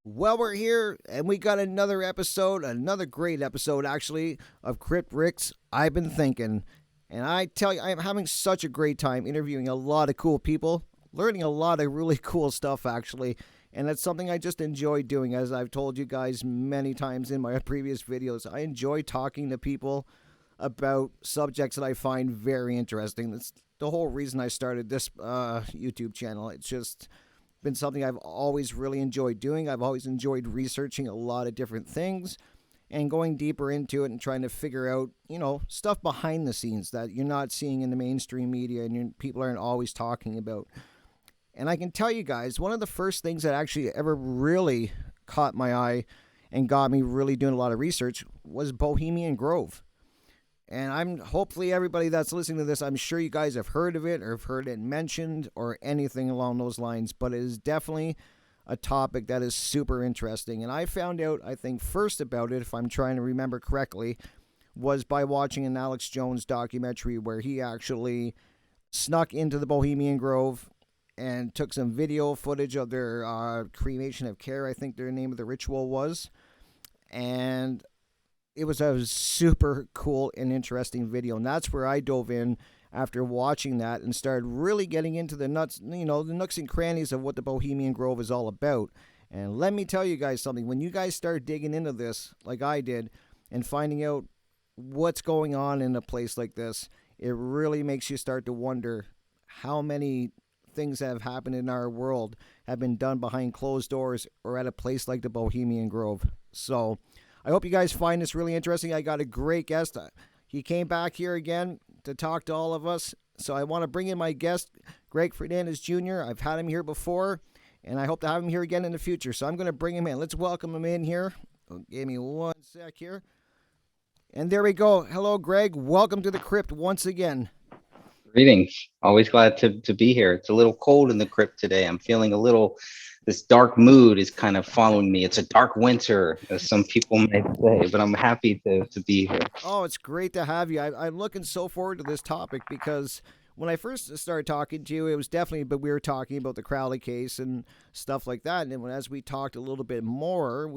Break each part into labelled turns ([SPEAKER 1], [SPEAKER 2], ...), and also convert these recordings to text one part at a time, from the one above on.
[SPEAKER 1] Well, we're here and we got another episode, another great episode actually, of Crypt Rick's I've Been Thinking. And I tell you, I'm having such a great time interviewing a lot of cool people, learning a lot of really cool stuff actually. And that's something I just enjoy doing, as I've told you guys many times in my previous videos. I enjoy talking to people about subjects that I find very interesting. That's the whole reason I started this YouTube channel. It's just been something I've always really enjoyed doing. I've always enjoyed researching a lot of different things and going deeper into it and trying to figure out, stuff behind the scenes that you're not seeing in the mainstream media and people aren't always talking about. And I can tell you guys, one of the first things that actually ever really caught my eye and got me really doing a lot of research was Bohemian Grove. And I'm hopefully everybody that's listening to this, I'm sure you guys have heard of it or have heard it mentioned or anything along those lines, but it is definitely a topic that is super interesting. And I found out, I think, first about it, if I'm trying to remember correctly, was by watching an Alex Jones documentary where he actually snuck into the Bohemian Grove and took some video footage of their cremation of care, I think their name of the ritual was. And it was a super cool and interesting video, and that's where I dove in after watching that and started really getting into the nuts, the nooks and crannies of what the Bohemian Grove is all about. And let me tell you guys something: when you guys start digging into this, like I did, and finding out what's going on in a place like this, it really makes you start to wonder how many things that have happened in our world have been done behind closed doors or at a place like the Bohemian Grove. So I hope you guys find this really interesting. I got a great guest. He came back here again to talk to all of us. So I want to bring in my guest, Greg Fernandez Jr. I've had him here before, and I hope to have him here again in the future. So I'm going to bring him in. Let's welcome him in here. Give me one sec here. And there we go. Hello, Greg. Welcome to the crypt once again.
[SPEAKER 2] Greetings. Always glad to be here. It's a little cold in the crypt today. I'm feeling this dark mood is kind of following me. It's a dark winter, as some people might say, but I'm happy to be here.
[SPEAKER 1] Oh, it's great to have you. I'm looking so forward to this topic because when I first started talking to you, it was definitely, but we were talking about the Crowley case and stuff like that. And as we talked a little bit more,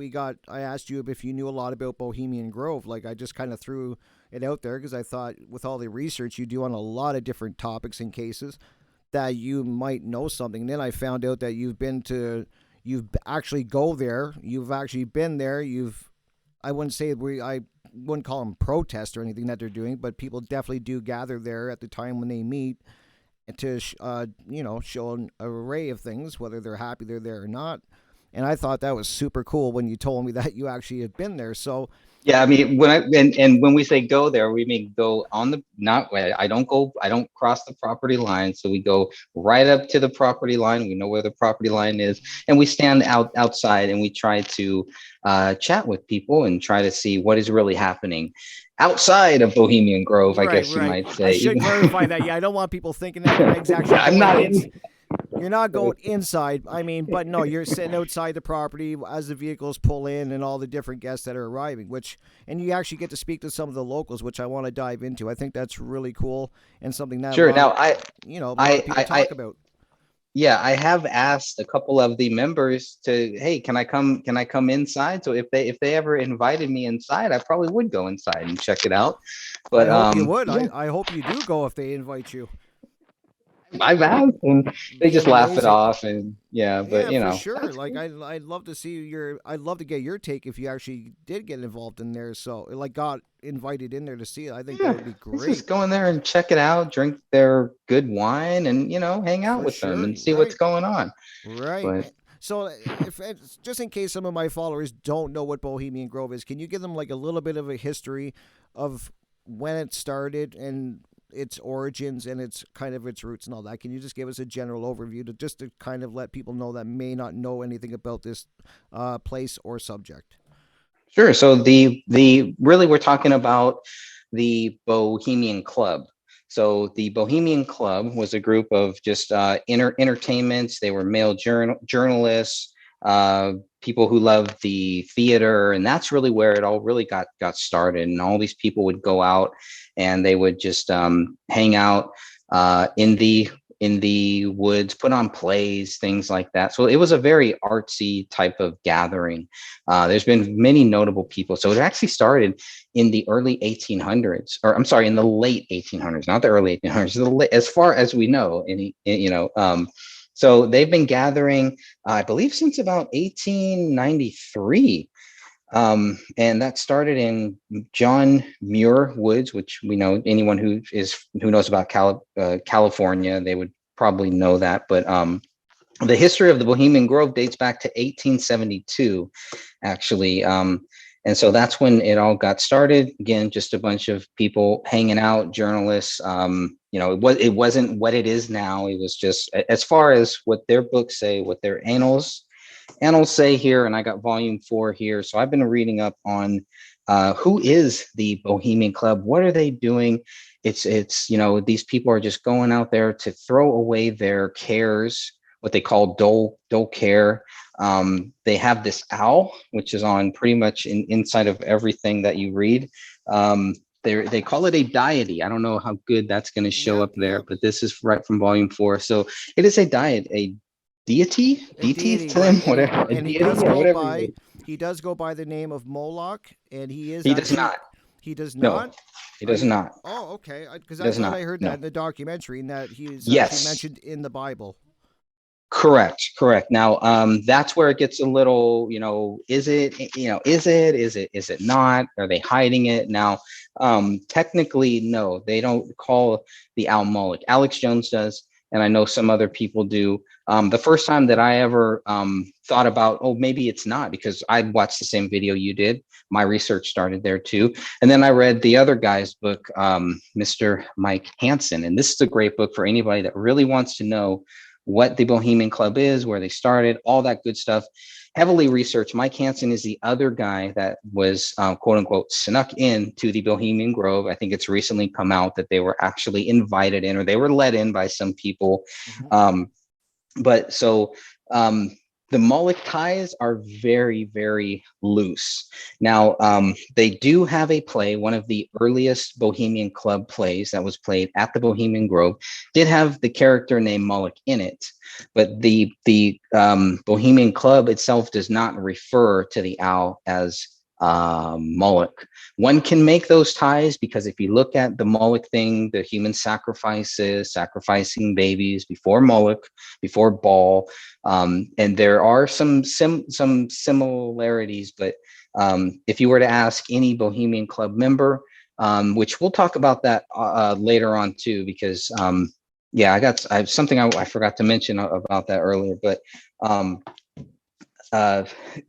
[SPEAKER 1] I asked you if you knew a lot about Bohemian Grove. Like I just kind of threw it out there because I thought with all the research you do on a lot of different topics and cases that you might know something. And then I found out that you've actually go there. You've actually been there. I wouldn't say I wouldn't call them protests or anything that they're doing, but people definitely do gather there at the time when they meet to, show an array of things, whether they're happy they're there or not. And I thought that was super cool when you told me that you actually had been there. So
[SPEAKER 2] Yeah, I mean, when we say go there, we mean go on the not. I don't cross the property line. So we go right up to the property line. We know where the property line is, and we stand outside and we try to chat with people and try to see what is really happening outside of Bohemian Grove, I
[SPEAKER 1] right,
[SPEAKER 2] guess you
[SPEAKER 1] right.
[SPEAKER 2] might
[SPEAKER 1] I
[SPEAKER 2] say.
[SPEAKER 1] should clarify that. Yeah, I don't want people thinking that Greg's actually
[SPEAKER 2] I'm
[SPEAKER 1] going
[SPEAKER 2] not
[SPEAKER 1] in.
[SPEAKER 2] in.
[SPEAKER 1] You're not going inside. I mean, but no, you're sitting outside the property as the vehicles pull in and all the different guests that are arriving, and you actually get to speak to some of the locals, which I want to dive into. I think that's really cool and something that
[SPEAKER 2] Sure. Now,
[SPEAKER 1] a lot of people
[SPEAKER 2] I
[SPEAKER 1] talk about.
[SPEAKER 2] yeah, I have asked a couple of the members to, hey, can I come inside? So if they ever invited me inside, I probably would go inside and check it out.
[SPEAKER 1] I
[SPEAKER 2] But
[SPEAKER 1] hope you would.
[SPEAKER 2] yeah,
[SPEAKER 1] I hope you do go if they invite you.
[SPEAKER 2] I've asked and they
[SPEAKER 1] Be
[SPEAKER 2] just laugh it
[SPEAKER 1] amazing.
[SPEAKER 2] off, and yeah, but
[SPEAKER 1] Yeah, for sure.
[SPEAKER 2] that's
[SPEAKER 1] Like
[SPEAKER 2] cool.
[SPEAKER 1] I'd love to see I'd love to get your take if you actually did get involved in there. So like got invited in there to see it. I think that
[SPEAKER 2] Yeah,
[SPEAKER 1] would be
[SPEAKER 2] let's just
[SPEAKER 1] great.
[SPEAKER 2] go in there and check it out, drink their good wine, and hang out
[SPEAKER 1] For
[SPEAKER 2] with them
[SPEAKER 1] sure.
[SPEAKER 2] and see what's
[SPEAKER 1] Right.
[SPEAKER 2] going on.
[SPEAKER 1] Right.
[SPEAKER 2] But
[SPEAKER 1] So, if just in case some of my followers don't know what Bohemian Grove is, can you give them like a little bit of a history of when it started and its origins and its kind of its roots and all that? Can you just give us a general overview to kind of let people know that may not know anything about this place or subject?
[SPEAKER 2] sure. So the really we're talking about the Bohemian Club. So the Bohemian Club was a group of just entertainments. They were male journalists, people who loved the theater, and that's really where it all really got started. And all these people would go out and they would just hang out in the in the woods, put on plays, things like that. So it was a very artsy type of gathering. There's been many notable people. So it actually started in the early 1800s, or I'm sorry, in the late 1800s, not the early 1800s, as far as we know. So they've been gathering, I believe, since about 1893. And that started in John Muir Woods, which we know anyone who knows about California, they would probably know that. But the history of the Bohemian Grove dates back to 1872, actually. And so that's when it all got started. Again, just a bunch of people hanging out, journalists. It wasn't what it is now. It was just, as far as what their books say, what their annals say here, and I got volume 4 here. So I've been reading up on who is the Bohemian Club, what are they doing? It's these people are just going out there to throw away their cares, what they call dole care. They have this owl, which is on pretty much inside of everything that you read. They call it a deity. I don't know how good that's going to show up there, but this is right from volume 4. So it is a deity,
[SPEAKER 1] A
[SPEAKER 2] deity
[SPEAKER 1] deity,
[SPEAKER 2] to them,
[SPEAKER 1] right?
[SPEAKER 2] whatever, a
[SPEAKER 1] And he
[SPEAKER 2] deity
[SPEAKER 1] does
[SPEAKER 2] or
[SPEAKER 1] go
[SPEAKER 2] whatever.
[SPEAKER 1] by he does go by the name of Moloch, and he is
[SPEAKER 2] He does
[SPEAKER 1] actually
[SPEAKER 2] not.
[SPEAKER 1] he does
[SPEAKER 2] No,
[SPEAKER 1] not.
[SPEAKER 2] he
[SPEAKER 1] Are
[SPEAKER 2] does
[SPEAKER 1] you?
[SPEAKER 2] not.
[SPEAKER 1] Oh, okay. Because
[SPEAKER 2] He
[SPEAKER 1] I
[SPEAKER 2] does
[SPEAKER 1] thought I
[SPEAKER 2] not.
[SPEAKER 1] heard that
[SPEAKER 2] No.
[SPEAKER 1] in the documentary, and that he is actually
[SPEAKER 2] Yes.
[SPEAKER 1] mentioned in the Bible.
[SPEAKER 2] Correct. Now, that's where it gets a little, is it not? Are they hiding it? Now, technically, no, they don't call the owl Moloch. Alex Jones does, and I know some other people do. The first time that I ever thought about, oh, maybe it's not, because I watched the same video you did. My research started there too. And then I read the other guy's book, Mr. Mike Hansen. And this is a great book for anybody that really wants to know what the Bohemian Club is, where they started, all that good stuff. Heavily researched. Mike Hansen is the other guy that was, quote unquote, snuck into the Bohemian Grove. I think it's recently come out that they were actually invited in, or they were let in by some people.
[SPEAKER 1] Mm-hmm.
[SPEAKER 2] But so the Moloch ties are very, very loose. Now, they do have a play, one of the earliest Bohemian Club plays that was played at the Bohemian Grove, did have the character named Moloch in it, but the Bohemian Club itself does not refer to the owl as Moloch. One can make those ties because if you look at the Moloch thing, the human sacrifices, sacrificing babies before Moloch, before Baal, and there are some similarities. But if you were to ask any Bohemian Club member, which we'll talk about that later on too, because yeah, I have something I forgot to mention about that earlier, but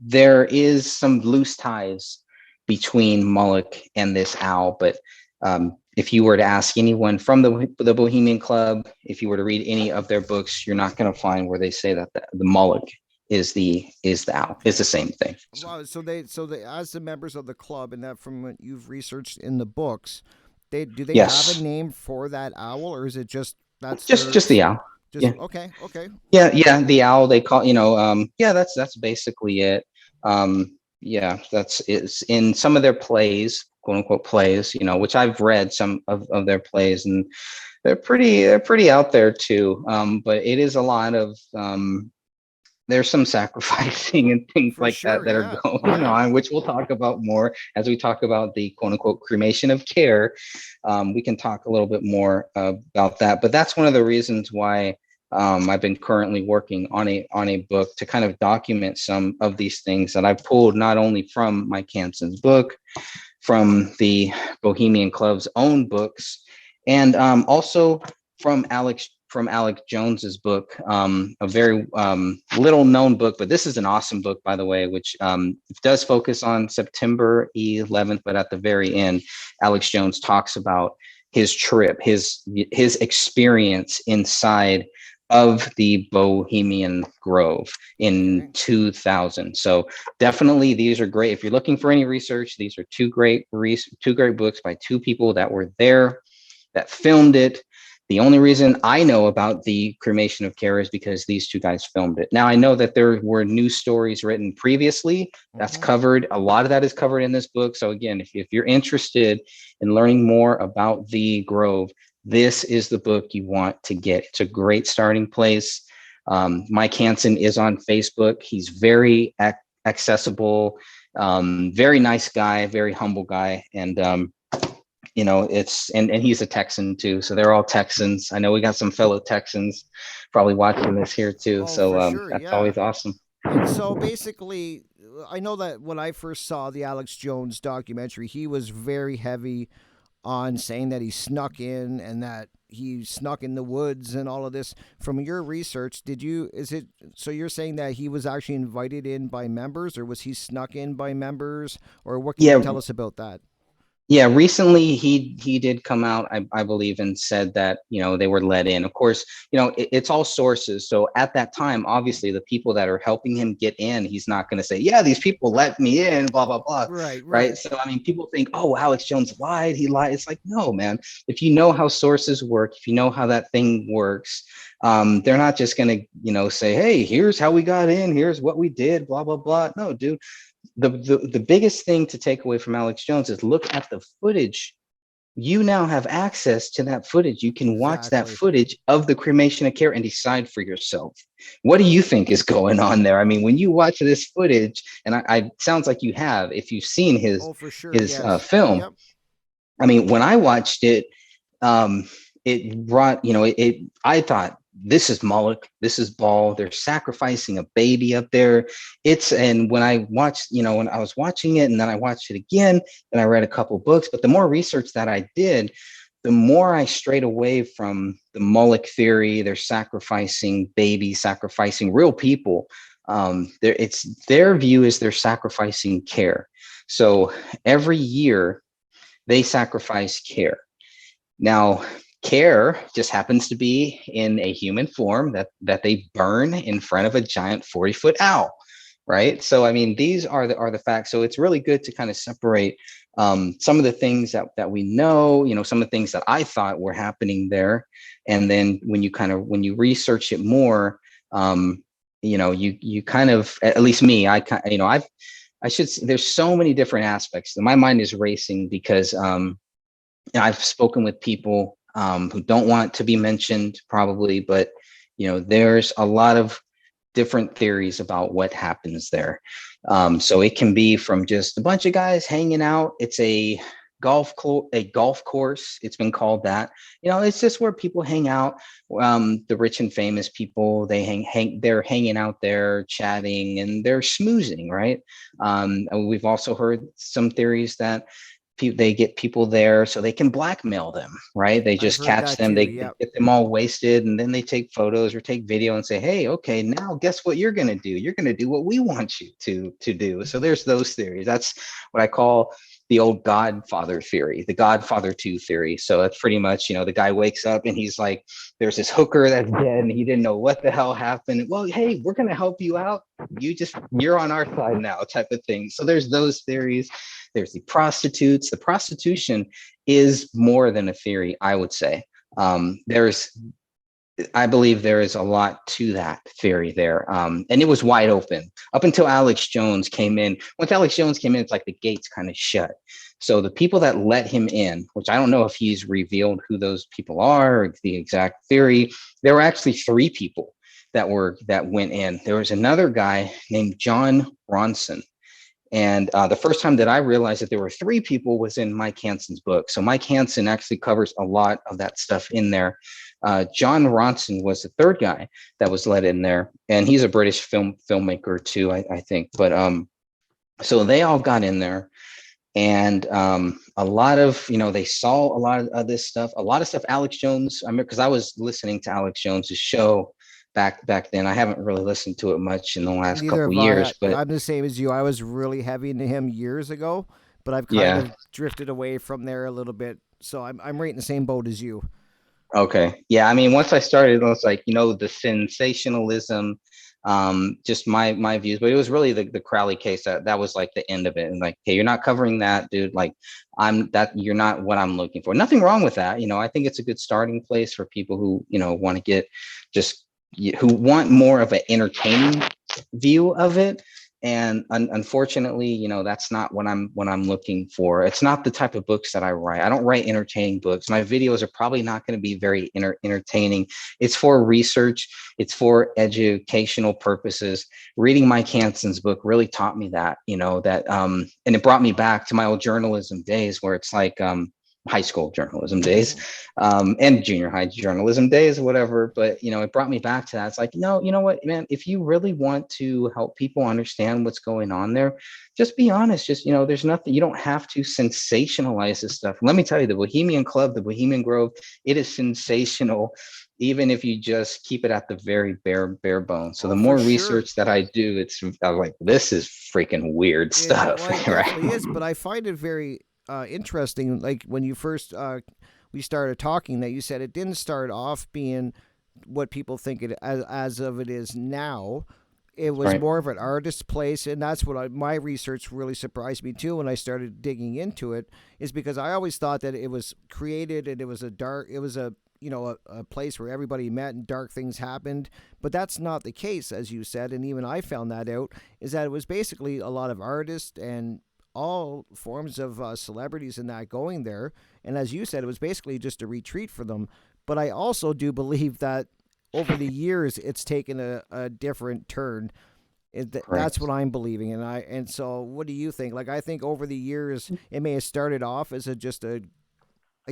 [SPEAKER 2] there is some loose ties between Moloch and this owl. But if you were to ask anyone from the Bohemian Club, if you were to read any of their books, you're not going to find where they say that the Moloch is the owl. It's
[SPEAKER 1] Okay.
[SPEAKER 2] the same thing.
[SPEAKER 1] Wow. So they as the members of the club, and that from what you've researched in the books, they have a
[SPEAKER 2] Yes,
[SPEAKER 1] name for that owl, or is it just that's
[SPEAKER 2] just
[SPEAKER 1] their
[SPEAKER 2] just the owl.
[SPEAKER 1] just
[SPEAKER 2] Yeah,
[SPEAKER 1] okay? Okay.
[SPEAKER 2] yeah, the owl. They call, yeah, that's basically it. Yeah, that's it's in some of their plays, quote unquote plays, which I've read some of their plays, and they're pretty out there too. But it is a lot of there's some sacrificing and things
[SPEAKER 1] For
[SPEAKER 2] like that
[SPEAKER 1] sure.
[SPEAKER 2] that are
[SPEAKER 1] Yeah.
[SPEAKER 2] going
[SPEAKER 1] Yeah.
[SPEAKER 2] on, which we'll talk about more as we talk about the quote unquote cremation of care. We can talk a little bit more about that, but that's one of the reasons why I've been currently working on a book to kind of document some of these things that I've pulled not only from Mike Hansen's book, from the Bohemian Club's own books, and also from Alex Jones's book, a very little known book, but this is an awesome book, by the way, which does focus on September 11th, but at the very end, Alex Jones talks about his trip, his experience inside of the Bohemian Grove in
[SPEAKER 1] Okay.
[SPEAKER 2] 2000. So definitely these are great. If you're looking for any research, these are two great books by two people that were there, that filmed it. The only reason I know about the cremation of care is because these two guys filmed it. Now I know that there were news stories written previously. That's
[SPEAKER 1] Mm-hmm.
[SPEAKER 2] covered. A lot of that is covered in this book. So again, if you're interested in learning more about the Grove, this is the book you want to get. It's a great starting place. Mike Hansen is on Facebook. He's very accessible, very nice guy, very humble guy. And, and he's a Texan too. So they're all Texans. I know we got some fellow Texans probably watching this here too.
[SPEAKER 1] Oh,
[SPEAKER 2] So
[SPEAKER 1] for sure,
[SPEAKER 2] that's
[SPEAKER 1] yeah.
[SPEAKER 2] always awesome.
[SPEAKER 1] And so basically, I know that when I first saw the Alex Jones documentary, he was very heavy on saying that he snuck in and that he snuck in the woods and all of this. From your research, is it so you're saying that he was actually invited in by members, or was he snuck in by members, or what can you
[SPEAKER 2] Yeah,
[SPEAKER 1] tell us about that?
[SPEAKER 2] Yeah, recently he did come out, I believe, and said that they were let in. Of course, it's all sources. So at that time, obviously, the people that are helping him get in, he's not going to say, "Yeah, these people let me in," blah blah blah,
[SPEAKER 1] Right,
[SPEAKER 2] right?
[SPEAKER 1] right.
[SPEAKER 2] So I mean, people think, "Oh, Alex Jones lied. He lied." It's like, no, man. If you know how sources work, if you know how that thing works, they're not just going to say, "Hey, here's how we got in. Here's what we did," blah blah blah. No, dude, the biggest thing to take away from Alex Jones is look at the footage. You now have access to that footage. You can watch that
[SPEAKER 1] Exactly.
[SPEAKER 2] footage of the cremation of care and decide for yourself. What do you think is going on there? I mean, when you watch this footage, and I sounds like you have, if you've seen his
[SPEAKER 1] Oh, for sure.
[SPEAKER 2] his
[SPEAKER 1] Yes.
[SPEAKER 2] film.
[SPEAKER 1] Yep.
[SPEAKER 2] I mean, when I watched it, it brought, I thought, this is Moloch, this is Baal, they're sacrificing a baby up there. And when I watched, when I was watching it and then I watched it again, and I read a couple books, but the more research that I did, the more I strayed away from the Moloch theory. They're sacrificing babies, sacrificing real people. It's their view is they're sacrificing care. So every year they sacrifice care. Now, care just happens to be in a human form that they burn in front of a giant 40-foot owl, right? So, I mean, these are the facts. So it's really good to kind of separate some of the things that we know, some of the things that I thought were happening there, and then when you research it more, you kind of, at least me, I should. There's so many different aspects. My mind is racing because I've spoken with people who don't want to be mentioned, probably, but there's a lot of different theories about what happens there. So it can be from just a bunch of guys hanging out. It's a golf course. It's been called that. It's just where people hang out. The rich and famous people, they they're hanging out there, chatting, and they're schmoozing, right? And we've also heard some theories that they get people there so they can blackmail them, right? They
[SPEAKER 1] I've
[SPEAKER 2] just
[SPEAKER 1] heard
[SPEAKER 2] catch
[SPEAKER 1] that
[SPEAKER 2] them,
[SPEAKER 1] too.
[SPEAKER 2] they
[SPEAKER 1] Yep.
[SPEAKER 2] get them all wasted, and then they take photos or take video and say, "Hey, okay, now guess what you're going to do? You're going to do what we want you to do." So there's those theories. That's what I call the old Godfather theory, the Godfather 2 theory. So that's pretty much, the guy wakes up and he's like, there's this hooker that's dead and he didn't know what the hell happened. Well, hey, we're going to help you out. You're on our side now, type of thing. So there's those theories. There's the prostitutes. The prostitution is more than a theory, I would say. I believe there is a lot to that theory there. And it was wide open up until Alex Jones came in. Once Alex Jones came in, it's like the gates kind of shut. So the people that let him in, which I don't know if he's revealed who those people are or the exact theory, there were actually three people that went in. There was another guy named John Ronson. And the first time that I realized that there were three people was in Mike Hansen's book. So Mike Hansen actually covers a lot of that stuff in there. John Ronson was the third guy that was let in there, and he's a British filmmaker too, I think. But so they all got in there, and a lot of they saw a lot of this stuff, a lot of stuff. Alex Jones, I mean, because I was listening to Alex Jones's show back then. I haven't really listened to it much in the last
[SPEAKER 1] Neither
[SPEAKER 2] couple
[SPEAKER 1] have
[SPEAKER 2] of
[SPEAKER 1] I.
[SPEAKER 2] years, but
[SPEAKER 1] I'm the same as you. I was really heavy into him years ago, but I've kind
[SPEAKER 2] yeah.
[SPEAKER 1] of drifted away from there a little bit. So I'm right in the same boat as you.
[SPEAKER 2] Okay. Yeah. I mean, once I started, it was like, the sensationalism, just my views, but it was really the Crowley case that was like the end of it. And like, hey, you're not covering that, dude. Like you're not what I'm looking for. Nothing wrong with that. I think it's a good starting place for people who, want to get just who want more of an entertaining view of it. And unfortunately, that's not what I'm looking for. It's not the type of books that I write. I don't write entertaining books. My videos are probably not going to be very entertaining. It's for research. It's for educational purposes. Reading Mike Hanson's book really taught me that, and it brought me back to my old journalism days, where it's like, high school journalism days, and junior high journalism days, whatever. But it brought me back to that. It's like, you know what, man, if you really want to help people understand what's going on there, just be honest. Just, there's nothing, you don't have to sensationalize this stuff. Let me tell you, the Bohemian Club, the Bohemian Grove, it is sensational, even if you just keep it at the very bare bones. So
[SPEAKER 1] Oh,
[SPEAKER 2] the
[SPEAKER 1] for
[SPEAKER 2] more
[SPEAKER 1] sure.
[SPEAKER 2] research that I do, I'm like, this is freaking weird stuff,
[SPEAKER 1] Well, it
[SPEAKER 2] right?
[SPEAKER 1] definitely is, but I find it very interesting. Like when you first we started talking, that you said it didn't start off being what people think it as of it is now. It was
[SPEAKER 2] Right.
[SPEAKER 1] more of an artist place, and that's what my research really surprised me too when I started digging into it. Is because I always thought that it was created and it was a a place where everybody met and dark things happened, but that's not the case, as you said, and even I found that out. Is that it was basically a lot of artists and all forms of celebrities and that going there, and as you said, it was basically just a retreat for them. But I also do believe that over the years it's taken a different turn. That's
[SPEAKER 2] Correct.
[SPEAKER 1] what I'm believing, and so what do you think? Like, I think over the years it may have started off as just a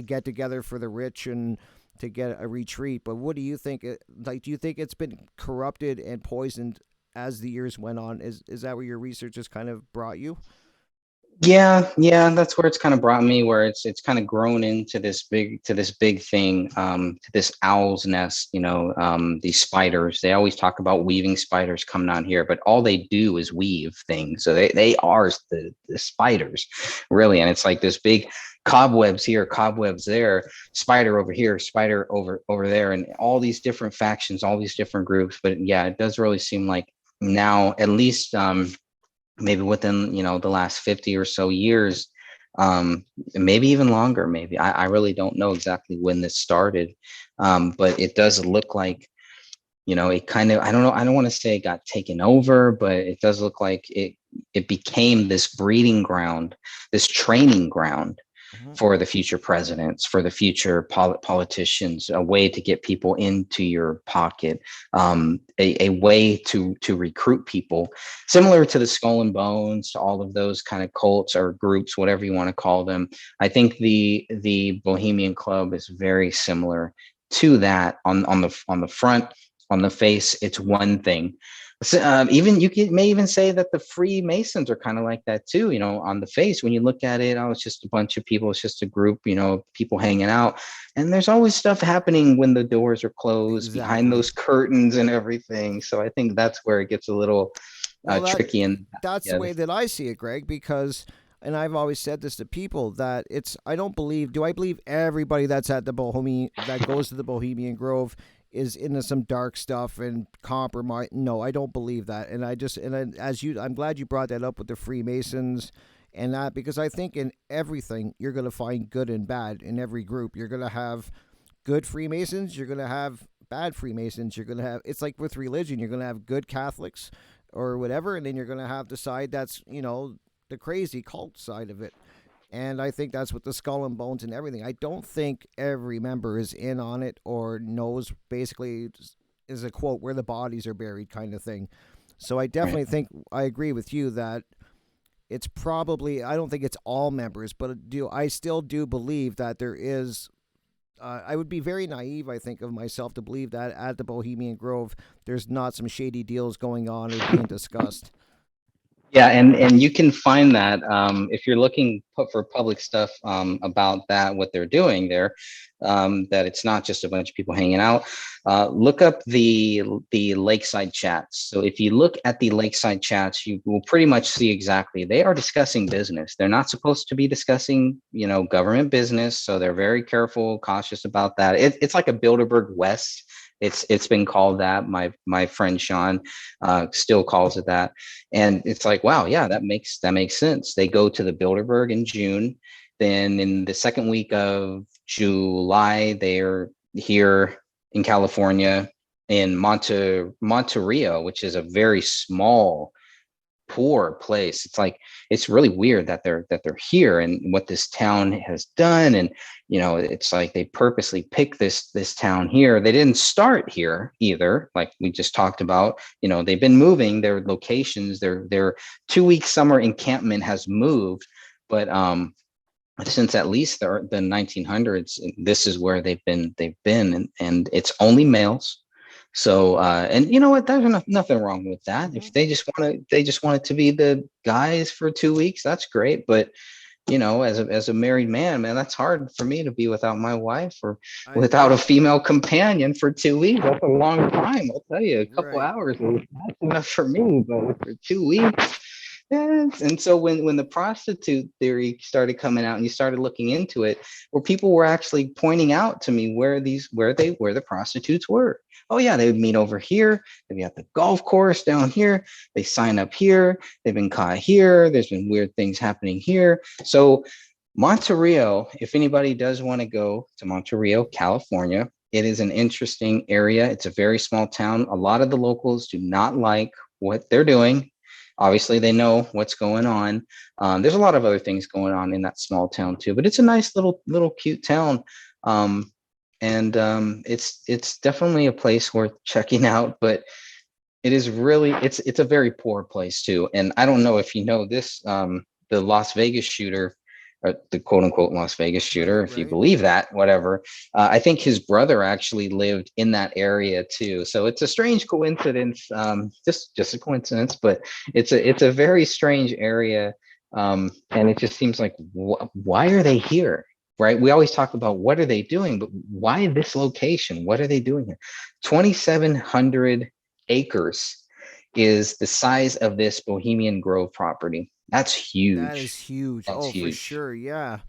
[SPEAKER 1] get together for the rich and to get a retreat. But what do you think? Like, do you think it's been corrupted and poisoned as the years went on? Is that where your research has kind of brought you?
[SPEAKER 2] Yeah, that's where it's kind of brought me, where it's kind of grown into this big thing, to this owl's nest. These spiders. They always talk about weaving spiders coming on here, but all they do is weave things. So they are the spiders, really. And it's like this big cobwebs here, cobwebs there, spider over here, spider over there, and all these different factions, all these different groups. But yeah, it does really seem like now, at least, maybe within the last 50 or so years, maybe even longer. Maybe I really don't know exactly when this started, but it does look like, it kind of, I don't know, I don't want to say it got taken over, but it does look like it became this breeding ground, this training ground
[SPEAKER 1] Hmm.
[SPEAKER 2] for the future presidents, for the future politicians, a way to get people into your pocket, a way to recruit people, similar to the Skull and Bones, to all of those kind of cults or groups, whatever you want to call them. I think the Bohemian Club is very similar to that. On the front, on the face, it's one thing. So, even may even say that the Freemasons are kind of like that too. On the face, when you look at it, oh, it's just a bunch of people. It's just a group, people hanging out. And there's always stuff happening when the doors are closed, behind
[SPEAKER 1] Exactly.
[SPEAKER 2] those curtains and everything. So I think that's where it gets a little
[SPEAKER 1] Well,
[SPEAKER 2] tricky. And
[SPEAKER 1] that's the
[SPEAKER 2] yeah,
[SPEAKER 1] way that I see it, Greg, because and I've always said this to people that it's I don't believe do I believe everybody that's at the Bohemian that goes to the Bohemian Grove is into some dark stuff and compromise. No, I don't believe that. And I just as you I'm glad you brought that up with the Freemasons and that, because I think in everything you're going to find good and bad in every group. You're going to have good Freemasons, you're going to have bad Freemasons, you're going to have it's like with religion, you're going to have good Catholics or whatever, and then you're going to have the side that's, the crazy cult side of it. And I think that's with the skull and bones and everything. I don't think every member is in on it or knows basically is a quote where the bodies are buried kind of thing. So I
[SPEAKER 2] right.
[SPEAKER 1] definitely think I agree with you that it's probably I don't think it's all members, but do I still do believe that there is I would be very naive, I think, of myself to believe that at the Bohemian Grove, there's not some shady deals going on or being discussed.
[SPEAKER 2] Yeah, and you can find that, if you're looking for public stuff, about that, what they're doing there, that it's not just a bunch of people hanging out. Look up the lakeside chats. So if you look at the lakeside chats, you will pretty much see exactly they are discussing business. They're not supposed to be discussing, government business. So they're very careful, cautious about that. It's like a Bilderberg West. It's been called that. My friend Sean, still calls it that. And it's like, wow, yeah, that makes sense. They go to the Bilderberg in June. Then in the second week of July, they're here in California, in Monterio, which is a very small poor place. It's like it's really weird that they're here and what this town has done. And it's like they purposely picked this town here. They didn't start here either, like we just talked about. They've been moving their locations. Their 2 week summer encampment has moved, but since at least the 1900s, this is where they've been, and it's only males. So and you know what, there's nothing wrong with that. If they just want it to be the guys for 2 weeks, that's great. But as a married man, man, that's hard for me to be without my wife or
[SPEAKER 1] I
[SPEAKER 2] without a
[SPEAKER 1] agree.
[SPEAKER 2] female companion for 2 weeks. That's a long time, I'll tell you. A couple
[SPEAKER 1] Right.
[SPEAKER 2] hours, that's enough for me, but for 2 weeks. Yes. And so when the prostitute theory started coming out and you started looking into it, where people were actually pointing out to me where the prostitutes were. Oh yeah, they would meet over here, they'd be at the golf course down here, they sign up here, they've been caught here, there's been weird things happening here. So Monterey, if anybody does want to go to Monterey, California, it is an interesting area. It's a very small town. A lot of the locals do not like what they're doing. Obviously, they know what's going on. There's a lot of other things going on in that small town too, but it's a nice little cute town. And it's definitely a place worth checking out. But it is really it's a very poor place too. And I don't know if you know this, the Las Vegas shooter, the quote unquote Las Vegas shooter,
[SPEAKER 1] Right.
[SPEAKER 2] if you
[SPEAKER 1] Right.
[SPEAKER 2] believe that, whatever. I think his brother actually lived in that area too. So it's a strange coincidence, just a coincidence, but it's a very strange area. And it just seems like, why are they here? Right? We always talk about what are they doing, but why this location? What are they doing here? 2,700 acres is the size of this Bohemian Grove property. That's
[SPEAKER 1] That
[SPEAKER 2] huge.
[SPEAKER 1] is huge.
[SPEAKER 2] That's
[SPEAKER 1] Oh, for
[SPEAKER 2] huge.
[SPEAKER 1] sure. Yeah.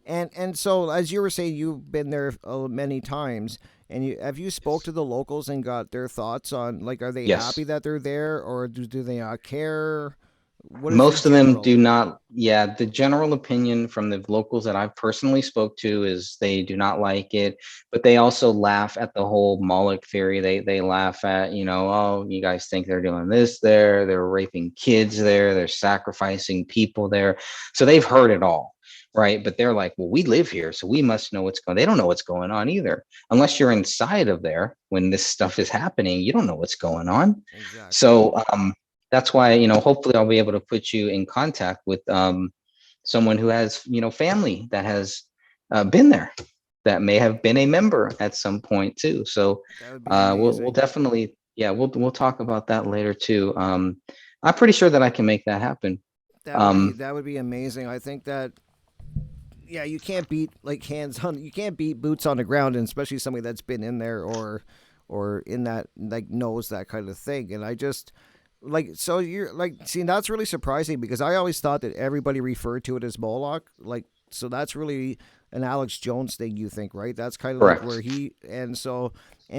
[SPEAKER 1] And so as you were saying, you've been there many times, and you spoke to the locals and got their thoughts on, like, are they happy
[SPEAKER 2] Yes.
[SPEAKER 1] that they're there, or do they not care? What is the
[SPEAKER 2] Most of them
[SPEAKER 1] general?
[SPEAKER 2] do not. Yeah, the general opinion from the locals that I've personally spoke to is they do not like it, but they also laugh at the whole Moloch theory. They laugh at, oh, you guys think they're doing this there, they're raping kids there, they're sacrificing people there. So they've heard it all, right? But they're like, well, we live here, so we must know what's going. They don't know what's going on either, unless you're inside of there when this stuff is happening. You don't know what's going on.
[SPEAKER 1] Exactly.
[SPEAKER 2] So that's why, hopefully I'll be able to put you in contact with someone who has, family that has been there, that may have been a member at some point too. So
[SPEAKER 1] That would be
[SPEAKER 2] we'll
[SPEAKER 1] amazing.
[SPEAKER 2] definitely, yeah, we'll talk about that later too. I'm pretty sure that I can make that happen. Um,
[SPEAKER 1] That would be amazing. I think that, yeah, you can't beat, like, you can't beat boots on the ground, and especially somebody that's been in there, or in that, like, knows that kind of thing. And I just, like, so you're like, see, that's really surprising, because I always thought that everybody referred to it as Moloch. Like, so that's really an Alex Jones thing, you think, right? That's kind of like where
[SPEAKER 2] correct.
[SPEAKER 1] he, and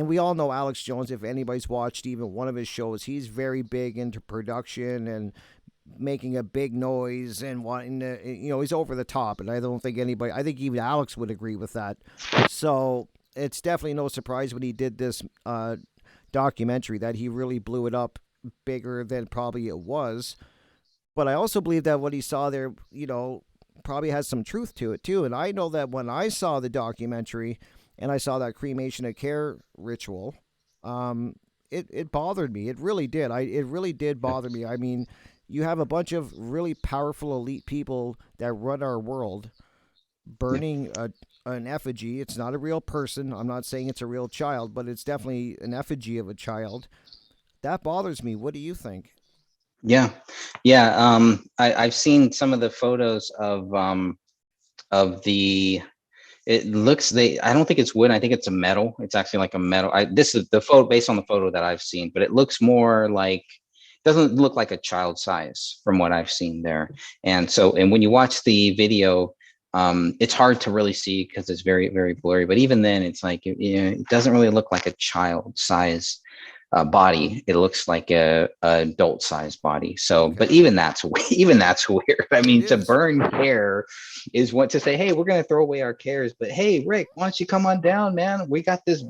[SPEAKER 1] we all know Alex Jones. If anybody's watched even one of his shows, he's very big into production and making a big noise and wanting to, he's over the top. And I don't think anybody, I think even Alex would agree with that. So it's definitely no surprise when he did this documentary that he really blew it up bigger than probably it was. But I also believe that what he saw there, probably has some truth to it too. And I know that when I saw the documentary and I saw that cremation of care ritual, it bothered me. It really did. It really did bother me. I mean, you have a bunch of really powerful elite people that run our world
[SPEAKER 2] Yeah.
[SPEAKER 1] burning an effigy. It's not a real person. I'm not saying it's a real child, but it's definitely an effigy of a child. That bothers me. What do you think?
[SPEAKER 2] Yeah. Yeah. I've seen some of the photos of the, it looks, I don't think it's wood. I think it's a metal. It's actually like a metal. This is the photo based on the photo that I've seen, but it looks more like, doesn't look like a child size from what I've seen there. And when you watch the video, it's hard to really see because it's very, very blurry. But even then, it's like, it doesn't really look like a child size body. It looks like a adult sized body. So, but
[SPEAKER 1] Okay.
[SPEAKER 2] even that's even that's weird. I
[SPEAKER 1] It
[SPEAKER 2] mean, to
[SPEAKER 1] is.
[SPEAKER 2] burn care is what to say, hey, we're gonna throw away our cares, but hey, Rick, why don't you come on down, man? We got this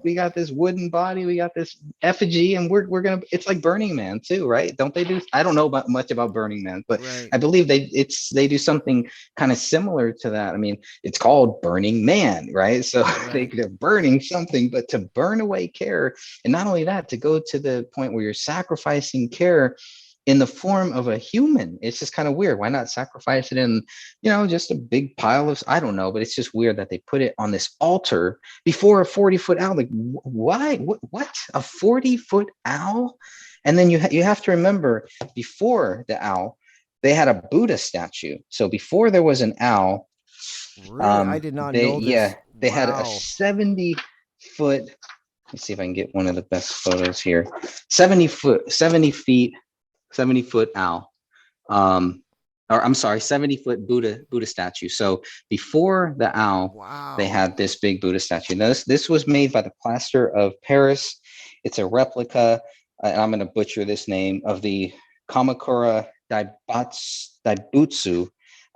[SPEAKER 2] wooden body, we got this effigy, and we're gonna. It's like Burning Man too, right? Don't they do? I don't know about much about Burning Man, but
[SPEAKER 1] Right.
[SPEAKER 2] I believe they do something kind of similar to that. I mean, it's called Burning Man, right? So
[SPEAKER 1] Right.
[SPEAKER 2] they're burning something, but to burn away care, and not only that, to go to the point where you're sacrificing care in the form of a human. It's just kind of weird. Why not sacrifice it in, just a big pile of, I don't know, but it's just weird that they put it on this altar before a 40-foot owl. Like, why? What? A 40-foot owl? And then you have to remember, before the owl, they had a Buddha statue. So before there was an owl,
[SPEAKER 1] Really? I did not know this.
[SPEAKER 2] they had a
[SPEAKER 1] Wow.
[SPEAKER 2] 70-foot. Let's see if I can get one of the best photos here. 70 feet, 70 foot owl. Or I'm sorry, 70-foot Buddha statue. So before the owl, they
[SPEAKER 1] Wow.
[SPEAKER 2] had this big Buddha statue. Now, this was made by the plaster of Paris. It's a replica, and I'm going to butcher this name, of the Kamakura Daibutsu.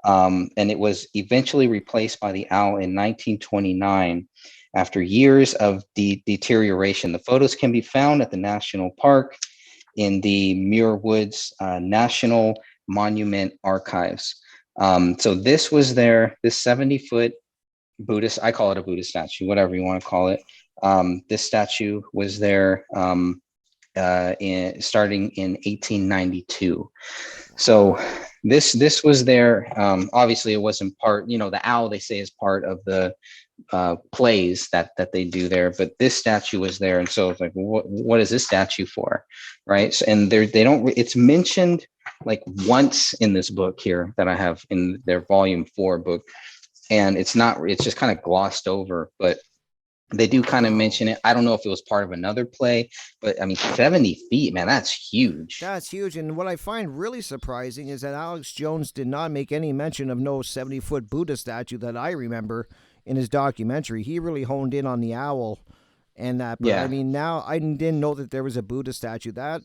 [SPEAKER 2] And it was eventually replaced by the owl in 1929 after years of deterioration. The photos can be found at the National Park in the Muir Woods National Monument Archives. So this was there, this 70-foot Buddhist, I call it a Buddhist statue, whatever you want to call it. This statue was there starting in 1892. So this was there. Obviously, it wasn't part. The owl, they say, is part of the plays that they do there, but this statue was there, and so it's like, what is this statue for, right? So, and they don't. It's mentioned like once in this book here that I have in their volume 4 book, and it's not. It's just kind of glossed over, but they do kind of
[SPEAKER 1] Wow.
[SPEAKER 2] mention it. I don't know if it was part of another play, but I mean, 70 feet, man, that's huge.
[SPEAKER 1] That's huge. And what I find really surprising is that Alex Jones did not make any mention of no 70-foot Buddha statue that I remember in his documentary. He really honed in on the owl and that. But I
[SPEAKER 2] Yeah,
[SPEAKER 1] mean, now I didn't know that there was a Buddha statue. That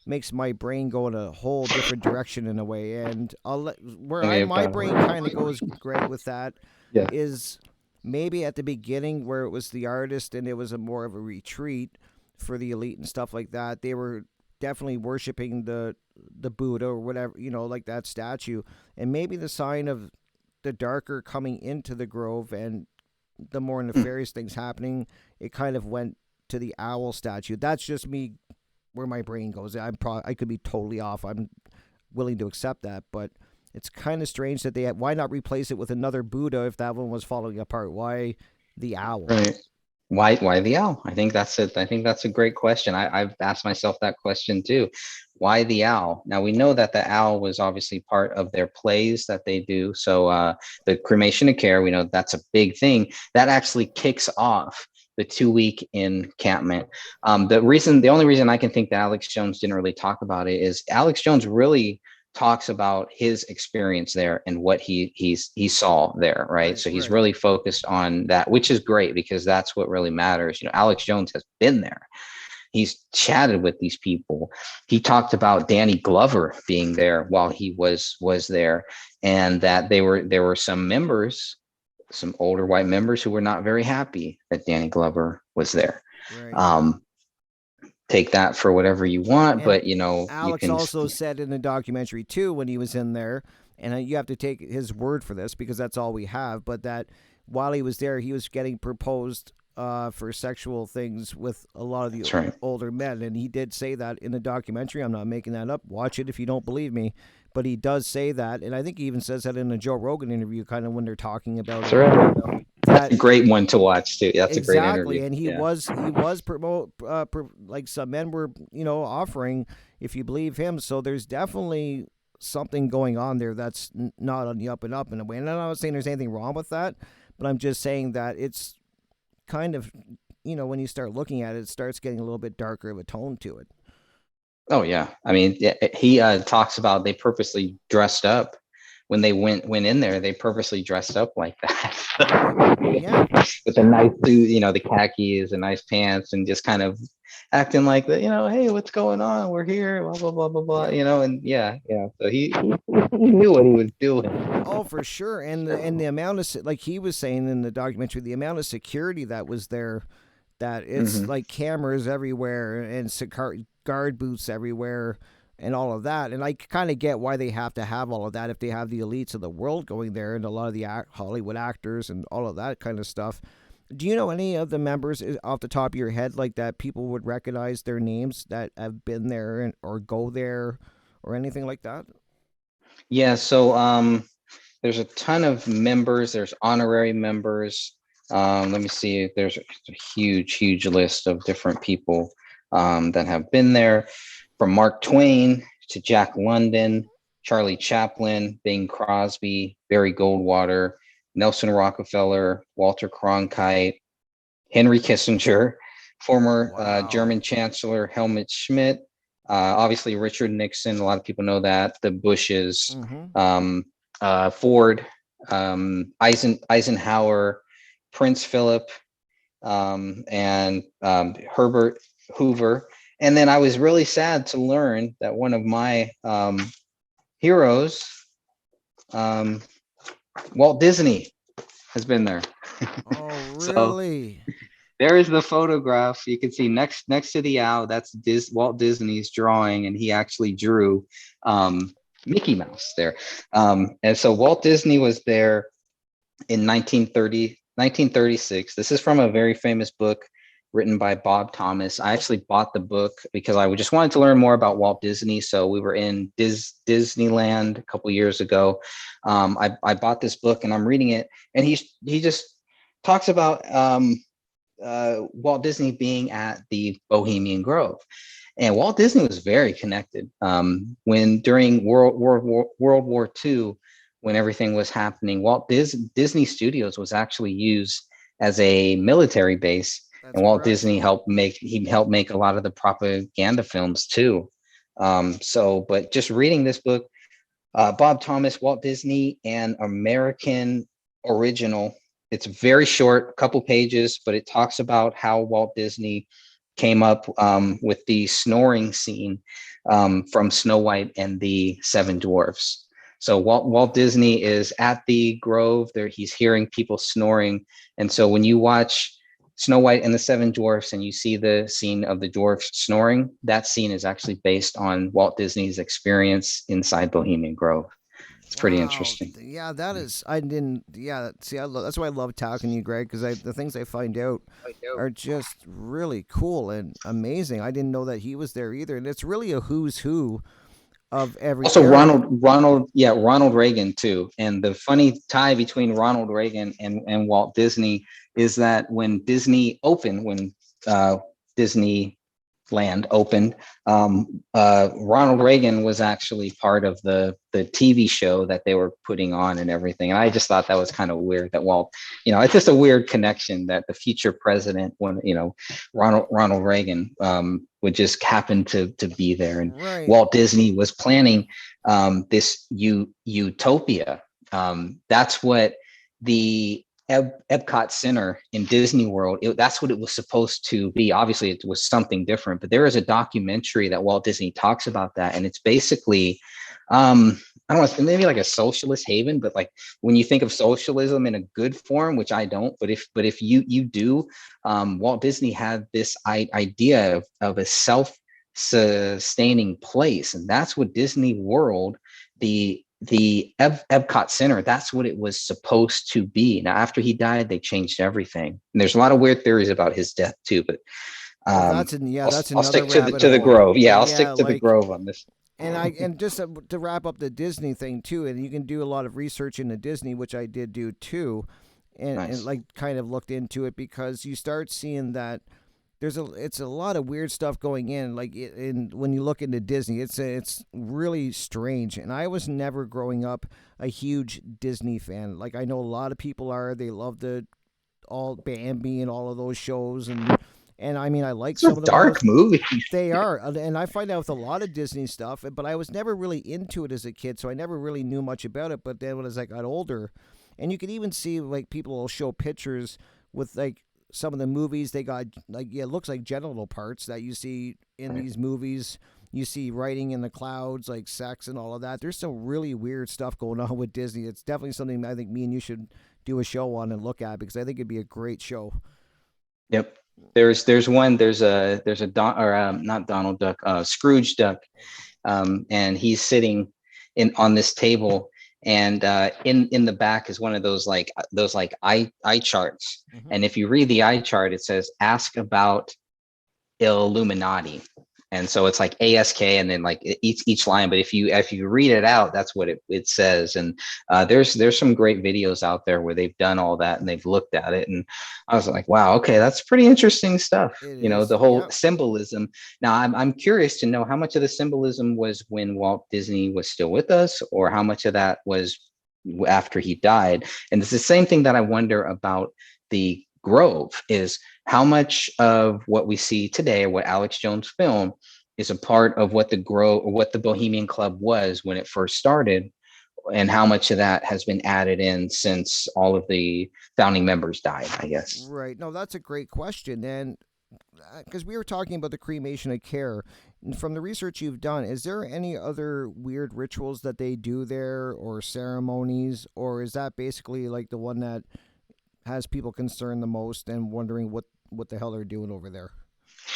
[SPEAKER 1] makes my brain go in a whole different direction in a way. And
[SPEAKER 2] okay,
[SPEAKER 1] my brain kind of goes, Greg, with that
[SPEAKER 2] yeah,
[SPEAKER 1] is maybe at the beginning where it was the artist and it was a more of a retreat for the elite and stuff like that. They were definitely worshiping the Buddha or whatever, like that statue. And maybe the sign of the darker coming into the grove and the more nefarious things happening, it kind of went to the owl statue. That's just me where my brain goes. I could be totally off. I'm willing to accept that, but it's kind of strange that why not replace it with another Buddha if that one was falling apart? Why the owl?
[SPEAKER 2] right. Why the owl? I think that's it. I think that's a great question. I've asked myself that question too. Why the owl? Now we know that the owl was obviously part of their plays that they do. So the cremation of care, we know that's a big thing. That actually kicks off the 2-week encampment. The only reason I can think that Alex Jones didn't really talk about it is Alex Jones really talks about his experience there and what he saw there, right?
[SPEAKER 1] Right,
[SPEAKER 2] So he's
[SPEAKER 1] right.
[SPEAKER 2] really focused on that, which is great because that's what really matters. Alex Jones has been there. He's chatted with these people. He talked about Danny Glover being there while he was there, and that there were some members, some older white members, who were not very happy that Danny Glover was there.
[SPEAKER 1] Right.
[SPEAKER 2] Um, Take that for whatever you want,
[SPEAKER 1] And
[SPEAKER 2] but you
[SPEAKER 1] Alex
[SPEAKER 2] can.
[SPEAKER 1] also said in the documentary too when he was in there, and you have to take his word for this because that's all we have, but that while he was there, he was getting proposed for sexual things with a lot of the
[SPEAKER 2] That's right.
[SPEAKER 1] older men, and he did say that in the documentary. I'm not making that up. Watch it if you don't believe me, but he does say that, and I think he even says that in a Joe Rogan interview, kind of when they're talking about
[SPEAKER 2] That's
[SPEAKER 1] it.
[SPEAKER 2] right. That's
[SPEAKER 1] That
[SPEAKER 2] a great one to watch too. That's a great
[SPEAKER 1] exactly,
[SPEAKER 2] interview.
[SPEAKER 1] and
[SPEAKER 2] Yeah.
[SPEAKER 1] he was promote like some men were offering if you believe him. So there's definitely something going on there that's not on the up and up in a way. And I'm not saying there's anything wrong with that, but I'm just saying that it's kind of when you start looking at it, it starts getting a little bit darker of a tone to it.
[SPEAKER 2] Oh yeah. I mean, yeah, he talks about they purposely dressed up when they went in there. They purposely dressed up like
[SPEAKER 1] Right.
[SPEAKER 2] that
[SPEAKER 1] Yeah.
[SPEAKER 2] with a nice suit, the khakis and nice pants, and just kind of acting like that, hey, what's going on? We're here, blah blah blah blah blah,
[SPEAKER 1] Yep.
[SPEAKER 2] and yeah, yeah. So he knew what he was doing.
[SPEAKER 1] Oh, for sure. And the amount of like he was saying in the documentary, the amount of security that was there, that it's
[SPEAKER 2] Hmm.
[SPEAKER 1] like cameras everywhere and guard booths everywhere and all of that. And I kind of get why they have to have all of that if they have the elites of the world going there and a lot of the Hollywood actors and all of that kind of stuff. Do you know any of the members off the top of your head like that people would recognize their names that have been there or go there or anything like that?
[SPEAKER 2] Yeah, so there's a ton of members. There's honorary members. Let me see. There's a huge list of different people that have been there, from Mark Twain to Jack London, Charlie Chaplin, Bing Crosby, Barry Goldwater, Nelson Rockefeller, Walter Cronkite, Henry Kissinger, former
[SPEAKER 1] Wow.
[SPEAKER 2] German Chancellor Helmut Schmidt, obviously Richard Nixon. A lot of people know that. The Bushes,
[SPEAKER 1] Mm-hmm.
[SPEAKER 2] um, Ford, Eisenhower, Prince Philip, and Herbert Hoover. And then I was really sad to learn that one of my heroes, um, Walt Disney, has been there.
[SPEAKER 1] Oh,
[SPEAKER 2] So
[SPEAKER 1] really?
[SPEAKER 2] there is the photograph you can see next to the owl. That's Walt Disney's drawing, and he actually drew um, Mickey Mouse there. And so Walt Disney was there in 1936. This is from a very famous book written by Bob Thomas. I actually bought the book because I just wanted to learn more about Walt Disney. So we were in Disneyland a couple years ago. I bought this book and I'm reading it, and he just talks about Walt Disney being at the Bohemian Grove. And Walt Disney was very connected. When during World War II, when everything was happening, Disney Studios was actually used as a military base,
[SPEAKER 1] That's
[SPEAKER 2] and Walt
[SPEAKER 1] correct.
[SPEAKER 2] Disney helped make a lot of the propaganda films too. But just reading this book, Bob Thomas, Walt Disney, and American Original. It's very short, a couple pages, but it talks about how Walt Disney came up with the snoring scene from Snow White and the Seven Dwarfs. So Walt Disney is at the Grove there. He's hearing people snoring. And so when you watch Snow White and the Seven Dwarfs and you see the scene of the dwarfs snoring, that scene is actually based on Walt Disney's experience inside Bohemian Grove. It's pretty
[SPEAKER 1] Wow.
[SPEAKER 2] interesting.
[SPEAKER 1] Yeah, that is. I didn't. Yeah. See, that's why I love talking to you, Greg, because the things I find out are just really cool and amazing. I didn't know that he was there either, and it's really a who's who of every
[SPEAKER 2] Also,
[SPEAKER 1] era.
[SPEAKER 2] Ronald Reagan too. And the funny tie between Ronald Reagan and Walt Disney is that when Disney opened, when Disney Land opened, Ronald Reagan was actually part of the TV show that they were putting on and everything. And I just thought that was kind of weird that Walt, it's just a weird connection that the future president, when Ronald Reagan, would just happen to be there, and
[SPEAKER 1] Right.
[SPEAKER 2] Walt Disney was planning this utopia. That's what the Epcot Center in Disney World, that's what it was supposed to be. Obviously, it was something different, but there is a documentary that Walt Disney talks about that, and it's basically, I don't know, maybe like a socialist haven, but like when you think of socialism in a good form, which I don't, but if you do, Walt Disney had this idea of a self-sustaining place, and that's what Disney World, the Epcot Center, that's what it was supposed to be. Now, after he died, they changed everything. And there's a lot of weird theories about his death too, but
[SPEAKER 1] Oh,
[SPEAKER 2] um,
[SPEAKER 1] yeah,
[SPEAKER 2] I'll,
[SPEAKER 1] that's
[SPEAKER 2] I'll
[SPEAKER 1] another
[SPEAKER 2] stick to the
[SPEAKER 1] rabbit
[SPEAKER 2] to the
[SPEAKER 1] hole.
[SPEAKER 2] Grove. Yeah, I'll
[SPEAKER 1] Yeah,
[SPEAKER 2] stick to the
[SPEAKER 1] like
[SPEAKER 2] Grove on this.
[SPEAKER 1] and just to wrap up the Disney thing too, and you can do a lot of research into Disney, which I did do too, and
[SPEAKER 2] Nice.
[SPEAKER 1] like kind of looked into it because you start seeing that it's a lot of weird stuff going in like in when you look into Disney, it's really strange. And I was never growing up a huge Disney fan. Like I know a lot of people are. They love the all Bambi and all of those shows, and I mean I like
[SPEAKER 2] It's a
[SPEAKER 1] some of the
[SPEAKER 2] dark
[SPEAKER 1] most.
[SPEAKER 2] movie.
[SPEAKER 1] They are, and I find out with a lot of Disney stuff, but I was never really into it as a kid, so I never really knew much about it. But then as I got older, and you could even see like people will show pictures with like some of the movies they got, like, yeah, it looks like genital parts that you see in
[SPEAKER 2] Right.
[SPEAKER 1] these movies. You see writing in the clouds, like sex and all of that. There's some really weird stuff going on with Disney. It's definitely something I think me and you should do a show on and look at, because I think it'd be a great show.
[SPEAKER 2] Yep. There's one, there's a Don, or not Donald Duck, Scrooge Duck, and he's sitting in on this table, and in the back is one of those like eye charts,
[SPEAKER 1] Mm-hmm.
[SPEAKER 2] and if you read the eye chart, it says ask about Illuminati. And so it's like ASK and then like each line. But if you read it out, that's what it says. And there's some great videos out there where they've done all that and they've looked at it. And I was like, wow, okay, that's pretty interesting stuff.
[SPEAKER 1] It
[SPEAKER 2] You know,
[SPEAKER 1] is.
[SPEAKER 2] the whole
[SPEAKER 1] Yep.
[SPEAKER 2] symbolism. Now I'm curious to know how much of the symbolism was when Walt Disney was still with us, or how much of that was after he died. And it's the same thing that I wonder about the Grove, is how much of what we see today, or what Alex Jones film, is a part of what the Grove, or what the Bohemian Club was when it first started, and how much of that has been added in since all of the founding members died, I guess.
[SPEAKER 1] Right. No, that's a great question. And because we were talking about the cremation of care, and from the research you've done, is there any other weird rituals that they do there, or ceremonies, or is that basically like the one that has people concerned the most and wondering what the hell they're doing over there?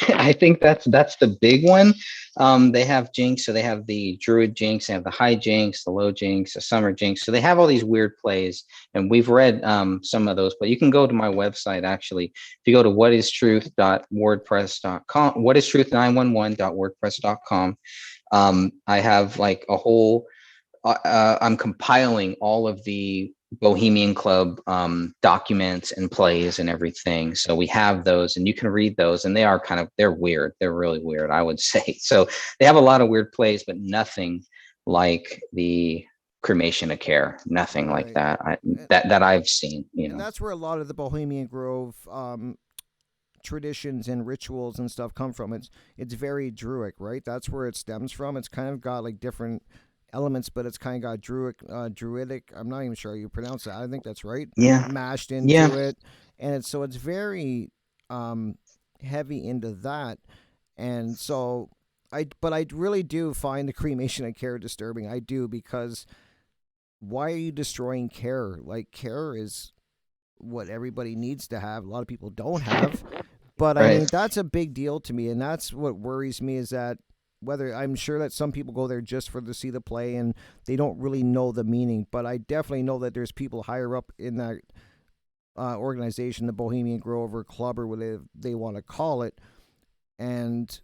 [SPEAKER 2] I think that's the big one. They have jinx, so they have the druid jinx, they have the high jinx, the low jinx, the summer jinx. So they have all these weird plays, and we've read some of those. But you can go to my website actually. If you go to whatistruth.wordpress.com, whatistruth911.wordpress.com, I have like a whole I'm compiling all of the Bohemian Club documents and plays and everything. So we have those, and you can read those, and they're weird. They're really weird, I would say. So they have a lot of weird plays, but nothing like the cremation of care. Nothing like
[SPEAKER 1] Right.
[SPEAKER 2] that.
[SPEAKER 1] And,
[SPEAKER 2] That I've seen. You
[SPEAKER 1] and
[SPEAKER 2] know.
[SPEAKER 1] that's where a lot of the Bohemian Grove traditions and rituals and stuff come from. It's very Druidic, right? That's where it stems from. It's kind of got like different elements, but it's kind of got Druidic. I'm not even sure how you pronounce that. I think that's right.
[SPEAKER 2] Yeah.
[SPEAKER 1] Mashed
[SPEAKER 2] Yeah.
[SPEAKER 1] into it, and it's very um, heavy into that, and so I really do find the cremation of care disturbing. I do, because why are you destroying care? Like, care is what everybody needs to have. A lot of people don't have. But I
[SPEAKER 2] Right.
[SPEAKER 1] mean, that's a big deal to me, and that's what worries me, is that whether I'm sure that some people go there just for to see the play and they don't really know the meaning, but I definitely know that there's people higher up in that organization, the Bohemian Grove or Club, or whatever they want to call it. And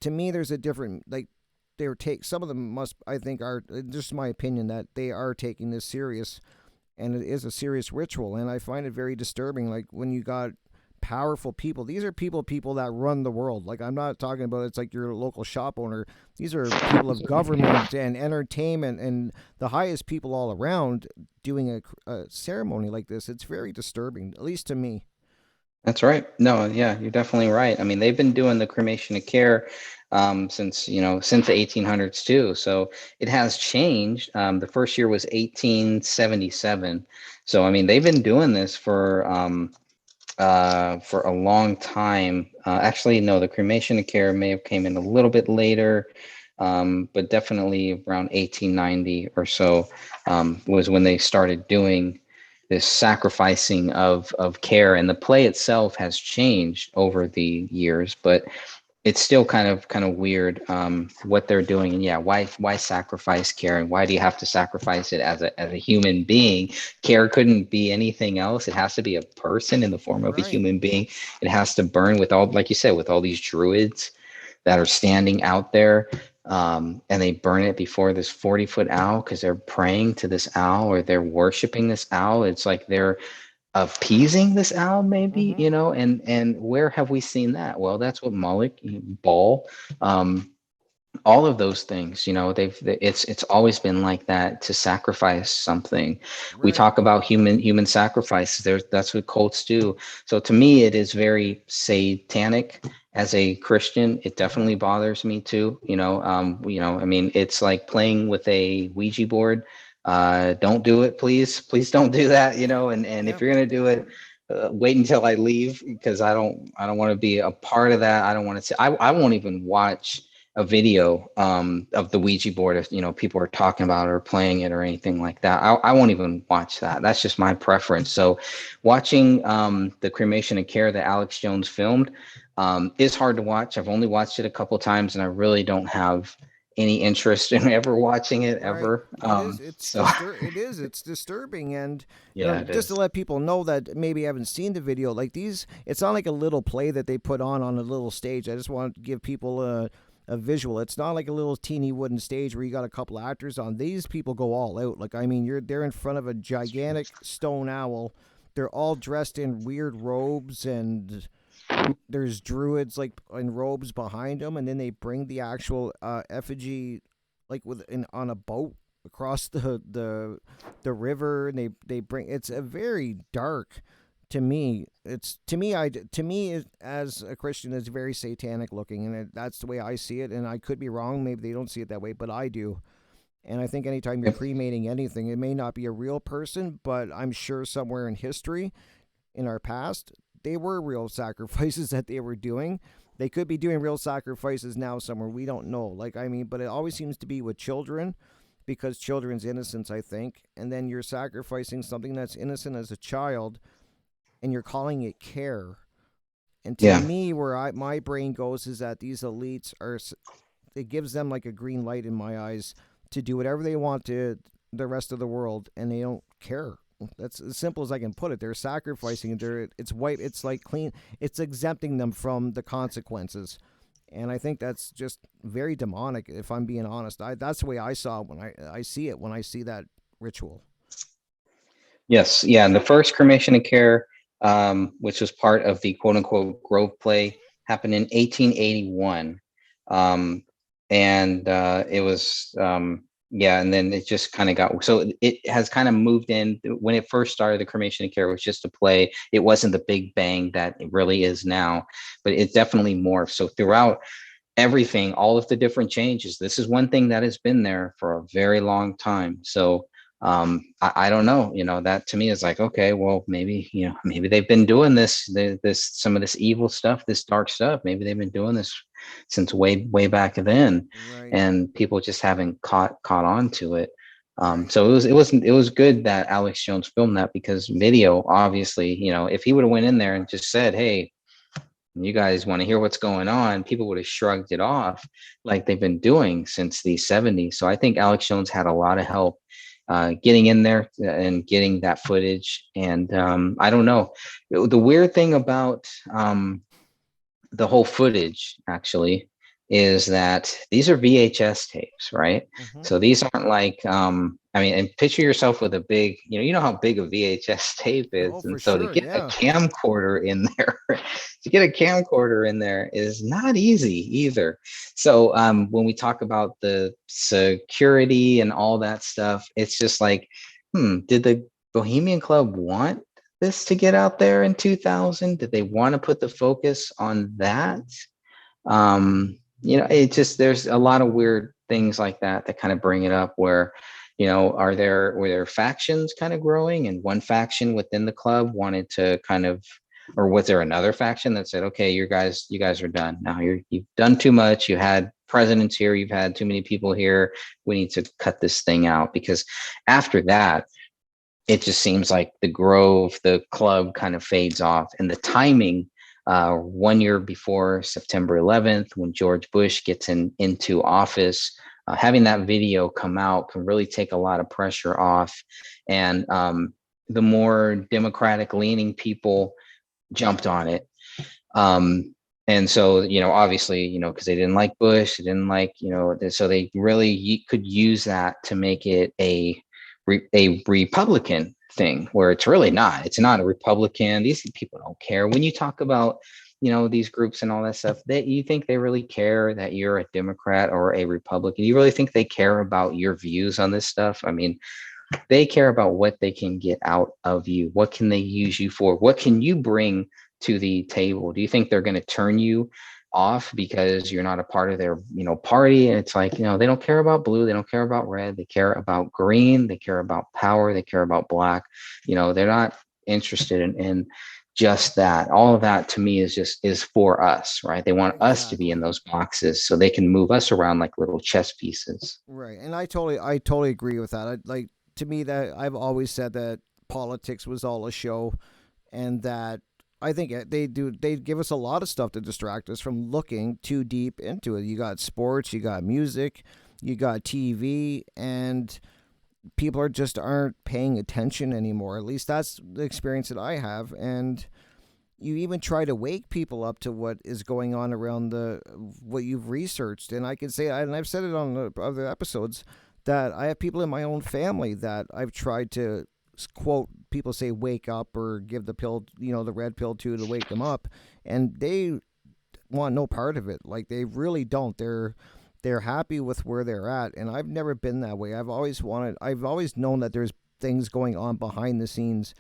[SPEAKER 1] to me, there's a different, like, they're take some of them must, I think, are just my opinion, that they are taking this serious, and it is a serious ritual, and I find it very disturbing. Like, when you got powerful people, these are people that run the world. Like, I'm not talking about it's like your local shop owner. These are people of government and entertainment and the highest people all around doing a ceremony like this. It's very disturbing, at least to me.
[SPEAKER 2] That's right. No, yeah, you're definitely right. I mean, they've been doing the cremation of care since, since the 1800s too. So it has changed. The first year was 1877. So I mean, they've been doing this for a long time. Actually, no, the cremation of care may have came in a little bit later, but definitely around 1890 or so was when they started doing this sacrificing of care. And the play itself has changed over the years, but it's still kind of weird what they're doing. And yeah, why sacrifice care, and why do you have to sacrifice it as a human being? Care couldn't be anything else. It has to be a person in the form of a
[SPEAKER 1] Right.
[SPEAKER 2] human being. It has to burn with all, like you said, with all these druids that are standing out there, and they burn it before this 40-foot owl because they're praying to this owl, or they're worshiping this owl. It's like they're appeasing this owl, maybe,
[SPEAKER 1] Mm-hmm.
[SPEAKER 2] and where have we seen that? Well, that's what Moloch, Baal, um, all of those things, it's always been like that, to sacrifice something. We
[SPEAKER 1] Right.
[SPEAKER 2] talk about human sacrifices. That's what cults do. So to me, it is very satanic. As a Christian, it
[SPEAKER 1] Mm-hmm.
[SPEAKER 2] definitely bothers me too. I mean, it's like playing with a Ouija board. Don't do it, please don't do that. And if
[SPEAKER 1] Yeah.
[SPEAKER 2] you're going to do it, wait until I leave because I don't want to be a part of that. I don't want to see. I won't even watch a video of the Ouija board if people are talking about it or playing it or anything like that. I won't even watch that. That's just my preference. So, watching the Cremation and Care that Alex Jones filmed is hard to watch. I've only watched it a couple times, and I really don't have any interest in ever watching it
[SPEAKER 1] Right.
[SPEAKER 2] ever.
[SPEAKER 1] It is.
[SPEAKER 2] So
[SPEAKER 1] It is. It's disturbing, and
[SPEAKER 2] yeah, it
[SPEAKER 1] just to
[SPEAKER 2] is.
[SPEAKER 1] let people know that maybe haven't seen the video, like these, it's not like a little play that they put on a little stage. I just want to give people a visual. It's not like a little teeny wooden stage where you got a couple actors on. These people go all out. Like I mean, they're in front of a gigantic stone owl. They're all dressed in weird robes, and there's druids like in robes behind them, and then they bring the actual effigy like on a boat across the river, and they bring it's a very dark to me. It's to me as a Christian, it's very satanic looking, and that's the way I see it. And I could be wrong. Maybe they don't see it that way, but I do. And I think anytime you're cremating anything, it may not be a real person, but I'm sure somewhere in history, in our past, they were real sacrifices that they were doing. They could be doing real sacrifices now somewhere. We don't know. Like, I mean, but it always seems to be with children because children's innocence, I think. And then you're sacrificing something that's innocent as a child and you're calling it care. And to
[SPEAKER 2] Yeah.
[SPEAKER 1] me, where my brain goes is that these elites it gives them like a green light in my eyes to do whatever they want to the rest of the world, and they don't care. That's as simple as I can put it. They're sacrificing. It's white. It's like clean. It's exempting them from the consequences, and I think that's just very demonic. If I'm being honest, that's the way I saw it when I see it when I see that ritual.
[SPEAKER 2] Yes, yeah. And the first Cremation and Care, which was part of the quote unquote Grove play, happened in 1881. Um, and it was, yeah, and then it just kind of got, so it has kind of moved in. When it first started, the Cremation and Care was just a play. It wasn't the big bang that it really is now, but it definitely morphed. So throughout everything, all of the different changes, this is one thing that has been there for a very long time. So I don't know, that to me is like, okay, well, maybe, maybe they've been doing this some of this evil stuff, this dark stuff, maybe they've been doing this since way back then,
[SPEAKER 1] Right.
[SPEAKER 2] and people just haven't caught on to it.
[SPEAKER 1] Right.
[SPEAKER 2] So it was good that Alex Jones filmed that, because video, obviously, if he would have went in there and just said, hey, you guys want to hear what's going on, people would have shrugged it off like they've been doing since the 70s. So I think Alex Jones had a lot of help getting in there and getting that footage. And I don't know. The weird thing about the whole footage actually is that these are VHS tapes, right?
[SPEAKER 1] Mm-hmm.
[SPEAKER 2] So these aren't like, I mean, and picture yourself with a big, how big a VHS tape
[SPEAKER 1] Oh,
[SPEAKER 2] is.
[SPEAKER 1] for
[SPEAKER 2] And so to
[SPEAKER 1] sure.
[SPEAKER 2] get a
[SPEAKER 1] Yeah.
[SPEAKER 2] camcorder in there, to get a camcorder in there is not easy either. So when we talk about the security and all that stuff, it's just like, did the Bohemian Club want this to get out there in 2000? Did they want to put the focus on that? It just, there's a lot of weird things like that kind of bring it up where, were there factions kind of growing, and one faction within the club wanted to kind of, or was there another faction that said, okay, you guys are done now, you've done too much, you had presidents here, you've had too many people here, we need to cut this thing out? Because after that, it just seems like the Grove, the club, kind of fades off. And the timing, 1 year before September 11th, when George Bush gets into office, having that video come out can really take a lot of pressure off. And the more Democratic leaning people jumped on it. And so, obviously, because they didn't like Bush, they didn't like, so they really could use that to make it a Republican thing, where it's really not. It's not a Republican. These people don't care. When you talk about, these groups and all that stuff, that you think they really care that you're a Democrat or a Republican? You really think they care about your views on this stuff? I mean, they care about what they can get out of you. What can they use you for? What can you bring to the table? Do you think they're going to turn you off because you're not a part of their, party? And it's like, they don't care about blue. They don't care about red. They care about green. They care about power. They care about black. They're not interested in just that. All of that to me is just is for us, right? They want us to be in
[SPEAKER 1] Exactly.
[SPEAKER 2] those boxes so they can move us around like little chess pieces.
[SPEAKER 1] Right. And I totally agree with that. Like, to me, that I've always said that politics was all a show, and that I think they give us a lot of stuff to distract us from looking too deep into it. You got sports, you got music, you got TV, and people aren't paying attention anymore. At least that's the experience that I have. And you even try to wake people up to what is going on around the what you've researched. And I can say, and I've said it on the other episodes, that I have people in my own family that I've tried to quote people say wake up or give the pill, the red pill to wake them up, and they want no part of it. Like, they really don't. They're happy with where they're at, and I've never been that way. I've always known that there's things going on behind the scenes,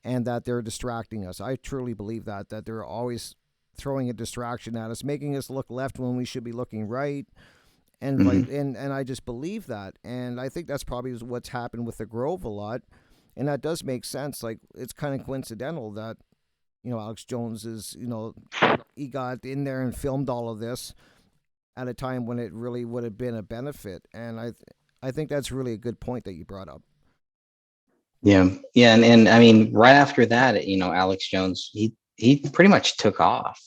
[SPEAKER 1] and that they're distracting us. I truly believe that they're always throwing a distraction at us, making us look left when we should be looking right, and
[SPEAKER 2] Hmm.
[SPEAKER 1] and I just believe that, and I think that's probably what's happened with the Grove a lot, and that does make sense. Like, it's kind of coincidental that Alex Jones is he got in there and filmed all of this at a time when it really would have been a benefit, and I think that's really a good point that you brought up.
[SPEAKER 2] Yeah, yeah, and I mean, right after that, Alex Jones, he pretty much took off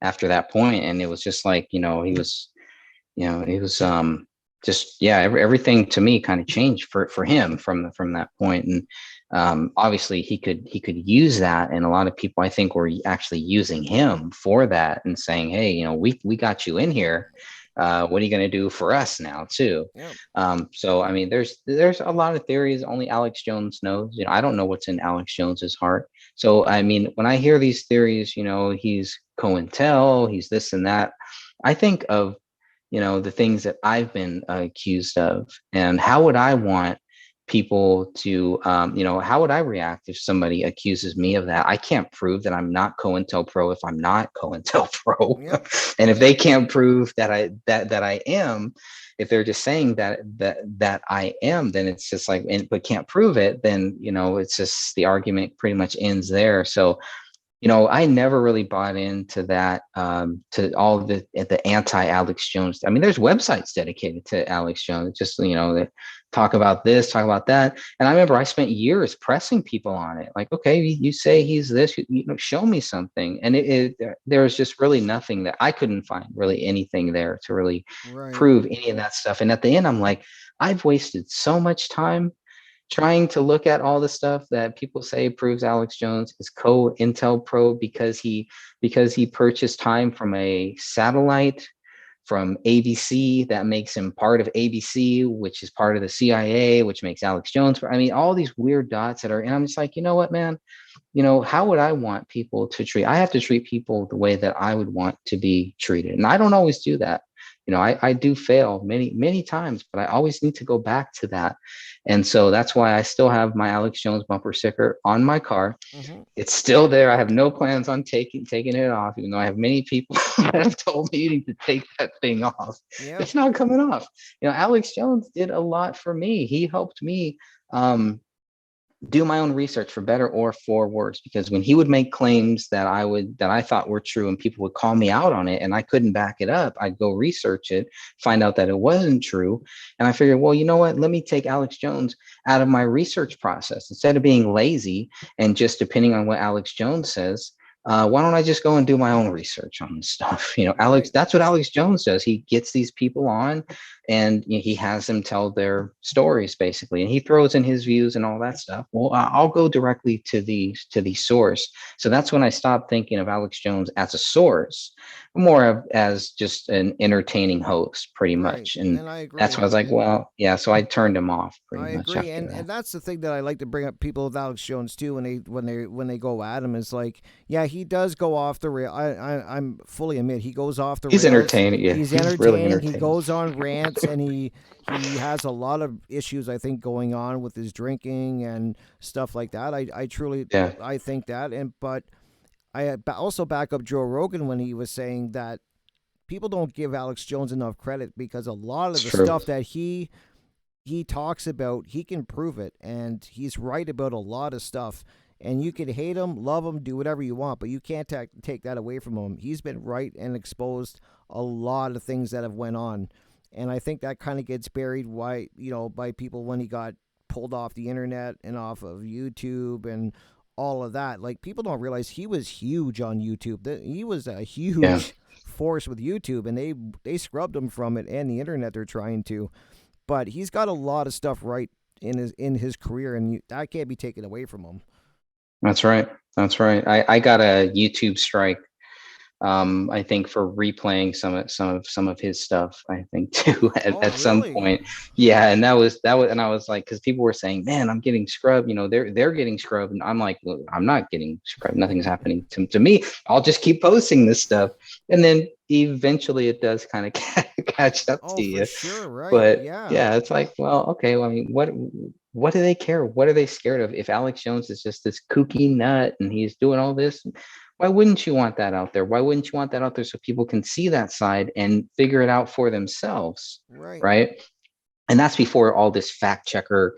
[SPEAKER 2] after that point, and it was just like, he was just yeah, everything to me kind of changed for him from that point, and obviously he could use that, and a lot of people I think were actually using him for that and saying, hey, we got you in here. What are you going to do for us now too?
[SPEAKER 1] Yeah.
[SPEAKER 2] So I mean, there's a lot of theories. Only Alex Jones knows. I don't know what's in Alex Jones's heart. So I mean, when I hear these theories, he's COINTEL, he's this and that. I think of the things that I've been accused of, and how would I want people to, how would I react if somebody accuses me of that? I can't prove that I'm not COINTELPRO if I'm not COINTELPRO,
[SPEAKER 1] Yep.
[SPEAKER 2] and if they
[SPEAKER 1] Yep.
[SPEAKER 2] can't prove that I am, if they're just saying that I am, then it's just like, but can't prove it, then it's just the argument pretty much ends there. So I never really bought into that, to all of the anti Alex Jones. I mean, there's websites dedicated to Alex Jones, just, that talk about this, talk about that. And I remember I spent years pressing people on it. Like, okay, you say he's this, show me something. And there was just really nothing that I couldn't find really anything there to really
[SPEAKER 1] Right.
[SPEAKER 2] prove any of that stuff. And at the end, I'm like, I've wasted so much time trying to look at all the stuff that people say proves Alex Jones is COINTELPRO because he purchased time from a satellite from ABC that makes him part of ABC, which is part of the CIA, which makes Alex Jones. I mean, all these weird dots that are, and I'm just like, you know what, man? How would I want people to treat? I have to treat people the way that I would want to be treated. And I don't always do that. I do fail many, many times, but I always need to go back to that. And so that's why I still have my Alex Jones bumper sticker on my car.
[SPEAKER 1] Mm-hmm.
[SPEAKER 2] It's still there. I have no plans on taking it off, even though I have many people that have told me you need to take that thing off.
[SPEAKER 1] Yep.
[SPEAKER 2] It's not coming off. Alex Jones did a lot for me. He helped me do my own research, for better or for worse, because when he would make claims that I thought were true and people would call me out on it and I couldn't back it up, I'd go research it, find out that it wasn't true, and I figured, well, you know what, let me take Alex Jones out of my research process. Instead of being lazy and just depending on what Alex Jones says, why don't I just go and do my own research on this stuff? Alex,
[SPEAKER 1] Right.
[SPEAKER 2] that's what Alex Jones does. He gets these people on, and he has them tell their stories basically, and he throws in his views and all that stuff. Well, I'll go directly to the source. So that's when I stopped thinking of Alex Jones as a source, more of as just an entertaining host, pretty
[SPEAKER 1] Right.
[SPEAKER 2] much. And
[SPEAKER 1] And I
[SPEAKER 2] that's
[SPEAKER 1] agree.
[SPEAKER 2] when I was like, well, yeah. So I turned him off pretty
[SPEAKER 1] I
[SPEAKER 2] much
[SPEAKER 1] agree,
[SPEAKER 2] after
[SPEAKER 1] and
[SPEAKER 2] that.
[SPEAKER 1] that's the thing that I like to bring up people with Alex Jones too when they go at him is like, yeah, he does go off the rail. I'm fully admit he goes off the
[SPEAKER 2] He's
[SPEAKER 1] rails.
[SPEAKER 2] entertaining. Yeah,
[SPEAKER 1] He's
[SPEAKER 2] he's really
[SPEAKER 1] entertaining. He
[SPEAKER 2] entertaining.
[SPEAKER 1] goes on rants, and he has a lot of issues, I think, going on with his drinking and stuff like that. I truly
[SPEAKER 2] Yeah,
[SPEAKER 1] I think that, and but I also back up Joe Rogan when he was saying that people don't give Alex Jones enough credit because a lot
[SPEAKER 2] it's
[SPEAKER 1] of the
[SPEAKER 2] true.
[SPEAKER 1] stuff that he talks about, he can prove it, and he's right about a lot of stuff. And you can hate him, love him, do whatever you want, but you can't take that away from him. He's been right and exposed a lot of things that have went on, and I think that kind of gets buried why by people when he got pulled off the internet and off of YouTube and all of that. Like people don't realize he was huge on YouTube. He was a
[SPEAKER 2] Yeah,
[SPEAKER 1] huge force with YouTube, and they scrubbed him from it and the internet. They're trying to, but he's got a lot of stuff right in his career, and that can't be taken away from him.
[SPEAKER 2] that's right. That's right. I got a YouTube strike, I think, for replaying some of his stuff, I think too,
[SPEAKER 1] Oh,
[SPEAKER 2] at some
[SPEAKER 1] really?
[SPEAKER 2] point. Yeah, and that was, and I was like, because people were saying, man, I'm getting scrubbed, they're getting scrubbed, and I'm like, "Look, I'm not getting scrubbed, nothing's happening to me, I'll just keep posting this stuff." And then eventually it does kind of catch up
[SPEAKER 1] Oh,
[SPEAKER 2] to
[SPEAKER 1] for
[SPEAKER 2] you.
[SPEAKER 1] sure. Right.
[SPEAKER 2] But
[SPEAKER 1] Yeah.
[SPEAKER 2] yeah, it's like, well, okay, well, I mean, what do they care? What are they scared of? If Alex Jones is just this kooky nut and he's doing all this, why wouldn't you want that out there? Why wouldn't you want that out there so people can see that side and figure it out for themselves?
[SPEAKER 1] Right.
[SPEAKER 2] Right. And that's before all this fact checker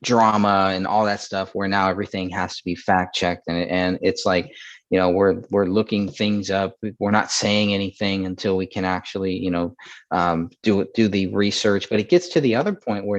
[SPEAKER 2] drama and all that stuff, where now everything has to be fact checked, and it's like, we're looking things up, we're not saying anything until we can actually, do the research. But it gets to the other point where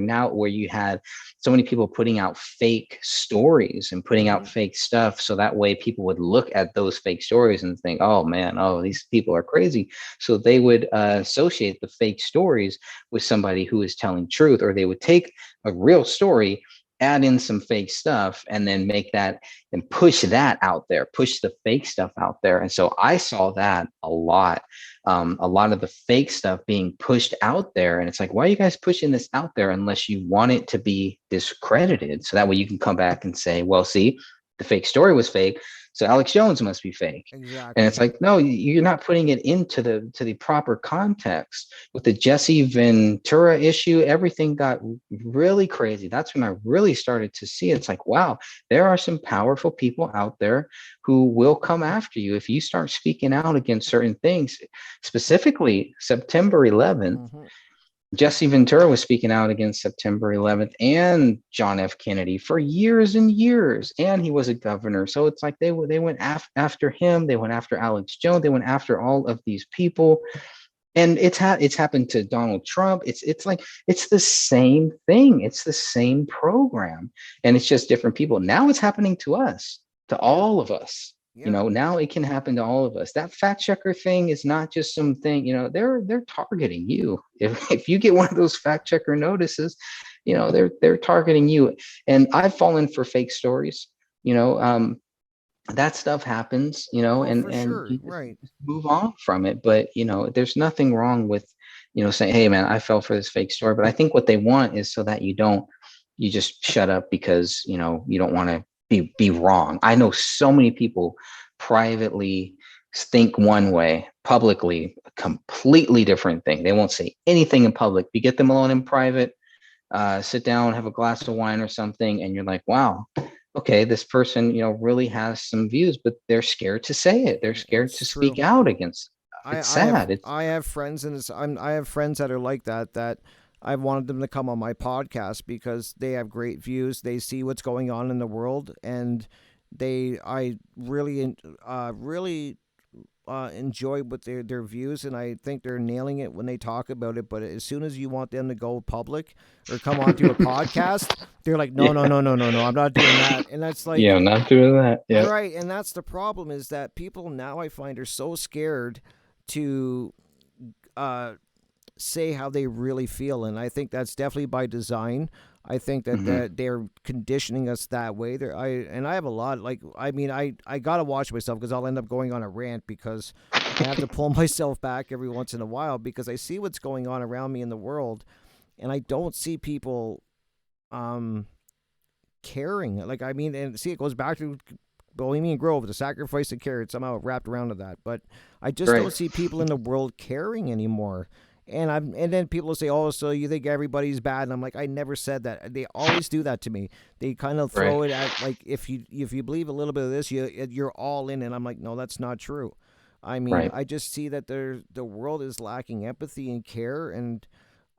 [SPEAKER 2] you had so many people putting out fake stories and putting
[SPEAKER 1] Mm-hmm.
[SPEAKER 2] out fake stuff, so that way people would look at those fake stories and think, oh man, oh, these people are crazy, so they would associate the fake stories with somebody who is telling truth, or they would take a real story, add in some fake stuff, and then make that and push that out there, push the fake stuff out there. And so I saw that a lot of the fake stuff being pushed out there. And it's like, why are you guys pushing this out there unless you want it to be discredited? So that way you can come back and say, well, see, the fake story was fake, so Alex Jones must be fake. And it's
[SPEAKER 1] Exactly.
[SPEAKER 2] like, no, you're not putting it into the proper context. With the Jesse Ventura issue, everything got really crazy. That's when I really started to see it's like, wow, there are some powerful people out there who will come after you if you start speaking out against certain things. Specifically, September 11th,
[SPEAKER 1] Mm-hmm.
[SPEAKER 2] Jesse Ventura was speaking out against September 11th and John F. Kennedy for years and years, and he was a governor. So it's like they went after him. They went after Alex Jones. They went after all of these people, and it's happened to Donald Trump. It's like it's the same thing. It's the same program, and it's just different people. Now it's happening to us, to
[SPEAKER 1] Yeah.
[SPEAKER 2] all of us.
[SPEAKER 1] Yeah.
[SPEAKER 2] Now it can happen to all of us. That fact checker thing is not just something. They're targeting you. If you get one of those fact checker notices, they're targeting you. And I've fallen for fake stories. You know, that stuff happens,
[SPEAKER 1] Oh, for
[SPEAKER 2] and
[SPEAKER 1] sure.
[SPEAKER 2] you
[SPEAKER 1] Right.
[SPEAKER 2] just move on from it. But there's nothing wrong with saying, hey man, I fell for this fake story. But I think what they want is so that you just shut up, because you don't want to be wrong. I know so many people privately think one way, publicly a completely different thing. They won't say anything in public. You get them alone in private, sit down, have a glass of wine or something, and you're like, wow, okay, this person, really has some views, but they're scared to say it. They're scared
[SPEAKER 1] It's
[SPEAKER 2] to
[SPEAKER 1] true.
[SPEAKER 2] speak out against stuff.
[SPEAKER 1] I
[SPEAKER 2] It's
[SPEAKER 1] I have
[SPEAKER 2] sad. It's
[SPEAKER 1] I have friends and I have friends that are like that I've wanted them to come on my podcast because they have great views. They see what's going on in the world, and I really enjoy what their views, and I think they're nailing it when they talk about it. But as soon as you want them to go public or come onto a podcast, they're like, no, no,
[SPEAKER 2] yeah,
[SPEAKER 1] no, no, no, no, I'm not doing that. And that's like,
[SPEAKER 2] yeah, not doing that. Yeah.
[SPEAKER 1] right, and that's the problem is that people now I find are so scared to uh, say how they really feel, and I think that's definitely by design. I think
[SPEAKER 2] Hmm.
[SPEAKER 1] that they're conditioning us that way. I have a lot like I mean I gotta watch myself because I'll end up going on a rant because I have to pull myself back every once in a while because I see what's going on around me in the world, and I don't see people um caring. Like I mean, and see, it goes back to Bohemian Grove, the sacrifice of care. It's somehow wrapped around to that, but I just
[SPEAKER 2] Right.
[SPEAKER 1] don't see people in the world caring anymore. And then people will say, "Oh, so you think everybody's bad?" And I'm like, I never said that. They always do that to me. They kind of
[SPEAKER 2] Right.
[SPEAKER 1] throw it at like if you believe a little bit of this, you're all in. And I'm like, no, that's not true. I mean,
[SPEAKER 2] Right.
[SPEAKER 1] I just see that the world is lacking empathy and care, and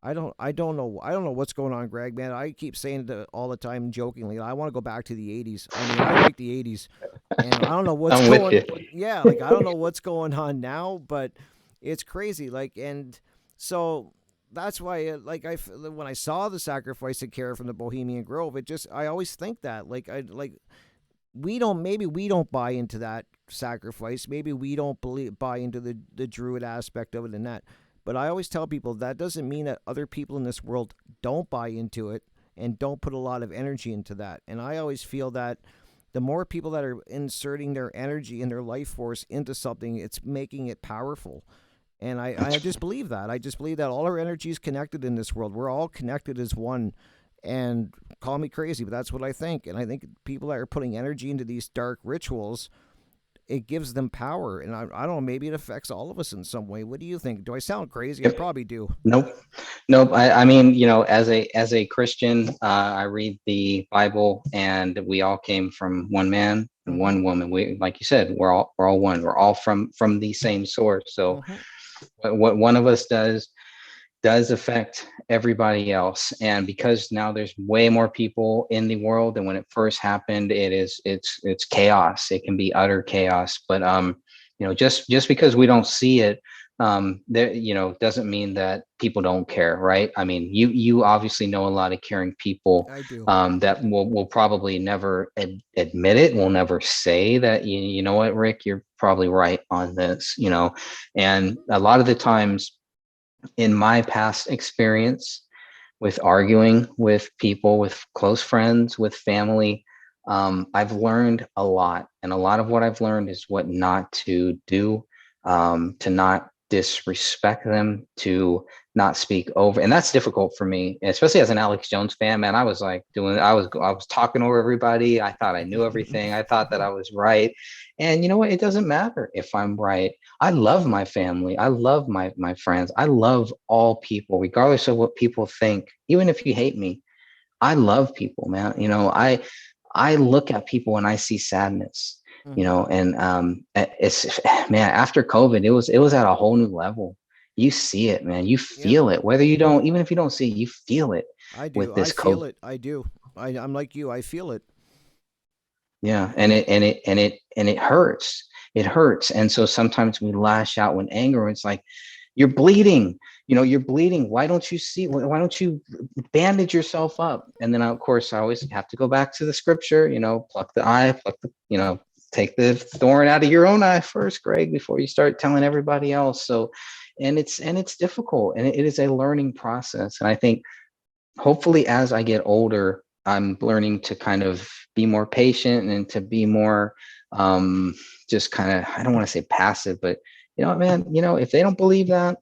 [SPEAKER 1] I don't know what's going on, Greg, man. I keep saying it all the time jokingly. I want to go back to the 80s. I mean, I like the 80s. And I don't know what's
[SPEAKER 2] I'm with you.
[SPEAKER 1] going yeah, like I don't know what's going on now, but it's crazy. Like, and so that's why like when I saw the Sacrifice of Care from the Bohemian Grove, it just I always think that like we don't buy into that sacrifice. Maybe we don't buy into the druid aspect of it and that. But I always tell people that doesn't mean that other people in this world don't buy into it and don't put a lot of energy into that. And I always feel that the more people that are inserting their energy and their life force into something, it's making it powerful. And I just believe that. I just believe that all our energy is connected in this world. We're all connected as one. And call me crazy, but that's what I think. And I think people that are putting energy into these dark rituals, it gives them power. And I don't know, maybe it affects all of us in some way. What do you think? Do I sound crazy? I
[SPEAKER 2] Yep.
[SPEAKER 1] probably do.
[SPEAKER 2] Nope. Nope. I mean, as a Christian, I read the Bible, and we all came from one man and
[SPEAKER 1] Mm-hmm.
[SPEAKER 2] one woman. We, like you said, we're all one. We're all from the same source. So
[SPEAKER 1] Mm-hmm.
[SPEAKER 2] what one of us does affect everybody else. And because now there's way more people in the world than when it first happened, it's chaos. It can be utter chaos. But just because we don't see it, there, doesn't mean that people don't care, right? I mean, you obviously know a lot of caring people,
[SPEAKER 1] I do.
[SPEAKER 2] that will probably never admit it, will never say that, you know what, Rick, you're probably right on this, and a lot of the times in my past experience with arguing with people, with close friends, with family, I've learned a lot. And a lot of what I've learned is what not to do, to not disrespect them, to not speak over. And that's difficult for me, especially as an Alex Jones fan, man. I was like I was talking over everybody. I thought I knew everything. I thought that I was right. And you know what? It doesn't matter if I'm right. I love my family. I love my friends. I love all people, regardless of what people think. Even if you hate me, I love people, man. I look at people and I see sadness.
[SPEAKER 1] Mm-hmm.
[SPEAKER 2] And it's man, after COVID, it was at a whole new level. You see it, man. You
[SPEAKER 1] Yeah,
[SPEAKER 2] feel it. Whether you don't, even if you don't see it, you feel it
[SPEAKER 1] I
[SPEAKER 2] with
[SPEAKER 1] do. I
[SPEAKER 2] this
[SPEAKER 1] feel
[SPEAKER 2] COVID.
[SPEAKER 1] it. I do. I'm like you. I feel it.
[SPEAKER 2] Yeah, and it hurts. It hurts. And so sometimes we lash out when anger. It's like, you're bleeding. You're bleeding. Why don't you see? Why don't you bandage yourself up? And then, of course, I always have to go back to the scripture. Pluck the eye, pluck the. Take the thorn out of your own eye first, Greg, before you start telling everybody else. So, and it's difficult, and it is a learning process. And I think hopefully as I get older, I'm learning to kind of be more patient and to be more, just kind of, I don't want to say passive, but man, if they don't believe that,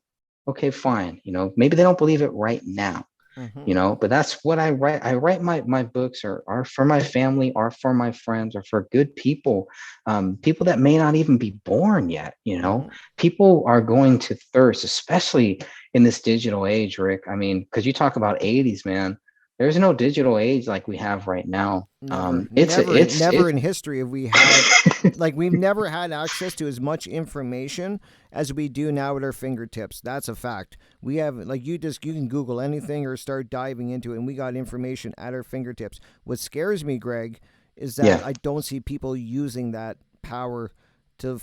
[SPEAKER 2] okay, fine. Maybe they don't believe it right now,
[SPEAKER 1] Mm-hmm.
[SPEAKER 2] but that's what I write. I write my books are for my family, are for my friends, are for good people, people that may not even be born yet.
[SPEAKER 1] Mm-hmm.
[SPEAKER 2] People are going to thirst, especially in this digital age, Rick. I mean, because you talk about 80s, man, there's no digital age like we have right now.
[SPEAKER 1] Never,
[SPEAKER 2] It's
[SPEAKER 1] never,
[SPEAKER 2] a,
[SPEAKER 1] never in history have we had, like, we've never had access to as much information as we do now at our fingertips. That's a fact. We have, like, you can Google anything or start diving into it, and we got information at our fingertips. What scares me, Greg, is that
[SPEAKER 2] yeah.
[SPEAKER 1] I don't see people using that power to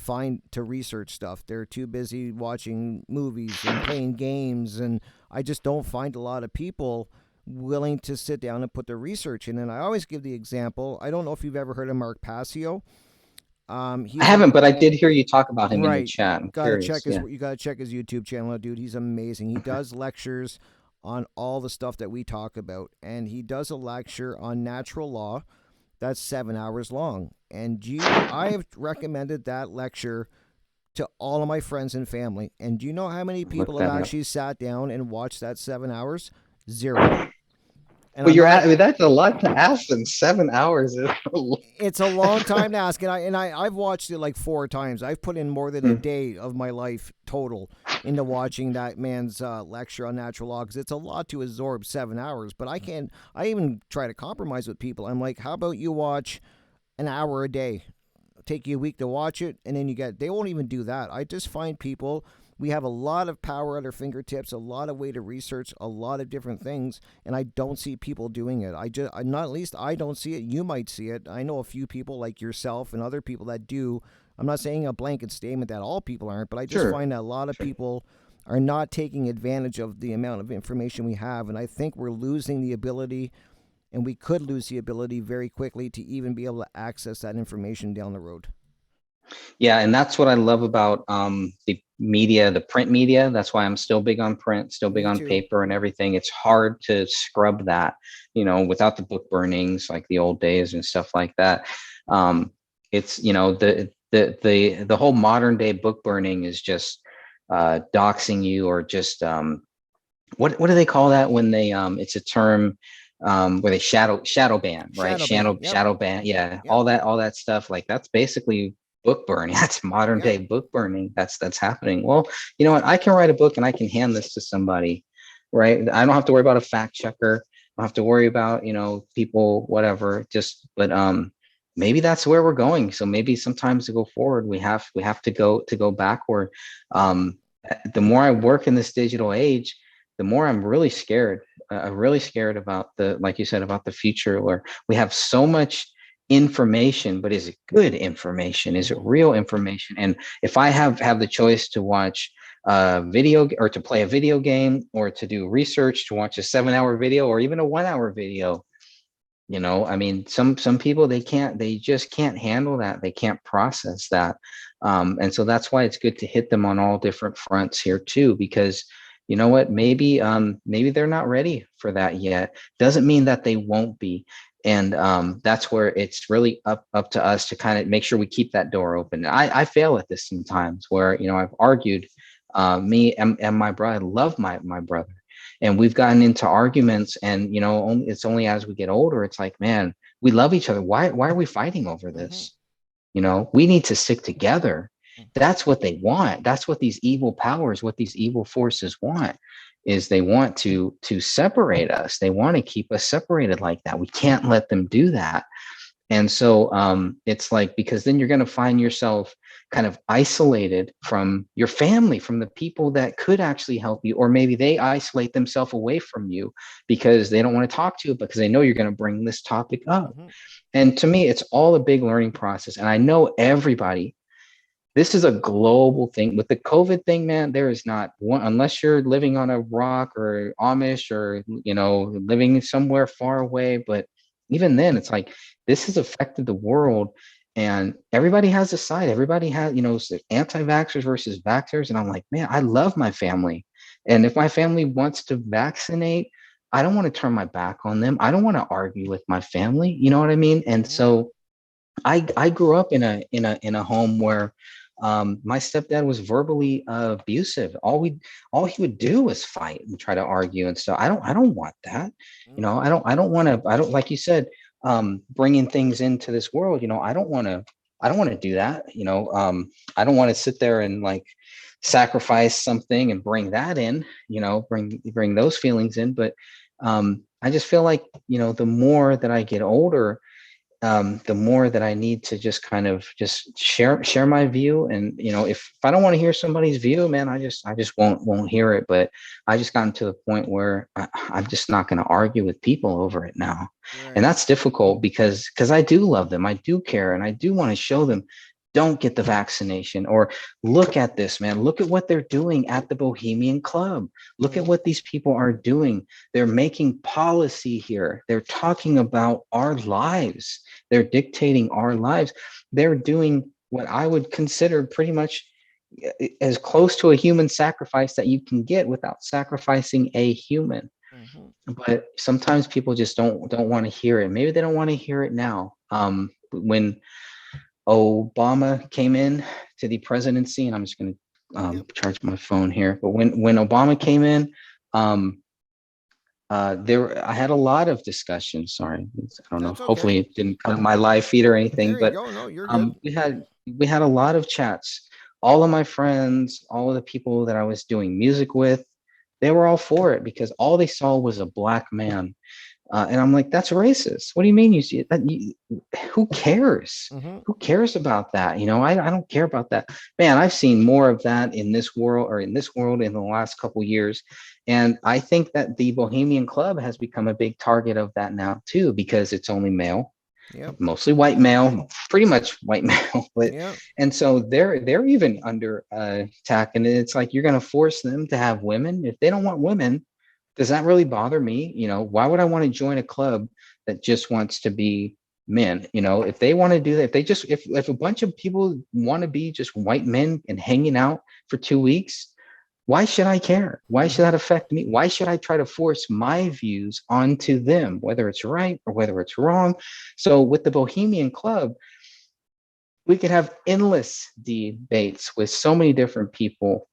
[SPEAKER 1] research stuff. They're too busy watching movies and playing games, and I just don't find a lot of people willing to sit down and put the research in. And I always give the example. I don't know if you've ever heard of Mark Passio.
[SPEAKER 2] I
[SPEAKER 1] He's a
[SPEAKER 2] haven't, but I did hear you talk about him in the
[SPEAKER 1] right.
[SPEAKER 2] chat. I'm curious. Yeah.
[SPEAKER 1] You gotta check his YouTube channel, dude. He's amazing. He does lectures on all the stuff that we talk about, and he does a lecture on natural law that's 7 hours long. And I have recommended that lecture to all of my friends and family. And do you know how many
[SPEAKER 2] Look
[SPEAKER 1] people have
[SPEAKER 2] that up.
[SPEAKER 1] actually sat down and watched that 7 hours? Zero. And
[SPEAKER 2] Well,
[SPEAKER 1] I'm not.
[SPEAKER 2] that's a lot to ask in 7 hours.
[SPEAKER 1] It's a long time to ask, and I've watched it like 4 times. I've put in more than a
[SPEAKER 2] Mm,
[SPEAKER 1] day of my life total into watching that man's lecture on natural law, because it's a lot to absorb 7 hours. But I can't. I even try to compromise with people. I'm like, how about you watch an hour a day? Take you a week to watch it, and then you get. They won't even do that. I just find people We have a lot of power at our fingertips, a lot of way to research a lot of different things, and I don't see people doing it. Not at least I don't see it. You might see it. I know a few people like yourself and other people that do. I'm not saying a blanket statement that all people aren't, but I just
[SPEAKER 2] Sure.
[SPEAKER 1] find that a lot of
[SPEAKER 2] Sure.
[SPEAKER 1] people are not taking advantage of the amount of information we have, and I think we're losing the ability, and we could lose the ability very quickly to even be able to access that information down the road.
[SPEAKER 2] Yeah, and that's what I love about the media, the print media. That's why I'm still big on print, still big
[SPEAKER 1] Me
[SPEAKER 2] on
[SPEAKER 1] too.
[SPEAKER 2] paper and everything. It's hard to scrub that, without the book burnings like the old days and stuff like that. It's the whole modern day book burning is just doxing you, or just what do they call that when they it's a term where they shadow ban, right?
[SPEAKER 1] Shadow ban. Yep.
[SPEAKER 2] Shadow ban, yeah,
[SPEAKER 1] Yep.
[SPEAKER 2] all that stuff. Like that's basically book burning. That's modern
[SPEAKER 1] Yep.
[SPEAKER 2] day book burning. That's happening. Well, you know what? I can write a book and I can hand this to somebody, right? I don't have to worry about a fact checker. I don't have to worry about, people, whatever. Just but maybe that's where we're going. So maybe sometimes to go forward, we have to go backward. Um, the more I work in this digital age, the more I'm really scared. I'm really scared about like you said, about the future, where we have so much information, but is it good information? Is it
[SPEAKER 1] Mm-hmm.
[SPEAKER 2] real information? And if I have the choice to watch a video, or to play a video game, or to do research, to watch a 7-hour video, or even a 1-hour video, I mean, some people, they just can't handle that. They can't process that. And so that's why it's good to hit them on all different fronts here too, because you know what, maybe they're not ready for that yet. Doesn't mean that they won't be. And that's where it's really up to us to kind of make sure we keep that door open. I fail at this sometimes, where I've argued, me and my brother. I love my brother, and we've gotten into arguments, and it's only as we get older, it's like, man, we love each other. Why are we fighting over
[SPEAKER 1] Mm-hmm.
[SPEAKER 2] this? We need to stick together. That's what they want. That's what these evil powers, what these evil forces want, is they want to separate us. They want to keep us separated like that. We can't let them do that. And so it's like, because then you're going to find yourself kind of isolated from your family, from the people that could actually help you, or maybe they isolate themselves away from you because they don't want to talk to you, because they know you're going to bring this topic up.
[SPEAKER 1] Mm-hmm.
[SPEAKER 2] And to me, it's all a big learning process. And I know everybody, this is a global thing. With the COVID thing, man, there is not one, unless you're living on a rock or Amish, or, living somewhere far away. But even then, it's like, this has affected the world, and everybody has a side. Everybody has, anti-vaxxers versus vaxxers. And I'm like, man, I love my family. And if my family wants to vaccinate, I don't want to turn my back on them. I don't want to argue with my family. You know what I mean? And
[SPEAKER 1] Mm-hmm.
[SPEAKER 2] so I grew up in a home where my stepdad was verbally abusive. All he would do was fight and try to argue and stuff. I don't want that.
[SPEAKER 1] No.
[SPEAKER 2] I don't want to. I don't, like you said, bringing things into this world. I don't want to do that. I don't want to sit there and like sacrifice something and bring that in. Bring those feelings in. But I just feel like the more that I get older, the more that I need to just kind of just share my view. And if I don't want to hear somebody's view, man, I just won't hear it. But I just gotten to the point where I'm just not going to argue with people over it now. And
[SPEAKER 1] Right.
[SPEAKER 2] that's difficult, because I do love them, I do care, and I do want to show them, don't get the vaccination, or look at this, man, look at what they're doing at the Bohemian Club. Look at
[SPEAKER 1] Mm-hmm.
[SPEAKER 2] what these people are doing. They're making policy here. They're talking about our lives. They're dictating our lives. They're doing what I would consider pretty much as close to a human sacrifice that you can get without sacrificing a human.
[SPEAKER 1] Mm-hmm.
[SPEAKER 2] But sometimes people just don't want to hear it. Maybe they don't want to hear it now. When Obama came in to the presidency, and I'm just going to
[SPEAKER 1] Yep.
[SPEAKER 2] charge my phone here. But when Obama came in, um, I had a lot of discussions. Sorry, I don't know.
[SPEAKER 1] That's okay.
[SPEAKER 2] Hopefully, it didn't cut my live feed or anything.
[SPEAKER 1] There you
[SPEAKER 2] But
[SPEAKER 1] go. No, you're good.
[SPEAKER 2] we had a lot of chats. All of my friends, all of the people that I was doing music with, they were all for it, because all they saw was a black man And I'm like, that's racist. What do you mean you see it? Who cares?
[SPEAKER 1] Mm-hmm.
[SPEAKER 2] Who cares about that? I don't care about that. Man, I've seen more of that in this world in the last couple years. And I think that the Bohemian Club has become a big target of that now too, because it's only male,
[SPEAKER 1] Yep.
[SPEAKER 2] mostly white male, pretty much white male. But
[SPEAKER 1] Yep.
[SPEAKER 2] and so they're even under attack. And it's like you're gonna force them to have women. If they don't want women, does that really bother me? Why would I want to join a club that just wants to be men? If they want to do that, if a bunch of people want to be just white men and hanging out for 2 weeks, why should I care? Why should
[SPEAKER 1] Mm-hmm.
[SPEAKER 2] that affect me? Why should I try to force my views onto them, whether it's right or whether it's wrong? So with the Bohemian Club, we could have endless debates with so many different people,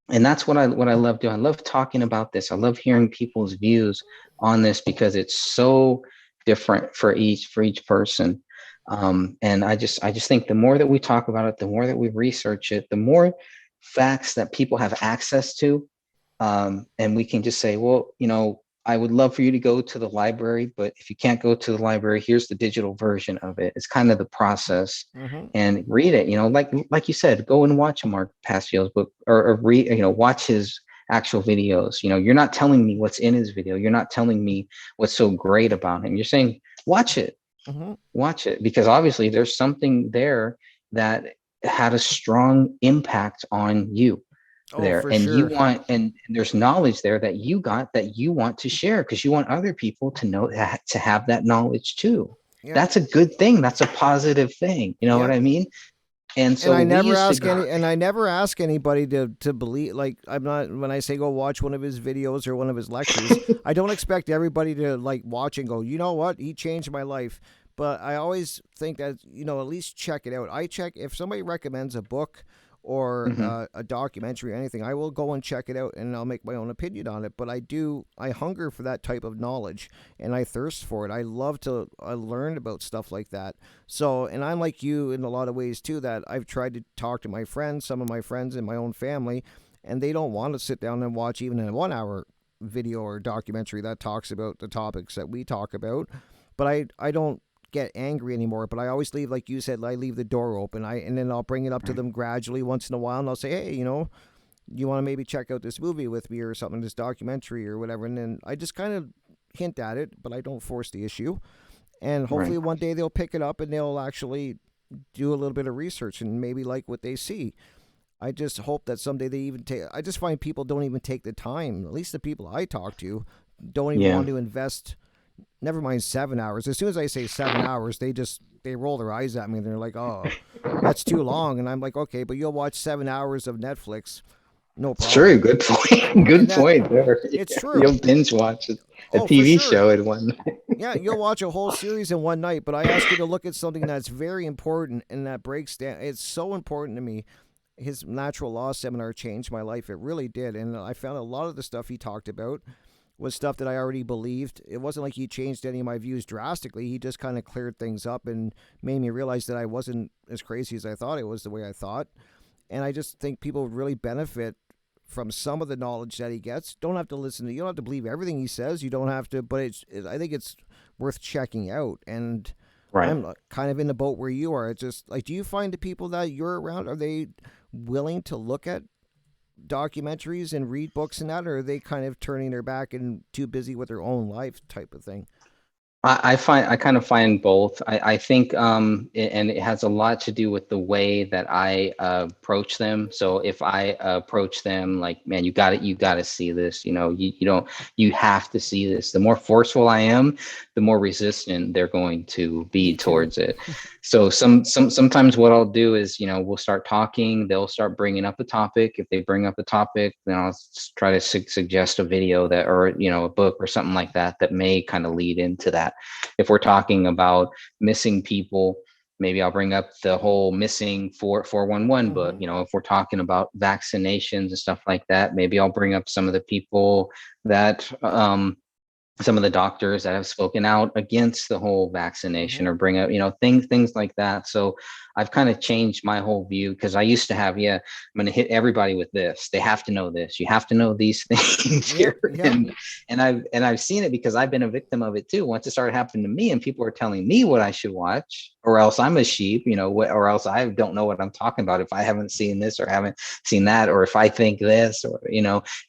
[SPEAKER 2] and that's what I love doing. I love talking about this. I love hearing people's views on this because it's so different for each person. And I just think the more that we talk about it, the more that we research it, the more facts that people have access to, and we can just say, well, I would love for you to go to the library, but if you can't go to the library, here's the digital version of it. It's kind of the process,
[SPEAKER 1] Mm-hmm.
[SPEAKER 2] and read it. Like you said, go and watch Mark Pascio's book, or read, watch his actual videos. You're not telling me what's in his video. You're not telling me what's so great about him. You're saying watch it,
[SPEAKER 1] Mm-hmm.
[SPEAKER 2] because obviously there's something there that had a strong impact on you
[SPEAKER 1] Oh,
[SPEAKER 2] there,
[SPEAKER 1] for
[SPEAKER 2] and you
[SPEAKER 1] sure.
[SPEAKER 2] want, and there's knowledge there that you got that you want to share because you want other people to know that, to have that knowledge too.
[SPEAKER 1] Yep.
[SPEAKER 2] That's a good thing. That's a positive thing. You know what
[SPEAKER 1] Yep.
[SPEAKER 2] I mean? And
[SPEAKER 1] And
[SPEAKER 2] so
[SPEAKER 1] I
[SPEAKER 2] we
[SPEAKER 1] never
[SPEAKER 2] used to
[SPEAKER 1] ask
[SPEAKER 2] go.
[SPEAKER 1] anybody to believe, like, I'm not, when I say go watch one of his videos or one of his lectures, I don't expect everybody to like watch and go, you know what, he changed my life. But I always think that, at least check it out. I check if somebody recommends a book or
[SPEAKER 2] Mhm.
[SPEAKER 1] a documentary or anything, I will go and check it out and I'll make my own opinion on it. But I hunger for that type of knowledge and I thirst for it. I love to learn about stuff like that. So, and I'm like you in a lot of ways too, that I've tried to talk to my friends, some of my friends in my own family, and they don't want to sit down and watch even a 1 hour video or documentary that talks about the topics that we talk about. But I don't get angry anymore, but I always leave, like you said, I leave the door open. And then I'll bring it up to them gradually once in a while and I'll say, hey, you want to maybe check out this movie with me or something, this documentary or whatever. And then I just kind of hint at it, but I don't force the issue. And
[SPEAKER 2] Right.
[SPEAKER 1] hopefully one day they'll pick it up and they'll actually do a little bit of research and maybe like what they see. I just hope that someday they even take. I just find people don't even take the time. At least the people I talk to don't even
[SPEAKER 2] Yeah.
[SPEAKER 1] want to invest. Never mind 7 hours. As soon as I say 7 hours, they roll their eyes at me and they're like, "Oh, that's too long." And I'm like, "Okay, but you'll watch 7 hours of Netflix, no
[SPEAKER 2] It's true.
[SPEAKER 1] problem."
[SPEAKER 2] Good point.
[SPEAKER 1] And
[SPEAKER 2] Good
[SPEAKER 1] that
[SPEAKER 2] point there.
[SPEAKER 1] it's
[SPEAKER 2] Yeah.
[SPEAKER 1] true.
[SPEAKER 2] You'll binge watch a
[SPEAKER 1] Oh, for
[SPEAKER 2] TV
[SPEAKER 1] sure.
[SPEAKER 2] show in one.
[SPEAKER 1] Yeah, you'll watch a whole series in one night, but I ask you to look at something that's very important and that breaks down. It's so important to me. His natural law seminar changed my life. It really did. And I found a lot of the stuff he talked about was stuff that I already believed. It wasn't like he changed any of my views drastically. He just kind of cleared things up and made me realize that I wasn't as crazy as I thought it was the way I thought. And I just think people would really benefit from some of the knowledge that he gets. Don't have to listen to. You don't have to believe everything he says. You don't have to. But I think it's worth checking out. And
[SPEAKER 2] Right.
[SPEAKER 1] I'm kind of in the boat where you are. It's just like, do you find the people that you're around, are they willing to look at documentaries and read books and that, or are they kind of turning their back and too busy with their own life type of thing?
[SPEAKER 2] I kind of find both. I think and it has a lot to do with the way that I approach them. So if I approach them like, man, you got to see this, you don't, you have to see this. The more forceful I am, the more resistant they're going to be
[SPEAKER 1] Me too.
[SPEAKER 2] towards it. So sometimes what I'll do is, we'll start talking, they'll start bringing up a topic. If they bring up a topic, then I'll try to suggest a video that, or, a book or something like that, that may kind of lead into that. If we're talking about missing people, maybe I'll bring up the whole missing 411 book.
[SPEAKER 1] Mm-hmm.
[SPEAKER 2] If we're talking about vaccinations and stuff like that, maybe I'll bring up some of the people that some of the doctors that have spoken out against the whole vaccination,
[SPEAKER 1] Mm-hmm.
[SPEAKER 2] or bring up, things like that. So I've kind of changed my whole view, because I used to have, yeah, I'm going to hit everybody with this. They have to know this. You have to know these things
[SPEAKER 1] Yep.
[SPEAKER 2] here.
[SPEAKER 1] Yep.
[SPEAKER 2] And I've seen it, because I've been a victim of it too. Once it started happening to me, and people are telling me what I should watch, or else I'm a sheep, or else I don't know what I'm talking about if I haven't seen this or haven't seen that, or if I think this, or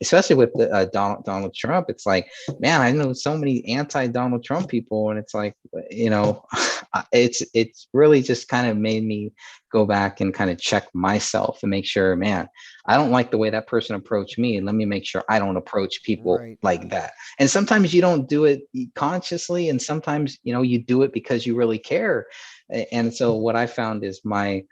[SPEAKER 2] especially with Donald Trump. It's like, man, I know so many anti-Donald Trump people, and it's like, you know, it's really just kind of made me go back and kind of check myself and make sure, man, I don't like the way that person approached me, and let me make sure I don't approach people
[SPEAKER 1] Right.
[SPEAKER 2] like that. And sometimes you don't do it consciously, and sometimes you do it because you really care. And so what I found is the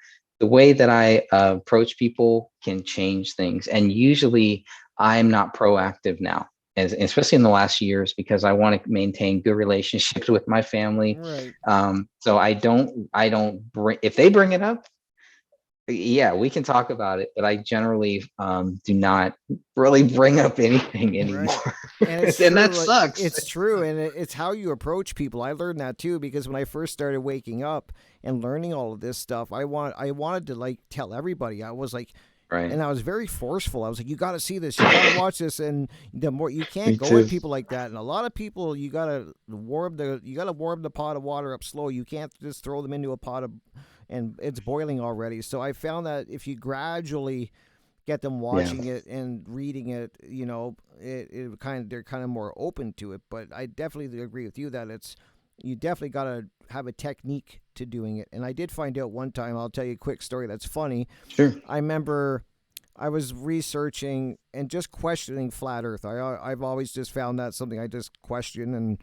[SPEAKER 2] way that I approach people can change things, and usually I'm not proactive now, especially in the last years, because I want to maintain good relationships with my family.
[SPEAKER 1] Right.
[SPEAKER 2] So I don't bring, if they bring it up, yeah, we can talk about it, but I generally do not really bring up anything
[SPEAKER 1] Right.
[SPEAKER 2] anymore.
[SPEAKER 1] And it's
[SPEAKER 2] And
[SPEAKER 1] true.
[SPEAKER 2] that
[SPEAKER 1] Like,
[SPEAKER 2] sucks.
[SPEAKER 1] it's true. And it's how you approach people. I learned that too, because when I first started waking up and learning all of this stuff, I wanted to like tell everybody. I was like,
[SPEAKER 2] Right.
[SPEAKER 1] and I was very forceful. I was like, you got to see this, you got to watch this. And the more you can't
[SPEAKER 2] Me
[SPEAKER 1] go at
[SPEAKER 2] too.
[SPEAKER 1] people like that. And a lot of people, you got to warm the pot of water up slow. You can't just throw them into a pot of, and it's boiling already. So I found that if you gradually get them
[SPEAKER 2] Yeah.
[SPEAKER 1] watching it and reading it, it kind of, they're kind of more open to it. But I definitely agree with you that you definitely got to have a technique to doing it. And I did find out one time, I'll tell you a quick story that's funny.
[SPEAKER 2] Sure.
[SPEAKER 1] I remember I was researching and just questioning flat Earth. I've always just found that something I just question, and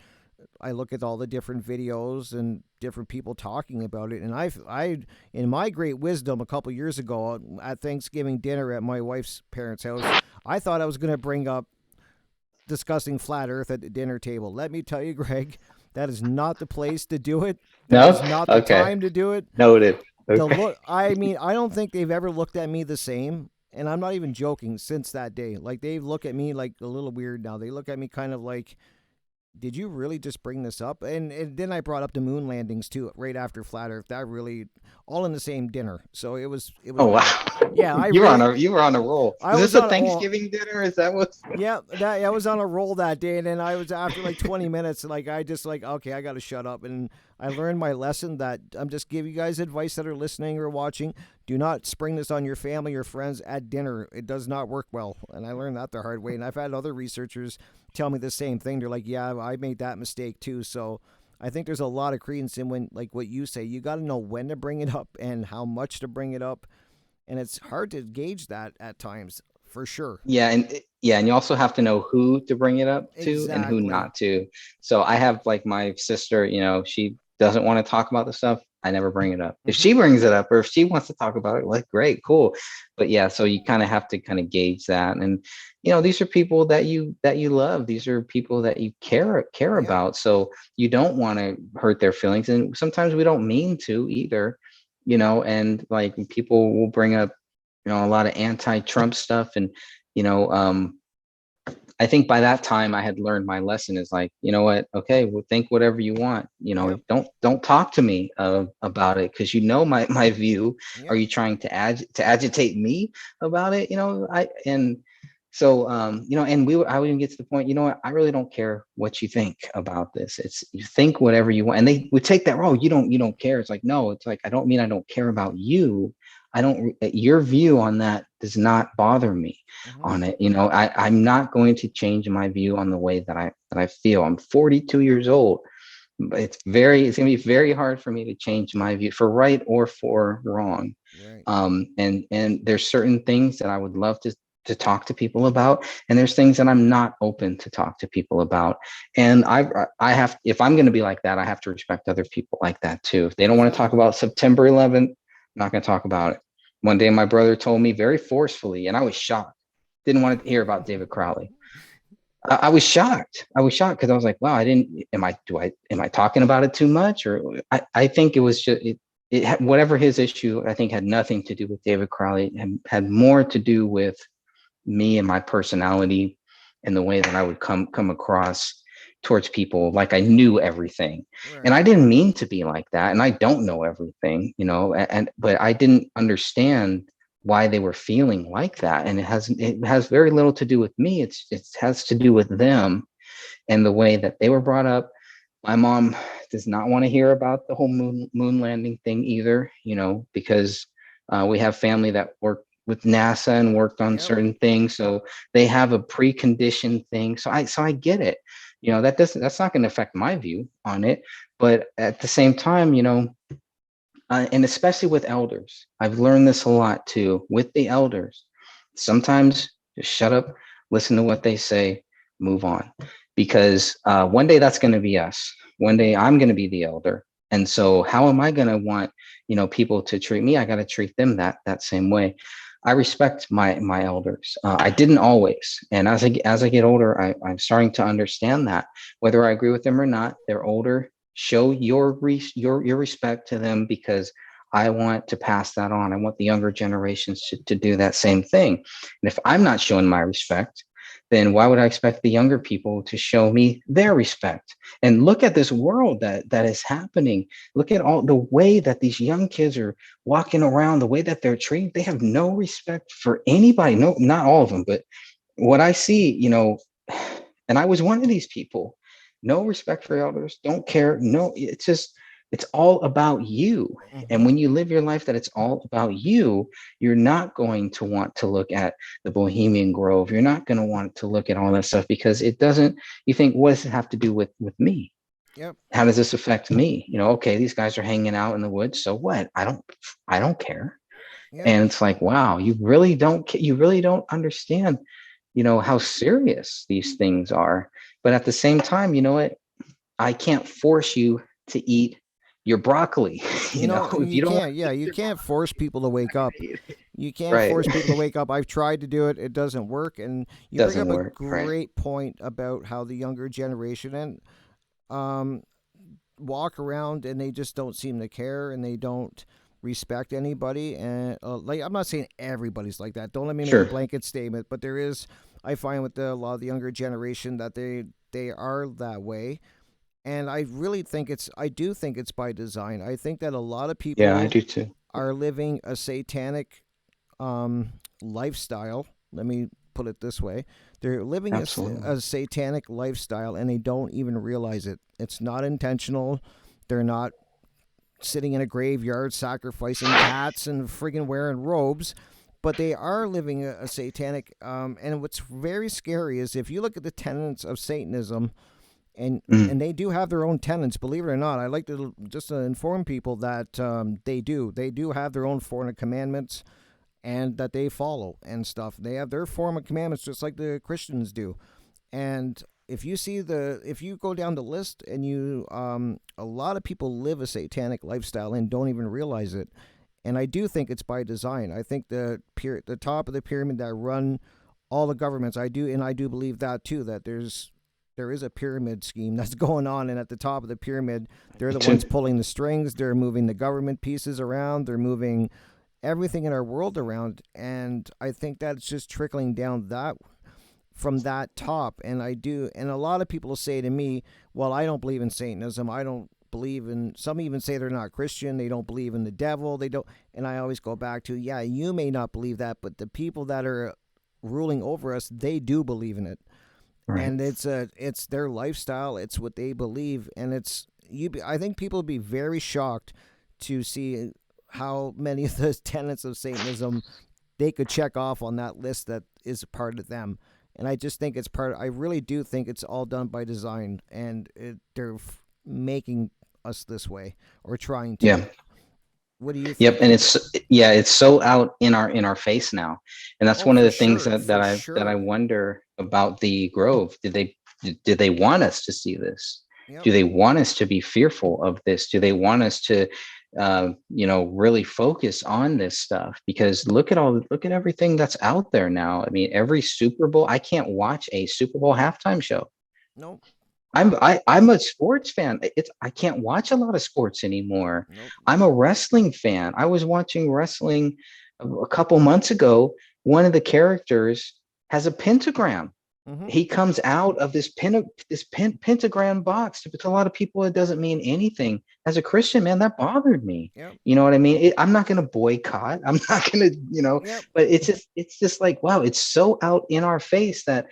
[SPEAKER 1] I look at all the different videos and different people talking about it. And in my great wisdom, a couple years ago at Thanksgiving dinner at my wife's parents' house, I thought I was going to bring up discussing flat Earth at the dinner table. Let me tell you, Greg, that is not the place to do it. That
[SPEAKER 2] No.
[SPEAKER 1] is not the
[SPEAKER 2] Okay.
[SPEAKER 1] time to do it.
[SPEAKER 2] Noted.
[SPEAKER 1] The
[SPEAKER 2] Okay.
[SPEAKER 1] look, I mean, I don't think they've ever looked at me the same. And I'm not even joking, since that day. Like, they look at me like a little weird now. They look at me kind of like, did you really just bring this up? And then I brought up the moon landings too, right after flat Earth. That really, all in the same dinner. So it was
[SPEAKER 2] Oh
[SPEAKER 1] bad.
[SPEAKER 2] wow.
[SPEAKER 1] Yeah, I
[SPEAKER 2] You were on
[SPEAKER 1] really,
[SPEAKER 2] a you were on a roll.
[SPEAKER 1] I
[SPEAKER 2] Is this
[SPEAKER 1] was
[SPEAKER 2] a
[SPEAKER 1] on. Oh,
[SPEAKER 2] Thanksgiving dinner? Is that what?
[SPEAKER 1] yeah, that I was on a roll that day, and then I was, after like 20 minutes, like I just like, okay, I got to shut up. And I learned my lesson, that I'm just giving you guys advice that are listening or watching. Do not spring this on your family or friends at dinner. It does not work well, and I learned that the hard way. And I've had other researchers tell me the same thing. They're like, yeah, I made that mistake too. So I think there's a lot of credence in, when, like what you say, you got to know when to bring it up and how much to bring it up, and it's hard to gauge that at times, for sure.
[SPEAKER 2] Yeah, and you also have to know who to bring it up to and who
[SPEAKER 1] Exactly.
[SPEAKER 2] not to. So I have, like, my sister, she doesn't want to talk about the stuff. I never bring it up. If
[SPEAKER 1] Hmm.
[SPEAKER 2] she brings it up, or if she wants to talk about it, like, great, cool. But yeah, so you kind of have to kind of gauge that. And these are people that you love. These are people that you care
[SPEAKER 1] Yep.
[SPEAKER 2] about. So you don't want to hurt their feelings. And sometimes we don't mean to either, and like people will bring up a lot of anti-Trump stuff. And you know um I think by that time I had learned my lesson, is like, you know what, okay, well, think whatever you want,
[SPEAKER 1] Yep.
[SPEAKER 2] don't talk to me about it, because my view. Are
[SPEAKER 1] Yep.
[SPEAKER 2] you trying to agitate me about it? I and so and I would even get to the point, what, I really don't care what you think about this. It's, you think whatever you want. And they would take that, oh, you don't care. It's like, no, it's like, I don't mean I don't care about you. I don't, your view on that does not bother me
[SPEAKER 1] Hmm.
[SPEAKER 2] on it. I'm not going to change my view on the way that I feel. I'm 42 years old. But it's going to be very hard for me to change my view, for right or for wrong.
[SPEAKER 1] Right.
[SPEAKER 2] And there's certain things that I would love to talk to people about, and there's things that I'm not open to talk to people about. And I have, if I'm going to be like that, I have to respect other people like that too. If they don't want to talk
[SPEAKER 1] Exactly.
[SPEAKER 2] about September 11th, I'm not going to talk about it. One day my brother told me very forcefully, and I was shocked. Didn't want to hear about David Crowley. I was shocked. I was shocked, because I was like, wow, I didn't, am I talking about it too much? Or I think it was just, whatever his issue, I think, had nothing to do with David Crowley, and had more to do with me and my personality, and the way that I would come across, towards people, like I knew everything. And
[SPEAKER 1] Right.
[SPEAKER 2] I didn't mean to be like that. And I don't know everything, but I didn't understand why they were feeling like that. And it has very little to do with me. It has to do with them and the way that they were brought up. My mom does not want to hear about the whole moon landing thing either, because we have family that worked with NASA and worked on
[SPEAKER 1] Yep.
[SPEAKER 2] certain things, so they have a preconditioned thing. So I get it. That's not going to affect my view on it, but at the same time, and especially with elders, I've learned this a lot too. With the elders, sometimes just shut up, listen to what they say, move on, because one day that's going to be us. One day I'm going to be the elder, and so how am I going to want people to treat me? I got to treat them that same way. I respect my elders. I didn't always, and as I get older, I'm starting to understand that whether I agree with them or not, they're older. Show your respect to them, because I want to pass that on. I want the younger generations to do that same thing. And if I'm not showing my respect, then why would I expect the younger people to show me their respect? And look at this world that is happening. Look at all the way that these young kids are walking around, the way that they're treated. They have no respect for anybody. No, not all of them, but what I see, and I was one of these people. No respect for elders, don't care. No, it's all about you. And
[SPEAKER 1] Mm-hmm.
[SPEAKER 2] when you live your life that it's all about you, you're not going to want to look at the Bohemian Grove. You're not going to want to look at all that stuff, because it doesn't, you think, what does it have to do with me?
[SPEAKER 1] Yep.
[SPEAKER 2] How does this affect me? Okay, these guys are hanging out in the woods. So what? I don't care.
[SPEAKER 1] Yep.
[SPEAKER 2] And it's like, wow, you really don't understand, how serious these things are. But at the same time, you know what? I can't force you to eat your broccoli. If
[SPEAKER 1] You
[SPEAKER 2] you don't want
[SPEAKER 1] can't.
[SPEAKER 2] to
[SPEAKER 1] Yeah,
[SPEAKER 2] eat
[SPEAKER 1] you
[SPEAKER 2] your
[SPEAKER 1] can't force
[SPEAKER 2] broccoli,
[SPEAKER 1] people to
[SPEAKER 2] you're
[SPEAKER 1] wake
[SPEAKER 2] not gonna
[SPEAKER 1] up.
[SPEAKER 2] eat it.
[SPEAKER 1] You can't
[SPEAKER 2] Right.
[SPEAKER 1] force people to wake up. I've tried to do it. It doesn't work. And you bring
[SPEAKER 2] Doesn't
[SPEAKER 1] up a
[SPEAKER 2] work. Right.
[SPEAKER 1] great point about how the younger generation and um walk around and they just don't seem to care and they don't respect anybody. And like, I'm not saying everybody's like that. Don't let me make a
[SPEAKER 2] Sure.
[SPEAKER 1] blanket statement, but there is. I find with a lot of the younger generation that they are that way, and I really think it's. I do think it's by design. I think that a lot of
[SPEAKER 2] Yeah, I
[SPEAKER 1] people
[SPEAKER 2] do too.
[SPEAKER 1] are living a satanic um, lifestyle. Let me put it this way: they're living
[SPEAKER 2] Absolutely.
[SPEAKER 1] a satanic lifestyle, and they don't even realize it. It's not intentional. They're not sitting in a graveyard sacrificing cats and friggin' wearing robes, but they are living a satanic. And what's very scary is if you look at the tenets of Satanism, and
[SPEAKER 2] Mm,
[SPEAKER 1] and they do have their own tenets, believe it or not. I like to just inform people that they do have their own form of commandments and that they follow and stuff. They have their form of commandments just like the Christians do. And if you go down the list and a lot of people live a satanic lifestyle and don't even realize it. And I do think it's by design. I think the top of the pyramid that run all the governments, I do believe that too, that there is a pyramid scheme that's going on, and at the top of the pyramid they're
[SPEAKER 2] me
[SPEAKER 1] the
[SPEAKER 2] too.
[SPEAKER 1] ones pulling the strings. They're moving the government pieces around. They're moving everything in our world around, and I think that's just trickling down that from that top. And I do, and a lot of people say to me, well, I don't believe in Satanism. I don't believe in, some even say they're not Christian. They don't believe in the devil. They don't. And I always go back to, yeah, you may not believe that, but the people that are ruling over us, they do believe in it.
[SPEAKER 2] Right.
[SPEAKER 1] And it's their lifestyle. It's what they believe. And I think people would be very shocked to see how many of the tenets of Satanism they could check off on that list that is a part of them. And I just think it's part. I really do think it's all done by design, and they're making us this way or trying to.
[SPEAKER 2] Yeah.
[SPEAKER 1] What do you
[SPEAKER 2] Yep.
[SPEAKER 1] think?
[SPEAKER 2] And it's so out in our face now. And that's
[SPEAKER 1] Oh,
[SPEAKER 2] one of
[SPEAKER 1] for
[SPEAKER 2] the things
[SPEAKER 1] sure,
[SPEAKER 2] that
[SPEAKER 1] for
[SPEAKER 2] I
[SPEAKER 1] sure.
[SPEAKER 2] wonder about the Grove. Did they want us to see this?
[SPEAKER 1] Yep.
[SPEAKER 2] Do they want us to be fearful of this? Do they want us to really focus on this stuff? Because look at everything that's out there now. I mean, every Super Bowl, I can't watch a Super Bowl halftime show.
[SPEAKER 1] Nope.
[SPEAKER 2] I'm a sports fan. I can't watch a lot of sports anymore.
[SPEAKER 1] Nope.
[SPEAKER 2] I'm a wrestling fan. I was watching wrestling a couple months ago. One of the characters has a pentagram.
[SPEAKER 1] Mm-hmm.
[SPEAKER 2] He comes out of pentagram box. To a lot of people, it doesn't mean anything. As a Christian, man, that bothered me.
[SPEAKER 1] Yep.
[SPEAKER 2] You know what I mean? I'm not going to boycott. I'm not going to,
[SPEAKER 1] Yep.
[SPEAKER 2] but it's just like, wow, it's so out in our face that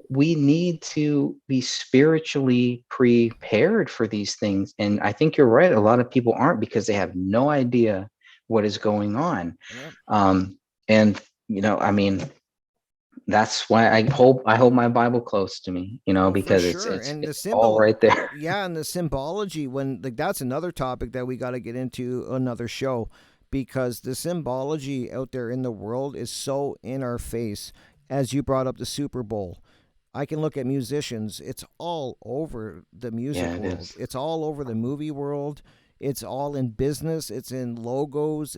[SPEAKER 2] we need to be spiritually prepared for these things. And I think you're right. A lot of people aren't, because they have no idea what is going on.
[SPEAKER 1] Yep.
[SPEAKER 2] And, I mean, that's why I hold my Bible close to me,
[SPEAKER 1] Oh, for
[SPEAKER 2] because it's
[SPEAKER 1] sure.
[SPEAKER 2] it's
[SPEAKER 1] And the
[SPEAKER 2] it's all
[SPEAKER 1] symbol,
[SPEAKER 2] right there.
[SPEAKER 1] yeah, and the symbology, when like that's another topic that we got to get into another show, because the symbology out there in the world is so in our face. As you brought up the Super Bowl, I can look at musicians. It's all over the
[SPEAKER 2] Yeah,
[SPEAKER 1] music
[SPEAKER 2] it
[SPEAKER 1] world.
[SPEAKER 2] is.
[SPEAKER 1] It's all over the movie world. It's all in business. It's in logos.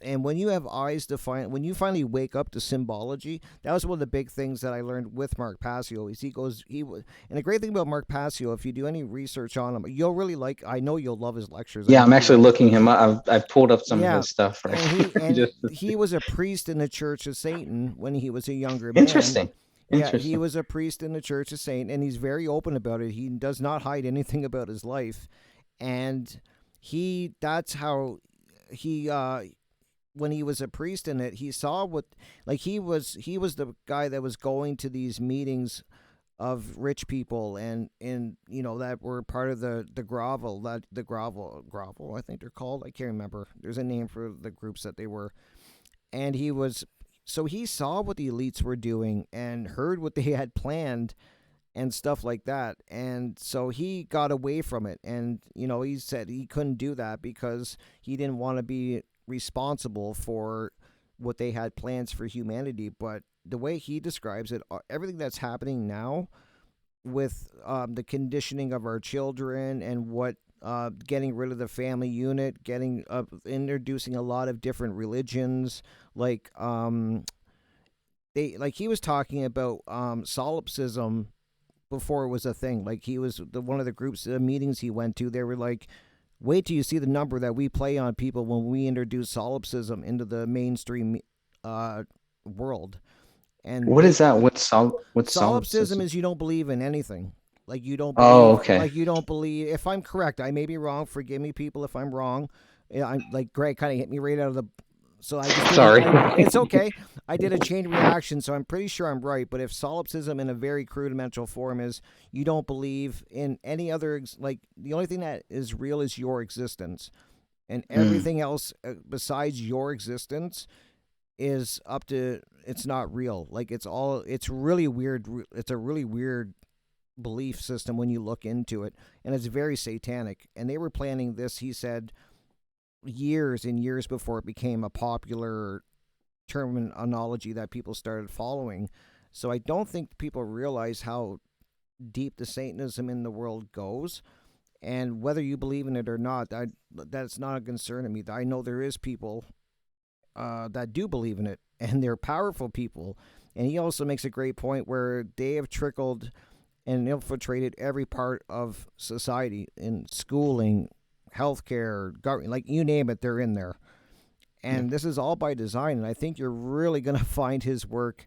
[SPEAKER 1] And when you have eyes to find, when you finally wake up to symbology, that was one of the big things that I learned with Mark Passio. Is and the great thing about Mark Passio, if you do any research on him, you'll really like. I know you'll love his lectures. I
[SPEAKER 2] Yeah, I'm
[SPEAKER 1] know you
[SPEAKER 2] actually
[SPEAKER 1] will.
[SPEAKER 2] looking him up. I've pulled up some of
[SPEAKER 1] Yeah,
[SPEAKER 2] his stuff right
[SPEAKER 1] and
[SPEAKER 2] here. Just
[SPEAKER 1] he was a priest in the Church of Satan when he was a younger man.
[SPEAKER 2] interesting.
[SPEAKER 1] Yeah, he
[SPEAKER 2] Interesting.
[SPEAKER 1] was a priest in the Church of Satan, and he's very open about it. He does not hide anything about his life, and that's how he when he was a priest in it, he saw what, like, he was the guy that was going to these meetings of rich people, and that were part of the grovel, that the grovel, I think they're called. I can't remember. There's a name for the groups that they were. And he saw what the elites were doing and heard what they had planned and stuff like that. And so he got away from it. And, he said he couldn't do that because he didn't want to be responsible for what they had plans for humanity. But the way he describes it, everything that's happening now with the conditioning of our children, and what getting rid of the family unit, getting introducing a lot of different religions, like he was talking about solipsism before it was a thing. Like, he was one of the groups, the meetings he went to, they were like, wait till you see the number that we play on people when we introduce solipsism into the mainstream world. And
[SPEAKER 2] What is that? What's
[SPEAKER 1] solipsism
[SPEAKER 2] solipsism?
[SPEAKER 1] is, you don't believe in anything. Like, you don't
[SPEAKER 2] Oh,
[SPEAKER 1] believe,
[SPEAKER 2] okay.
[SPEAKER 1] if I'm correct, I may be wrong. Forgive me, people, if I'm wrong. Yeah, I'm like, Greg kind of hit me right out of the. So I just did
[SPEAKER 2] Sorry.
[SPEAKER 1] it's okay. I did a chain reaction, so I'm pretty sure I'm right. But if solipsism in a very rudimental form is, you don't believe in any other, like, the only thing that is real is your existence, and
[SPEAKER 2] Mm,
[SPEAKER 1] everything else besides your existence is up to, it's not real. Like, it's really weird. It's a really weird belief system when you look into it, and it's very satanic. And they were planning this, he said, years and years before it became a popular terminology that people started following. So I don't think people realize how deep the Satanism in the world goes. And whether you believe in it or not, that's not a concern to me. I know there is people that do believe in it, and they're powerful people. And he also makes a great point where they have trickled and infiltrated every part of society, in schooling, healthcare, government, like, you name it, they're in there.
[SPEAKER 2] yeah.
[SPEAKER 1] And this is all by design. And I think you're really going to find his work.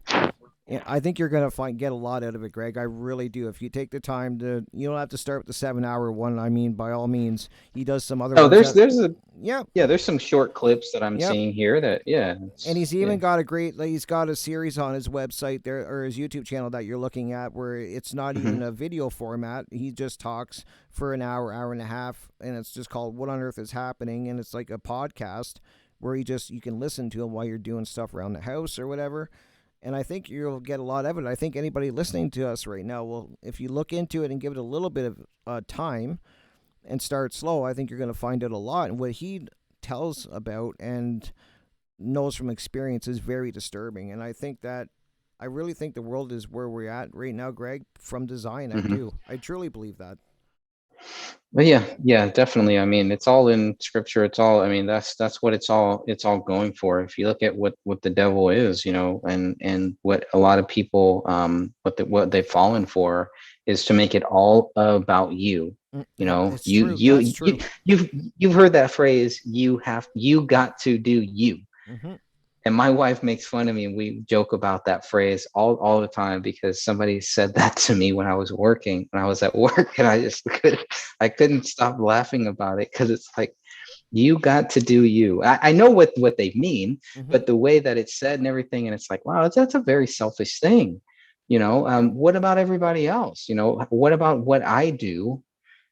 [SPEAKER 1] Yeah, I think you're gonna get a lot out of it, Greg. I really do. If you take the time to, you don't have to start with the 7 hour one. I mean, by all means, he does some other
[SPEAKER 2] Oh,
[SPEAKER 1] ones
[SPEAKER 2] there's
[SPEAKER 1] that,
[SPEAKER 2] there's a
[SPEAKER 1] yeah,
[SPEAKER 2] yeah, there's some short clips that I'm
[SPEAKER 1] yep.
[SPEAKER 2] seeing here that, yeah,
[SPEAKER 1] And he's
[SPEAKER 2] yeah.
[SPEAKER 1] even got he's got a series on his website there, or his YouTube channel, that you're looking at, where it's not
[SPEAKER 2] Hmm.
[SPEAKER 1] even a video format. He just talks for an hour, hour and a half, and it's just called "What on Earth is Happening," and it's like a podcast where you can listen to him while you're doing stuff around the house or whatever. And I think you'll get a lot of it. I think anybody listening to us right now will, if you look into it and give it a little bit of time and start slow, I think you're going to find out a lot. And what he tells about and knows from experience is very disturbing. And I really think the world is where we're at right now, Greg, from design. I
[SPEAKER 2] Hmm.
[SPEAKER 1] do. I truly believe that.
[SPEAKER 2] But yeah, yeah, definitely. I mean, it's all in scripture. It's all, I mean, that's what it's all going for. If you look at what the devil is, and what a lot of people, what they've fallen for, is to make it all about you.
[SPEAKER 1] Yep, it's
[SPEAKER 2] You
[SPEAKER 1] true. That's
[SPEAKER 2] you
[SPEAKER 1] true.
[SPEAKER 2] you've heard that phrase, you got to do you.
[SPEAKER 1] Hmm.
[SPEAKER 2] And my wife makes fun of me, and we joke about that phrase all the time because somebody said that to me when I was working, when I was at work, and I couldn't stop laughing about it because it's like, you got to do you. I know what they mean,
[SPEAKER 1] Mm-hmm.
[SPEAKER 2] but the way that it's said and everything, and it's like, wow, that's a very selfish thing.
[SPEAKER 1] Yep.
[SPEAKER 2] What about everybody else? What about what I do?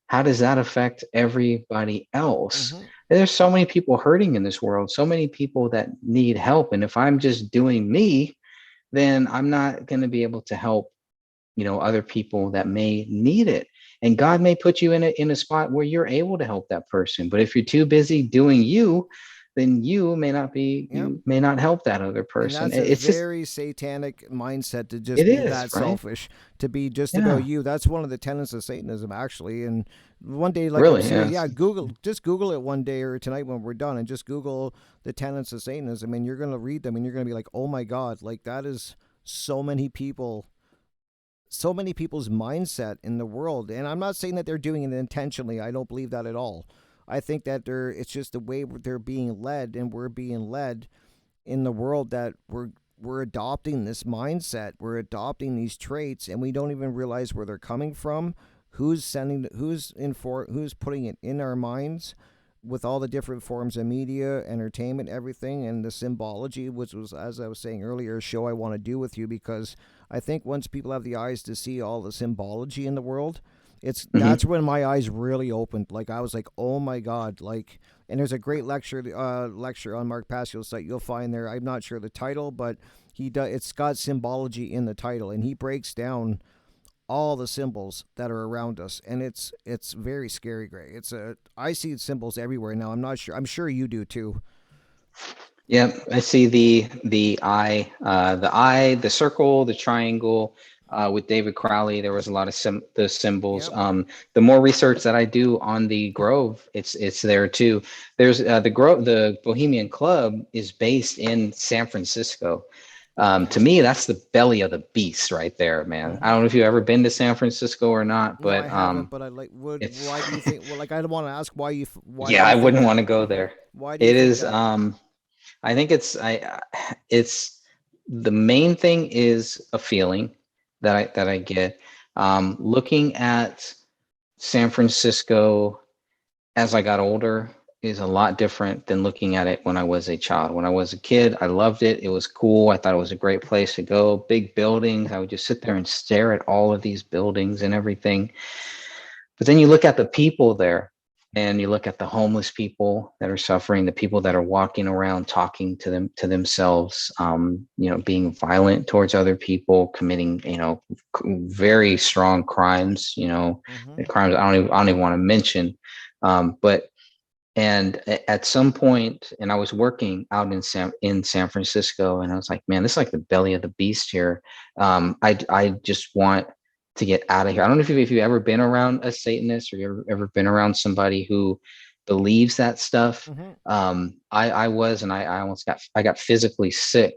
[SPEAKER 2] How does that affect everybody else?
[SPEAKER 1] Mm-hmm.
[SPEAKER 2] There's so many people hurting in this world, so many people that need help. And if I'm just doing me, then I'm not going to be able to help, other people that may need it. And God may put you in a spot where you're able to help that person. But if you're too busy doing you, then
[SPEAKER 1] Yep.
[SPEAKER 2] you may not help that other
[SPEAKER 1] And
[SPEAKER 2] person.
[SPEAKER 1] that's a
[SPEAKER 2] It's just,
[SPEAKER 1] very satanic mindset to
[SPEAKER 2] it
[SPEAKER 1] just be
[SPEAKER 2] is,
[SPEAKER 1] that
[SPEAKER 2] right?
[SPEAKER 1] selfish, to be just about
[SPEAKER 2] Yeah,
[SPEAKER 1] you. That's one of the tenets of Satanism, actually. And one day, like I'm
[SPEAKER 2] really.
[SPEAKER 1] saying,
[SPEAKER 2] Yes.
[SPEAKER 1] yeah, just Google it one day or tonight when we're done, and just Google the tenets of Satanism, and you're gonna read them, and you're gonna be like, oh my god, like that is so many people, so many people's mindset in the world. And I'm not saying that they're doing it intentionally. I don't believe that at all. I think that it's just the way they're being led, and we're being led in the world, that we're adopting this mindset, we're adopting these traits, and we don't even realize where they're coming from, who's putting it in our minds, with all the different forms of media, entertainment, everything, and the symbology, which was, as I was saying earlier, a show I want to do with you, because I think once people have the eyes to see all the symbology in the world,
[SPEAKER 2] Hmm.
[SPEAKER 1] that's when my eyes really opened. Like I was like, oh my god, like. And there's a great lecture on Mark Pascal's site. You'll find there. I'm not sure the title, but he does. It's got symbology in the title, and he breaks down all the symbols that are around us, and it's very scary, Gray. I see symbols everywhere now. I'm not sure. I'm sure you do too.
[SPEAKER 2] Yep, I see the eye, the circle, the triangle. With David Crowley, there was a lot of the symbols.
[SPEAKER 1] Yep.
[SPEAKER 2] The more research that I do on the Grove, it's there too. There's the Grove, the Bohemian Club is based in San Francisco. To
[SPEAKER 1] Okay.
[SPEAKER 2] me, that's the belly of the beast right there, man. I
[SPEAKER 1] Mm-hmm.
[SPEAKER 2] don't know if you've ever been to San Francisco or not,
[SPEAKER 1] No,
[SPEAKER 2] but
[SPEAKER 1] I haven't, but I like. Would
[SPEAKER 2] it's
[SPEAKER 1] Why do you think? Well, like I don't want to ask why do
[SPEAKER 2] yeah,
[SPEAKER 1] you
[SPEAKER 2] I
[SPEAKER 1] think
[SPEAKER 2] wouldn't want
[SPEAKER 1] that?
[SPEAKER 2] to go there.
[SPEAKER 1] Why do you
[SPEAKER 2] It
[SPEAKER 1] think
[SPEAKER 2] is.
[SPEAKER 1] that?
[SPEAKER 2] I think it's the main thing is a feeling that I get. Looking at San Francisco as I got older is a lot different than looking at it when I was a child. When I was a kid, I loved it. It was cool. I thought it was a great place to go. Big buildings. I would just sit there and stare at all of these buildings and everything. But then you look at the people there, and you look at the homeless people that are suffering, the people that are walking around talking to themselves, being violent towards other people, committing, very strong crimes,
[SPEAKER 1] Mm-hmm.
[SPEAKER 2] and crimes I don't even want to mention. But and at some point, and I was working out in San Francisco, and I was like, man, this is like the belly of the beast here. I just want to get out of here. I don't know if you've ever been around a Satanist, or you've ever been around somebody who believes that stuff.
[SPEAKER 1] Mm-hmm.
[SPEAKER 2] I was, and I got physically sick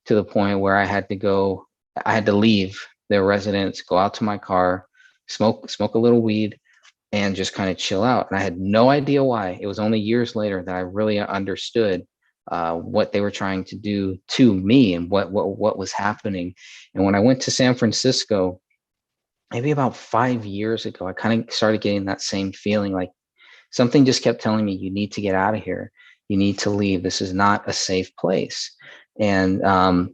[SPEAKER 2] to the point where I had to leave their residence, go out to my car, smoke a little weed, and just kind of chill out. And I had no idea why. It was only years later that I really understood what they were trying to do to me, and what was happening. And when I went to San Francisco, maybe about 5 years ago, I kind of started getting that same feeling, like something just kept telling me, you need to get out of here. You need to leave. This is not a safe place. And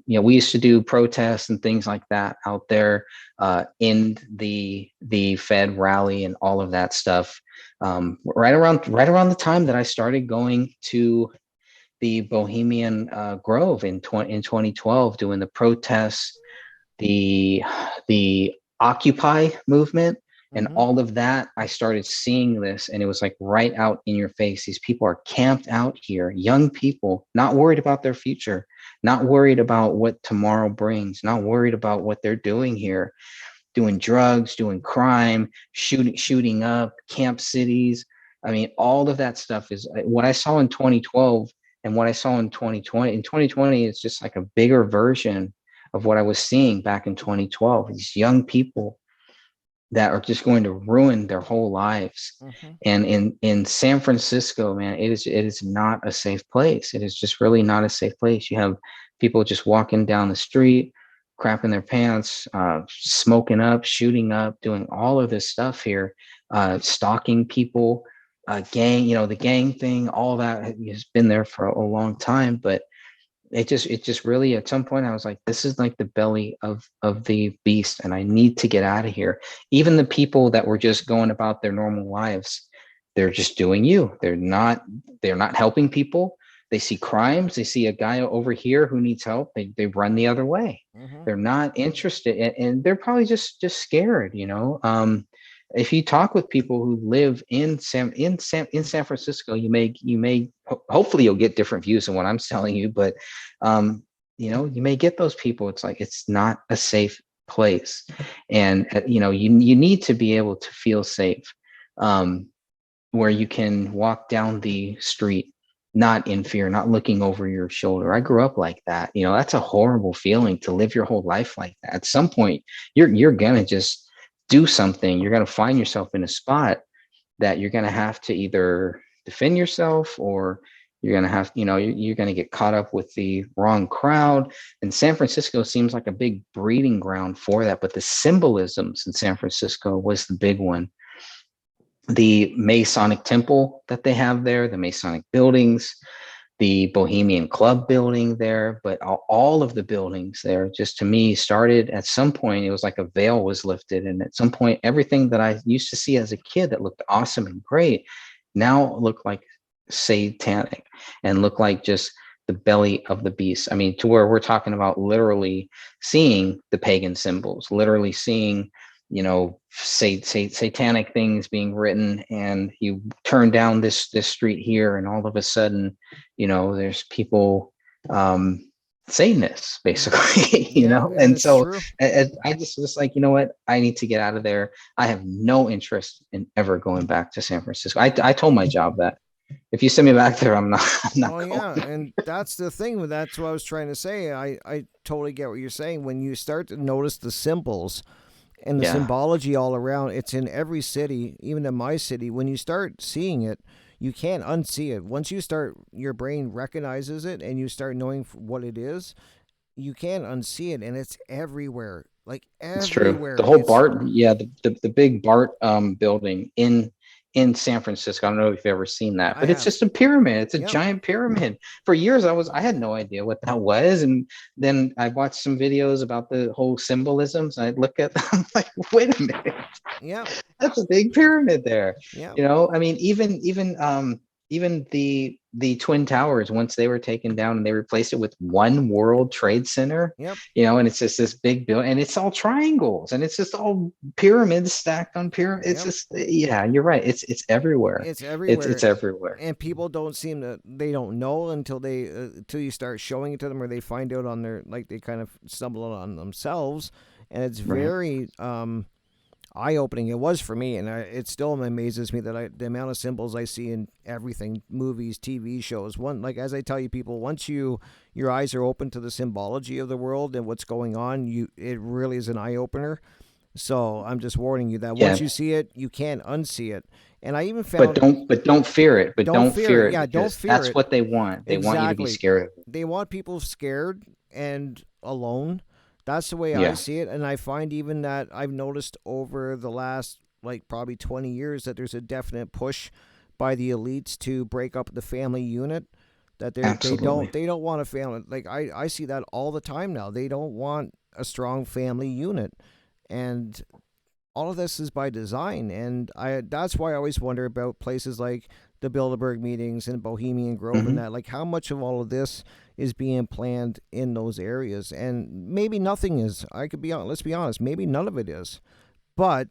[SPEAKER 2] we used to do protests and things like that out there, in the Fed rally and all of that stuff. Right around the time that I started going to the Bohemian Grove in 2012, doing the protests, the the Occupy movement, and
[SPEAKER 1] Mm-hmm.
[SPEAKER 2] all of that. I started seeing this, and it was like right out in your face. These people are camped out here, young people, not worried about their future, not worried about what tomorrow brings, not worried about what they're doing here, doing drugs, doing crime, shooting up camp cities. I mean, all of that stuff is what I saw in 2012, and what I saw in 2020. In 2020, it's just like a bigger version of what I was seeing back in 2012. These young people that are just going to ruin their whole lives.
[SPEAKER 1] Mhm.
[SPEAKER 2] And in San Francisco, man, it is not a safe place. It is just really not a safe place. You have people just walking down the street, crapping their pants, smoking up, shooting up, doing all of this stuff here, stalking people, gang, the gang thing, all that has been there for a long time. But it just really, at some point I was like, this is like the belly of the beast, and I need to get out of here. Even the people that were just going about their normal lives, they're just doing they're not helping people. They see crimes, they see a guy over here who needs help, they run the other way.
[SPEAKER 1] Mhm.
[SPEAKER 2] They're not interested, and they're probably just scared. If you talk with people who live in San Francisco, hopefully you'll get different views than what I'm telling you, but you may get those people. It's like, it's not a safe place, and you need to be able to feel safe, where you can walk down the street not in fear, not looking over your shoulder. I grew up like that. That's a horrible feeling, to live your whole life like that. At some point, you're gonna just do something. You're gonna find yourself in a spot that you're gonna have to either defend yourself, or you're gonna have, you're gonna get caught up with the wrong crowd. And San Francisco seems like a big breeding ground for that. But the symbolisms in San Francisco was the big one. The Masonic temple that they have there, the Masonic buildings, the Bohemian Club building there, but all of the buildings there, just to me, started at some point. It was like a veil was lifted, and at some point, everything that I used to see as a kid that looked awesome and great now looked like satanic, and looked like just the belly of the beast. I mean, to where we're talking about literally seeing the pagan symbols, literally seeing, satanic things being written, and you turn down this street here, and all of a sudden, there's people, Satanists, basically.
[SPEAKER 1] Yeah, and
[SPEAKER 2] And
[SPEAKER 1] it's
[SPEAKER 2] so
[SPEAKER 1] true.
[SPEAKER 2] I just was like, you know what, I need to get out of there. I have no interest in ever going back to San Francisco. I told my job that if you send me back there, I'm not I'm not
[SPEAKER 1] Well, yeah,
[SPEAKER 2] going.
[SPEAKER 1] and that's the thing. That's what I was trying to say. I totally get what you're saying. When you start to notice the symbols and the
[SPEAKER 2] Yeah,
[SPEAKER 1] symbology all around, it's in every city, even in my city. When you start seeing it, you can't unsee it. Once you start, your brain recognizes it, and you start knowing what it is. You can't unsee it, and it's everywhere. Like
[SPEAKER 2] it's true. The
[SPEAKER 1] everywhere.
[SPEAKER 2] whole
[SPEAKER 1] It's
[SPEAKER 2] BART, yeah, the big BART building in San Francisco. I don't know if you've ever seen that,
[SPEAKER 1] I
[SPEAKER 2] but it's
[SPEAKER 1] have.
[SPEAKER 2] just a pyramid. It's a
[SPEAKER 1] Yep.
[SPEAKER 2] giant pyramid. For years, I had no idea what that was, and then I watched some videos about the whole symbolisms. I look at them, I'm like, wait a minute,
[SPEAKER 1] Yep.
[SPEAKER 2] that's a big pyramid there.
[SPEAKER 1] Yep.
[SPEAKER 2] I mean, even the twin towers, once they were taken down and they replaced it with One World Trade Center,
[SPEAKER 1] Yep.
[SPEAKER 2] and it's just this big building, and it's all triangles, and it's just all pyramids stacked on pyramids. It's
[SPEAKER 1] Yep.
[SPEAKER 2] just, yeah, you're right. It's everywhere.
[SPEAKER 1] It's
[SPEAKER 2] It's
[SPEAKER 1] everywhere,
[SPEAKER 2] everywhere.
[SPEAKER 1] and people don't seem to. They don't know until you start showing it to them, or they find out on their, like, they kind of stumble on themselves, and it's
[SPEAKER 2] Right.
[SPEAKER 1] very eye opening. It was for me, and it still amazes me that the amount of symbols I see in everything, movies, TV shows. One, like, as I tell you, people, once your eyes are open to the symbology of the world and what's going on, it really is an eye opener. So I'm just warning you that once
[SPEAKER 2] Yeah.
[SPEAKER 1] you see it, you can't unsee it. And I even
[SPEAKER 2] But
[SPEAKER 1] found,
[SPEAKER 2] don't fear it. But
[SPEAKER 1] don't
[SPEAKER 2] don't
[SPEAKER 1] fear it.
[SPEAKER 2] fear it,
[SPEAKER 1] Yeah, don't
[SPEAKER 2] because
[SPEAKER 1] fear
[SPEAKER 2] that's
[SPEAKER 1] it.
[SPEAKER 2] what they want. They want you to be
[SPEAKER 1] Exactly.
[SPEAKER 2] scared of it.
[SPEAKER 1] They want people scared and alone. That's the way I
[SPEAKER 2] Yeah,
[SPEAKER 1] see it. And I find even that I've noticed over the last, like, probably 20 years, that there's a definite push by the elites to break up the family unit. That
[SPEAKER 2] absolutely.
[SPEAKER 1] they don't want a family. Like, I see that all the time now. They don't want a strong family unit. And all of this is by design, and I that's why I always wonder about places like the Bilderberg meetings and Bohemian Grove, and
[SPEAKER 2] Hmm.
[SPEAKER 1] that, like, how much of all of this is being planned in those areas. And maybe nothing is. I could be on. Let's be honest. Maybe none of it is. But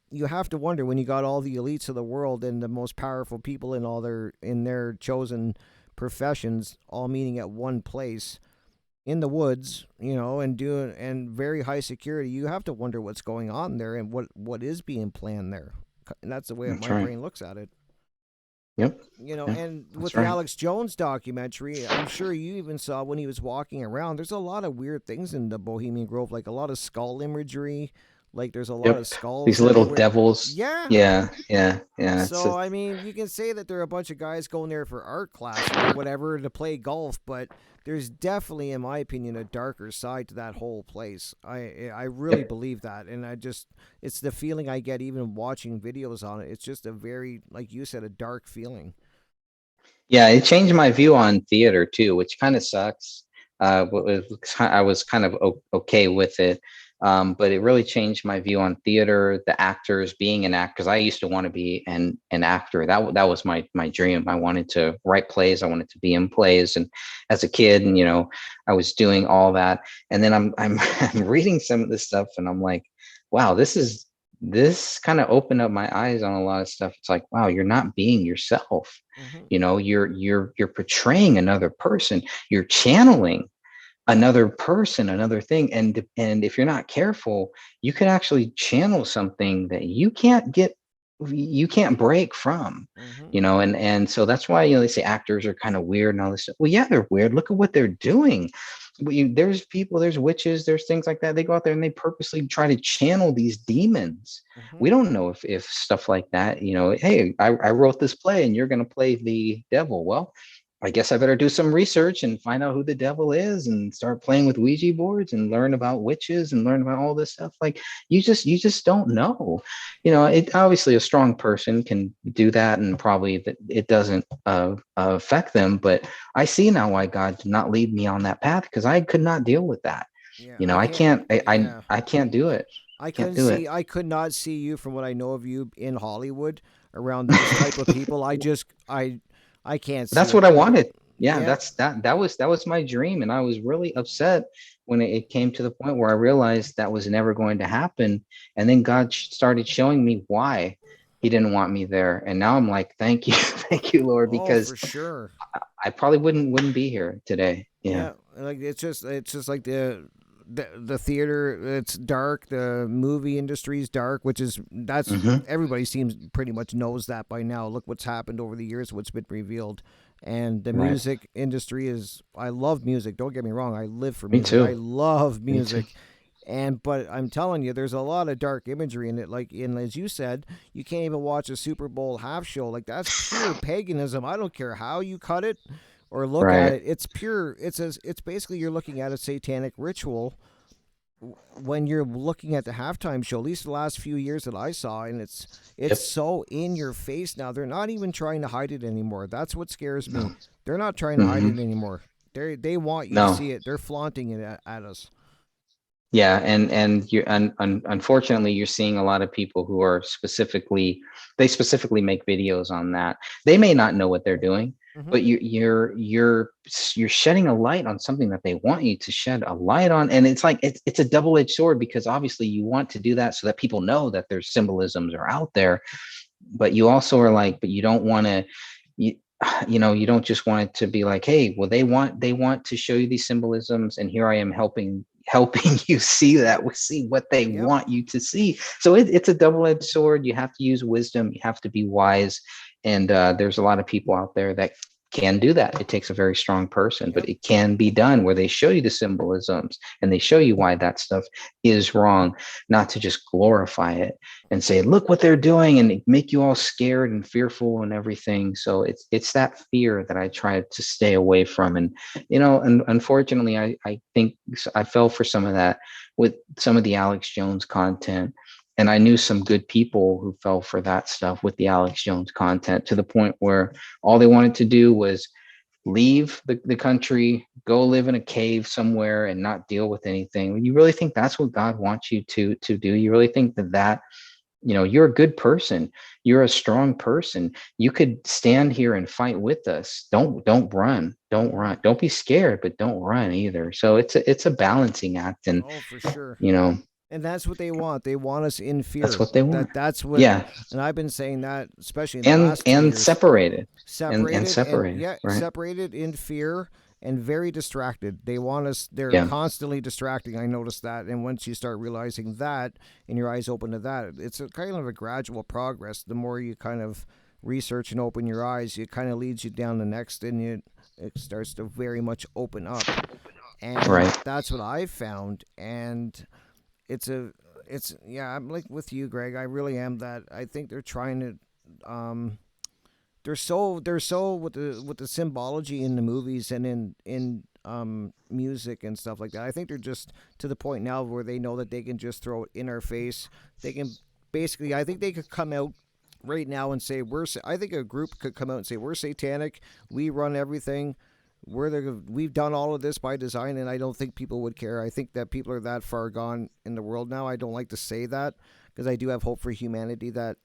[SPEAKER 1] you have to wonder, when you got all the elites of the world and the most powerful people in their chosen professions all meeting at one place in the woods, and doing, and very high security. You have to wonder what's going on there, and what is being planned there. And that's the way
[SPEAKER 2] That's
[SPEAKER 1] my
[SPEAKER 2] right.
[SPEAKER 1] brain looks at it.
[SPEAKER 2] Yep. Yeah,
[SPEAKER 1] And with
[SPEAKER 2] that's
[SPEAKER 1] the
[SPEAKER 2] right.
[SPEAKER 1] Alex Jones documentary, I'm sure you even saw when he was walking around. There's a lot of weird things in the Bohemian Grove, like a lot of skull imagery, Like there's a lot
[SPEAKER 2] Yep.
[SPEAKER 1] of skulls
[SPEAKER 2] These little
[SPEAKER 1] everywhere.
[SPEAKER 2] devils.
[SPEAKER 1] Yeah.
[SPEAKER 2] Yeah, yeah, yeah. It's
[SPEAKER 1] So
[SPEAKER 2] a,
[SPEAKER 1] I mean, you can say that there are a bunch of guys going there for art classes or whatever to play golf, but there's definitely, in my opinion, a darker side to that whole place. I really
[SPEAKER 2] yep.
[SPEAKER 1] believe that, and I just it's the feeling I get even watching videos on it. It's just a very, like you said, a dark feeling.
[SPEAKER 2] Yeah, it changed my view on theater too, which kind of sucks. I was kind of okay with it, but it really changed my view on theater, the actors, being an actor. Because I used to want to be an actor. That was my dream. I wanted to write plays. I wanted to be in plays, and as a kid, and I was doing all that. And then I'm I'm reading some of this stuff, and I'm like, wow, this kind of opened up my eyes on a lot of stuff. It's like, wow, you're not being yourself.
[SPEAKER 1] Hmm.
[SPEAKER 2] You're portraying another person. You're channeling another person, another thing. And if you're not careful, you could actually channel something that you can't break from.
[SPEAKER 1] Hmm.
[SPEAKER 2] And so that's why they say actors are kind of weird and all this stuff. Well, yeah, they're weird. Look at what they're doing. There's people, there's witches, there's things like that. They go out there and they purposely try to channel these demons.
[SPEAKER 1] Hmm.
[SPEAKER 2] We don't know if stuff like that, hey, I wrote this play and you're going to play the devil. Well, I guess I better do some research and find out who the devil is and start playing with Ouija boards and learn about witches and learn about all this stuff. Like you just don't know. It obviously a strong person can do that and probably that it doesn't affect them. But I see now why God did not lead me on that path, because I could not deal with that.
[SPEAKER 1] Yeah,
[SPEAKER 2] You know,
[SPEAKER 1] I
[SPEAKER 2] I
[SPEAKER 1] can't.
[SPEAKER 2] can't,
[SPEAKER 1] Yeah,
[SPEAKER 2] I can't do it.
[SPEAKER 1] I
[SPEAKER 2] Can't
[SPEAKER 1] couldn't
[SPEAKER 2] do
[SPEAKER 1] see.
[SPEAKER 2] it.
[SPEAKER 1] I could not see you from what I know of you in Hollywood around those type of people. I can't see
[SPEAKER 2] That's
[SPEAKER 1] it.
[SPEAKER 2] what I wanted. Yeah,
[SPEAKER 1] Yeah.
[SPEAKER 2] that was my dream, and I was really upset when it came to the point where I realized that was never going to happen. And then God started showing me why He didn't want me there, and now I'm like, thank you, thank you, Lord,
[SPEAKER 1] Oh,
[SPEAKER 2] because
[SPEAKER 1] for sure.
[SPEAKER 2] I probably wouldn't be here today. Yeah.
[SPEAKER 1] Yeah, like it's just like the theater. It's dark. The movie industry is dark, which is that's
[SPEAKER 2] Hmm.
[SPEAKER 1] everybody seems pretty much knows that by now. Look what's happened over the years. What's been revealed. And the
[SPEAKER 2] Right.
[SPEAKER 1] music industry is. I love music. Don't get me wrong. I live for
[SPEAKER 2] Me
[SPEAKER 1] music. I
[SPEAKER 2] too.
[SPEAKER 1] love
[SPEAKER 2] Me too.
[SPEAKER 1] music. And but I'm telling you, there's a lot of dark imagery in it. Like in as you said, you can't even watch a Super Bowl half show. Like that's pure paganism. I don't care how you cut it or look at
[SPEAKER 2] Right.
[SPEAKER 1] it. It's pure. It's basically you're looking at a satanic ritual when you're looking at the halftime show. At least the last few years that I saw, and it's
[SPEAKER 2] Yep.
[SPEAKER 1] so in your face now. They're not even trying to hide it anymore. That's what scares me.
[SPEAKER 2] No.
[SPEAKER 1] They're not trying to hide
[SPEAKER 2] Hmm.
[SPEAKER 1] it anymore. They want you to
[SPEAKER 2] No.
[SPEAKER 1] see it. They're flaunting it at us.
[SPEAKER 2] Yeah, and unfortunately, you're seeing a lot of people who are specifically make videos on that. They may not know what they're doing,
[SPEAKER 1] Hmm.
[SPEAKER 2] but you're shedding a light on something that they want you to shed a light on, and it's like it's a double-edged sword, because obviously you want to do that so that people know that their symbolisms are out there, but you also are like, but you don't want to. You, you don't just want it to be like, hey, well, they want to show you these symbolisms, and here I am helping you see that, see what they
[SPEAKER 1] Yep.
[SPEAKER 2] want you to see. So it's a double-edged sword. You have to use wisdom, you have to be wise, and there's a lot of people out there that can do that. It takes a very strong person, but
[SPEAKER 1] Yep.
[SPEAKER 2] it can be done, where they show you the symbolisms and they show you why that stuff is wrong, not to just glorify it and say, look what they're doing, and make you all scared and fearful and everything. So it's that fear that I try to stay away from. And and unfortunately, I think I fell for some of that with some of the Alex Jones content. And I knew some good people who fell for that stuff with the Alex Jones content, to the point where all they wanted to do was leave the country, go live in a cave somewhere and not deal with anything. You really think that's what God wants you to do? You really think that you're a good person, you're a strong person, you could stand here and fight with us? Don't run, don't
[SPEAKER 1] Hmm.
[SPEAKER 2] run, don't be scared, but don't run either. So it's a balancing act. And
[SPEAKER 1] Oh, for sure.
[SPEAKER 2] you know
[SPEAKER 1] And that's what they want. They want us in
[SPEAKER 2] that's
[SPEAKER 1] fear.
[SPEAKER 2] what they want.
[SPEAKER 1] That's what.
[SPEAKER 2] Yeah.
[SPEAKER 1] And I've been saying that, especially in the
[SPEAKER 2] and
[SPEAKER 1] last 2
[SPEAKER 2] and
[SPEAKER 1] years.
[SPEAKER 2] separated, and
[SPEAKER 1] Separated and
[SPEAKER 2] separated,
[SPEAKER 1] yeah,
[SPEAKER 2] right?
[SPEAKER 1] separated in fear and very distracted. They want us. They're
[SPEAKER 2] Yeah.
[SPEAKER 1] constantly distracting. I noticed that. And once you start realizing that, and your eyes open to that, it's a kind of a gradual progress. The more you kind of research and open your eyes, it kind of leads you down the next, and it starts to very much open up. And
[SPEAKER 2] Right.
[SPEAKER 1] that's what I've found. And it's a it's yeah, I'm like with you, Greg. I really am. That I think they're trying to they're so with the symbology in the movies and in music and stuff like that. I think they're just to the point now where they know that they can just throw it in our face. They can basically, I think they could come out right now and say I think a group could come out and say we're satanic, we run everything, we've done all of this by design, and I don't think people would care. I think that people are that far gone in the world now. I don't like to say that because I do have hope for humanity that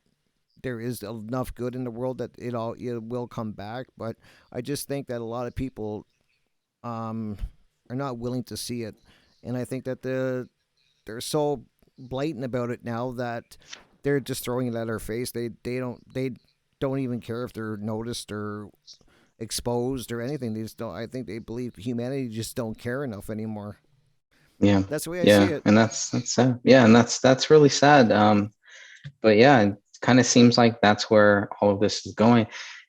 [SPEAKER 1] there is enough good in the world that it will come back. But I just think that a lot of people um, are not willing to see it, and I think that they're so blatant about it now that they're just throwing it at our face. They don't even care if they're noticed or exposed or anything. They just don't. I think they believe humanity just don't care enough anymore.
[SPEAKER 2] Yeah,
[SPEAKER 1] That's the way I see
[SPEAKER 2] yeah,
[SPEAKER 1] it.
[SPEAKER 2] and that's sad. Yeah, and that's really sad. But yeah, it kind of seems like that's where all of this is going.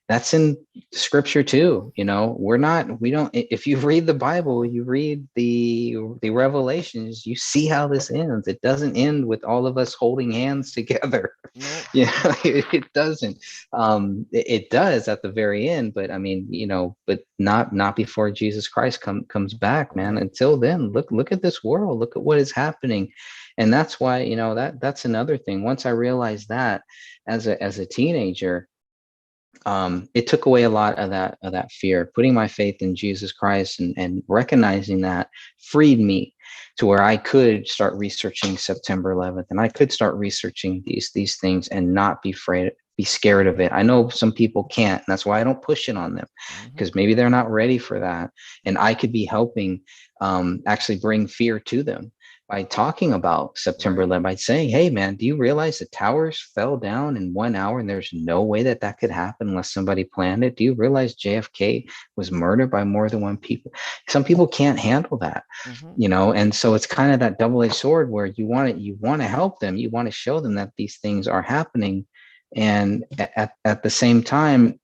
[SPEAKER 2] That's in scripture too. We don't, if you read the Bible, you read the Revelations, you see how this ends. It doesn't end with all of us holding hands together.
[SPEAKER 1] Nope.
[SPEAKER 2] Yeah, it doesn't. It does at the very end, but I mean, but not before Jesus Christ comes back, man.
[SPEAKER 1] Right.
[SPEAKER 2] Until then, look at this world. Look at what is happening. And that's why, that's another thing. Once I realized that as a teenager, it took away a lot of that fear. Putting my faith in Jesus Christ and recognizing that freed me to where I could start researching September 11th, and I could start researching these things and not be scared of it. I know some people can't, and that's why I don't push it on them,
[SPEAKER 1] Hmm.
[SPEAKER 2] because maybe they're not ready for that, and I could be helping actually bring fear to them by talking about September
[SPEAKER 1] Right.
[SPEAKER 2] 11th, by saying, hey, man, do you realize the towers fell down in 1 hour and there's no way that that could happen unless somebody planned it? Do you realize JFK was murdered by more than one people? Some people can't handle that,
[SPEAKER 1] Hmm.
[SPEAKER 2] and so it's kind of that double-edged sword where you want to help them, you want to show them that these things are happening, and at the same time,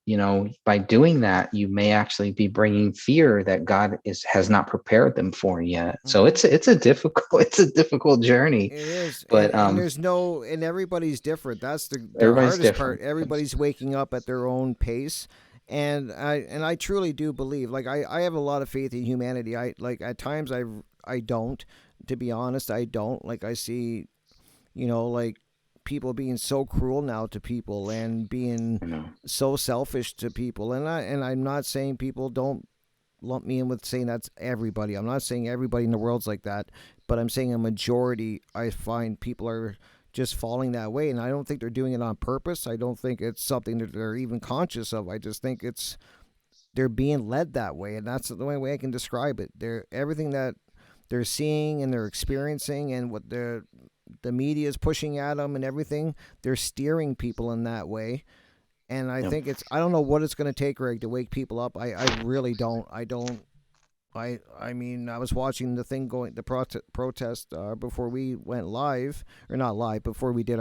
[SPEAKER 2] by doing that, you may actually be bringing fear that God has not prepared them for yet. So
[SPEAKER 1] Hmm.
[SPEAKER 2] it's a difficult it's a difficult journey,
[SPEAKER 1] It is,
[SPEAKER 2] but
[SPEAKER 1] and there's no, and everybody's different. That's the
[SPEAKER 2] everybody's
[SPEAKER 1] hardest part.
[SPEAKER 2] different.
[SPEAKER 1] Everybody's waking up at their own pace, and I truly do believe. Like I have a lot of faith in humanity. I like at times I don't, to be honest, I don't. Like I see, like people being so cruel now to people and being
[SPEAKER 2] You know,
[SPEAKER 1] so selfish to people, and I'm not saying people don't lump me in with saying that's everybody. I'm not saying everybody in the world's like that, but I'm saying a majority. I find people are just falling that way, and I don't think they're doing it on purpose. I don't think it's something that they're even conscious of. I just think they're being led that way, and that's the only way I can describe it. They're everything that they're seeing and they're experiencing, and what the media is pushing at them and everything. They're steering people in that way, and I
[SPEAKER 2] yep.
[SPEAKER 1] think I don't know what it's going to take, Greg, to wake people up. I really don't. I don't. I mean, I was watching the protest before we went live, or not live, before we did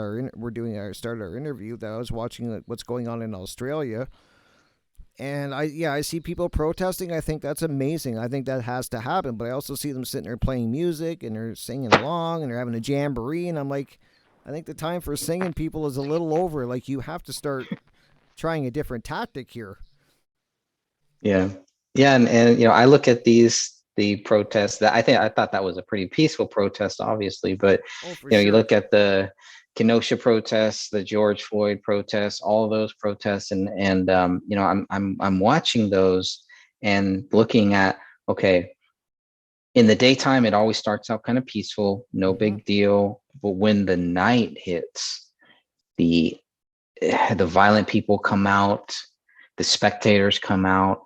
[SPEAKER 1] started our interview. That I was watching what's going on in Australia, and I see people protesting. I think that's amazing. I think that has to happen. But I also see them sitting there playing music and they're singing along and they're having a jamboree, and I'm like, I think the time for singing people is a little over. Like you have to start trying a different tactic here.
[SPEAKER 2] Yeah, yeah, and I look at the protests that I thought that was a pretty peaceful protest, obviously, but
[SPEAKER 1] Oh, for
[SPEAKER 2] you
[SPEAKER 1] sure.
[SPEAKER 2] look at the Kenosha protests, the George Floyd protests, all of those protests, and I'm watching those and looking at, okay, in the daytime it always starts out kind of peaceful, no
[SPEAKER 1] Mm-hmm.
[SPEAKER 2] big deal, but when the night hits, the the violent people come out, the spectators come out.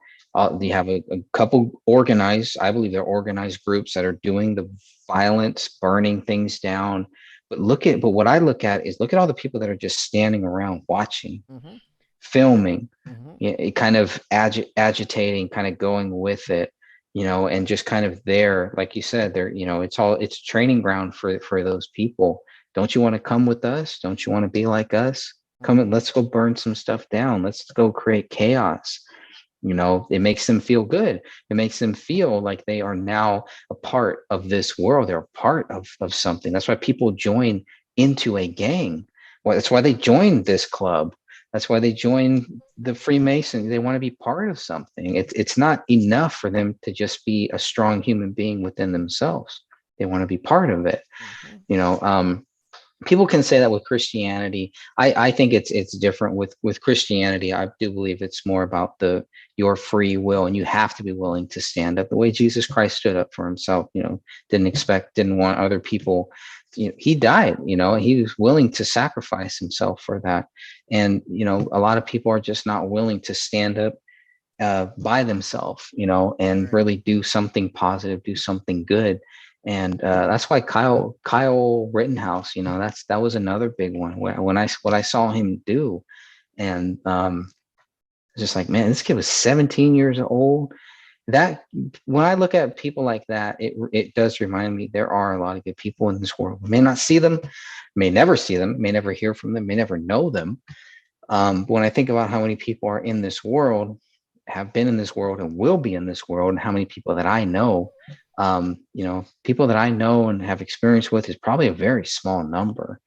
[SPEAKER 2] You have a couple organized, I believe they're organized groups that are doing the violence, burning things down. But what I look at is, look at all the people that are just standing around watching,
[SPEAKER 1] Mm-hmm.
[SPEAKER 2] filming,
[SPEAKER 1] Mm-hmm.
[SPEAKER 2] kind of agitating, kind of going with it, and just kind of there, like you said, there, it's training ground for those people. Don't you want to come with us? Don't you want to be like us? Come and
[SPEAKER 1] Mm-hmm.
[SPEAKER 2] let's go burn some stuff down. Let's go create chaos. It makes them feel good. It makes them feel like they are now a part of this world. They're a part of something. That's why people join into a gang. Well, that's why they join this club. That's why they join the Freemason. They want to be part of something. It's not enough for them to just be a strong human being within themselves. They want to be part of it.
[SPEAKER 1] Mm-hmm.
[SPEAKER 2] You know, people can say that with Christianity. I think it's different with Christianity. I do believe it's more about your free will, and you have to be willing to stand up the way Jesus Christ stood up for himself. Didn't want other people. He died. He was willing to sacrifice himself for that. And a lot of people are just not willing to stand up by themselves, and
[SPEAKER 1] Right.
[SPEAKER 2] really do something positive, do something good. And that's why Kyle Rittenhouse, that was another big one. What I saw him do, and just like, man, this kid was 17 years old. That When I look at people like that, it does remind me there are a lot of good people in this world. We may not see them, may never see them, may never hear from them, may never know them. But when I think about how many people are in this world, have been in this world, and will be in this world, and how many people that I know, people that I know and have experience with is probably a very small number.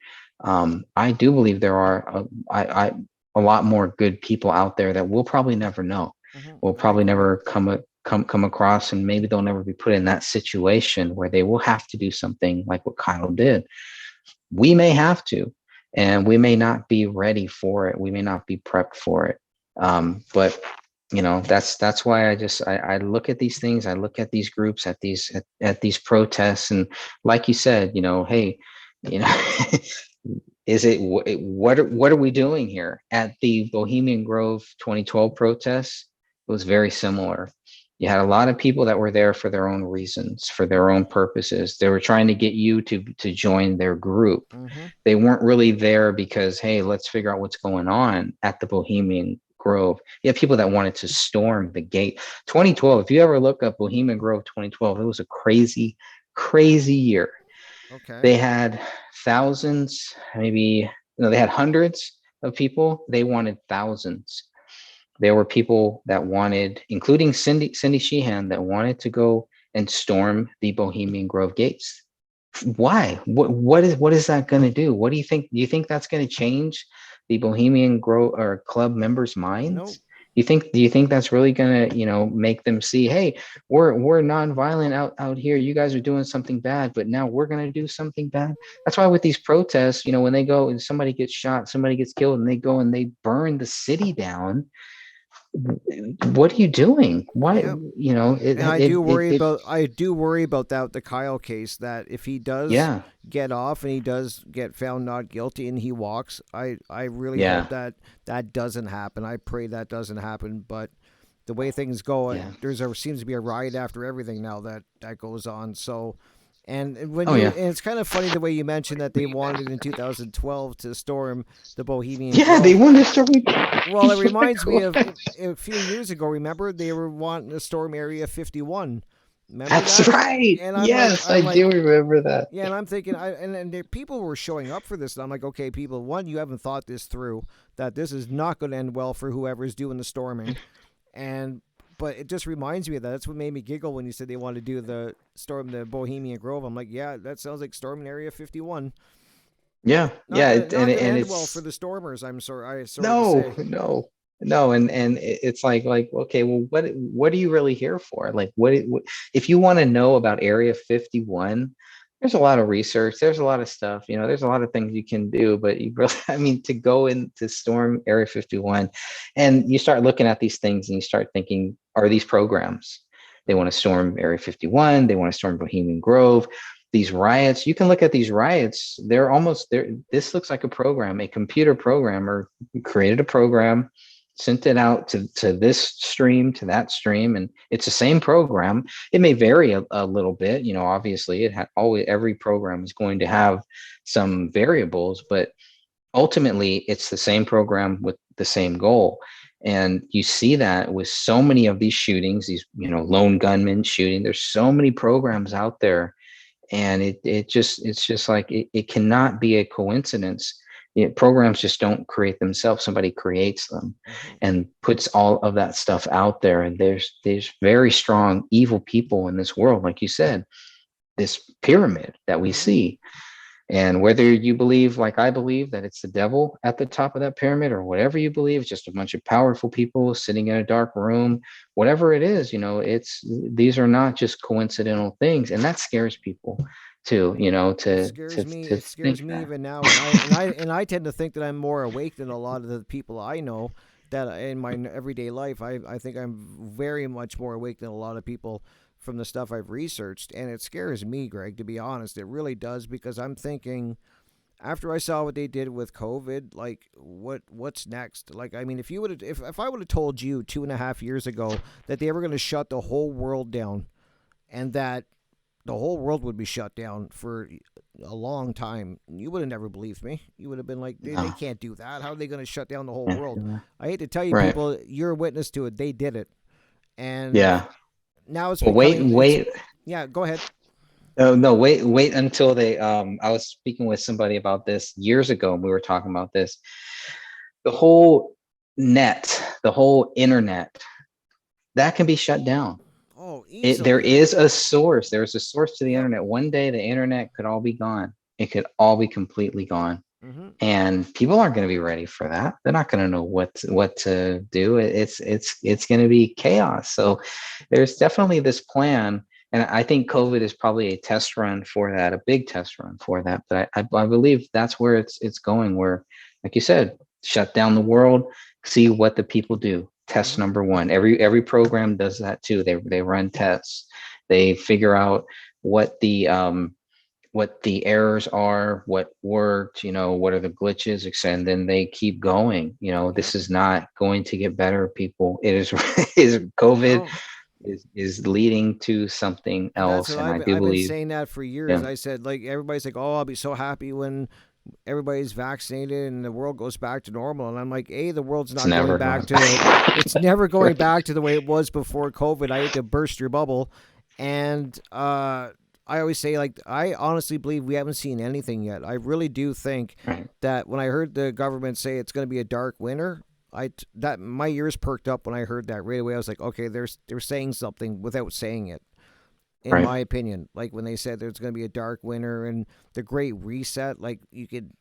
[SPEAKER 2] I do believe there are a lot more good people out there that we'll probably never know.
[SPEAKER 1] Mm-hmm.
[SPEAKER 2] We'll
[SPEAKER 1] I
[SPEAKER 2] probably
[SPEAKER 1] agree.
[SPEAKER 2] never come across, and maybe they'll never be put in that situation where they will have to do something like what Kyle did. We may have to, and we may not be ready for it. We may not be prepped for it. But that's why I look at these things. I look at these groups, at these protests, and like you said, hey, you know, is it what are we doing here at the Bohemian Grove 2012 protests? It was very similar. You had a lot of people that were there for their own reasons, for their own purposes. They were trying to get you to join their group.
[SPEAKER 1] Mm-hmm.
[SPEAKER 2] They weren't really there because, hey, let's figure out what's going on at the Bohemian Grove. You have people that wanted to storm the gate. 2012, if you ever look up Bohemian Grove 2012, it was a crazy, crazy year.
[SPEAKER 1] Okay.
[SPEAKER 2] They had thousands, maybe, they had hundreds of people. They wanted thousands. There were people that wanted, including Cindy Sheehan, that wanted to go and storm the Bohemian Grove gates. Why? What is that going to do? What do you think? Do you think that's going to change the Bohemian Grove or club members'
[SPEAKER 1] Nope.
[SPEAKER 2] minds? Do you think that's really going to, make them see, hey, we're nonviolent out here. You guys are doing something bad, but now we're going to do something bad. That's why with these protests, when they go and somebody gets shot, somebody gets killed, and they go and they burn the city down. What are you doing? Why?
[SPEAKER 1] Yep.
[SPEAKER 2] It
[SPEAKER 1] And I
[SPEAKER 2] it
[SPEAKER 1] do
[SPEAKER 2] it,
[SPEAKER 1] worry
[SPEAKER 2] it
[SPEAKER 1] about that with the Kyle case, that if he does
[SPEAKER 2] yeah,
[SPEAKER 1] get off and he does get found not guilty and he walks, I really
[SPEAKER 2] yeah,
[SPEAKER 1] hope that that doesn't happen. I pray that doesn't happen. But the way things go,
[SPEAKER 2] yeah.
[SPEAKER 1] seems to be a riot after everything now that goes on. So, and when
[SPEAKER 2] Oh yeah.
[SPEAKER 1] it's kind of funny the way you mentioned that they wanted in 2012 to storm the Bohemian
[SPEAKER 2] Yeah, they
[SPEAKER 1] Grove.
[SPEAKER 2] want to start with
[SPEAKER 1] Well, it
[SPEAKER 2] like
[SPEAKER 1] reminds me of
[SPEAKER 2] what?
[SPEAKER 1] a few years ago. Remember, they were wanting to storm Area 51. Remember
[SPEAKER 2] That's
[SPEAKER 1] that?
[SPEAKER 2] right.
[SPEAKER 1] And
[SPEAKER 2] Yes, I do remember that.
[SPEAKER 1] yeah, and I'm thinking, people were showing up for this, and I'm like, okay, people, one, you haven't thought this through, that this is not going to end well for whoever's doing the storming, and but it just reminds me of that. That's what made me giggle when you said they wanted to do the Bohemian Grove. I'm like, yeah, that sounds like storming Area 51.
[SPEAKER 2] Yeah, yeah,
[SPEAKER 1] Not gonna
[SPEAKER 2] and
[SPEAKER 1] end well for
[SPEAKER 2] it's
[SPEAKER 1] the stormers. Sorry to
[SPEAKER 2] no,
[SPEAKER 1] say.
[SPEAKER 2] no, no, and it's like, okay, well, what are you really here for? Like, what if you want to know about Area 51? There's a lot of research. There's a lot of stuff. There's a lot of things you can do, but you really, I mean, to go in to storm Area 51, and you start looking at these things and you start thinking, are these programs? They want to storm Area 51. They want to storm Bohemian Grove. These riots, you can look at these riots. They're almost there. This looks like a program. A computer programmer created a program, sent it out to this stream, to that stream, and it's the same program. It may vary a little bit. Obviously, it had always, every program is going to have some variables, but ultimately it's the same program with the same goal. And you see that with so many of these shootings, these lone gunmen shooting. There's so many programs out there, and it's just like it cannot be a coincidence programs just don't create themselves. Somebody creates them
[SPEAKER 1] Hmm.
[SPEAKER 2] and puts all of that stuff out there. And there's very strong evil people in this world, like you said, this pyramid that we
[SPEAKER 1] Hmm.
[SPEAKER 2] see. And whether you believe, like I believe, that it's the devil at the top of that pyramid, or whatever you believe, it's just a bunch of powerful people sitting in a dark room, whatever it is, it's these are not just coincidental things, and that scares people too.
[SPEAKER 1] It
[SPEAKER 2] To
[SPEAKER 1] scares me. It
[SPEAKER 2] think
[SPEAKER 1] scares me
[SPEAKER 2] that.
[SPEAKER 1] even now, and I tend to think that I'm more awake than a lot of the people I know. That in my everyday life, I think I'm very much more awake than a lot of people from the stuff I've researched, and it scares me, Greg. To be honest, it really does because I'm thinking after I saw what they did with COVID, like what's next? Like, I mean, if you would if I would have told you 2.5 years ago that they were going to shut the whole world down and that the whole world would be shut down for a long time, you would have never believed me. You would have been like, they
[SPEAKER 2] No.
[SPEAKER 1] can't do that. How are they going to shut down the whole
[SPEAKER 2] Yeah.
[SPEAKER 1] world? I hate to tell you,
[SPEAKER 2] Right.
[SPEAKER 1] people, you're a witness to it. They did it. And
[SPEAKER 2] Yeah.
[SPEAKER 1] now it's
[SPEAKER 2] Well, wait,
[SPEAKER 1] becoming, it's,
[SPEAKER 2] wait.
[SPEAKER 1] yeah, go ahead.
[SPEAKER 2] Oh, no, wait until they. I was speaking with somebody about this years ago, and we were talking about this. The whole the whole internet, that can be shut down.
[SPEAKER 1] Oh,
[SPEAKER 2] There
[SPEAKER 1] easily.
[SPEAKER 2] is a source. There's a source to the
[SPEAKER 1] Yep.
[SPEAKER 2] internet. One day, the internet could all be gone. It could all be completely gone,
[SPEAKER 1] Hmm.
[SPEAKER 2] and people aren't going to be ready for that. They're not going to know what to do. It's going to be chaos. So there's definitely this plan, and I think COVID is probably a test run for that, a big test run for that. But I believe that's where it's going. Where, like you said, shut down the world, see what the people do. Test
[SPEAKER 1] Hmm.
[SPEAKER 2] number one. Every program does that too. They run tests. They figure out what the errors are, what worked, what are the glitches, and then they keep going.
[SPEAKER 1] Yep.
[SPEAKER 2] This is not going to get better, people. It is is COVID
[SPEAKER 1] No.
[SPEAKER 2] is leading to something
[SPEAKER 1] And that's
[SPEAKER 2] else,
[SPEAKER 1] what
[SPEAKER 2] and I do
[SPEAKER 1] I've been
[SPEAKER 2] believe,
[SPEAKER 1] saying that for years.
[SPEAKER 2] yeah,
[SPEAKER 1] I said, like, everybody's like, oh, I'll be so happy when everybody's vaccinated and the world goes back to normal. And I'm like, A, the world's
[SPEAKER 2] it's
[SPEAKER 1] not going
[SPEAKER 2] never
[SPEAKER 1] back
[SPEAKER 2] going
[SPEAKER 1] to, it's
[SPEAKER 2] back.
[SPEAKER 1] never going
[SPEAKER 2] Right.
[SPEAKER 1] back to the way it was before COVID. I hate to burst your bubble. And I always say, like, I honestly believe we haven't seen anything yet. I really do think
[SPEAKER 2] Right.
[SPEAKER 1] that when I heard the government say it's going to be a dark winter, that my ears perked up when I heard that right away. I was like, okay, they're saying something without saying it, in
[SPEAKER 2] Right.
[SPEAKER 1] my opinion. Like when they said there's going to be a dark winter and the Great Reset, like you can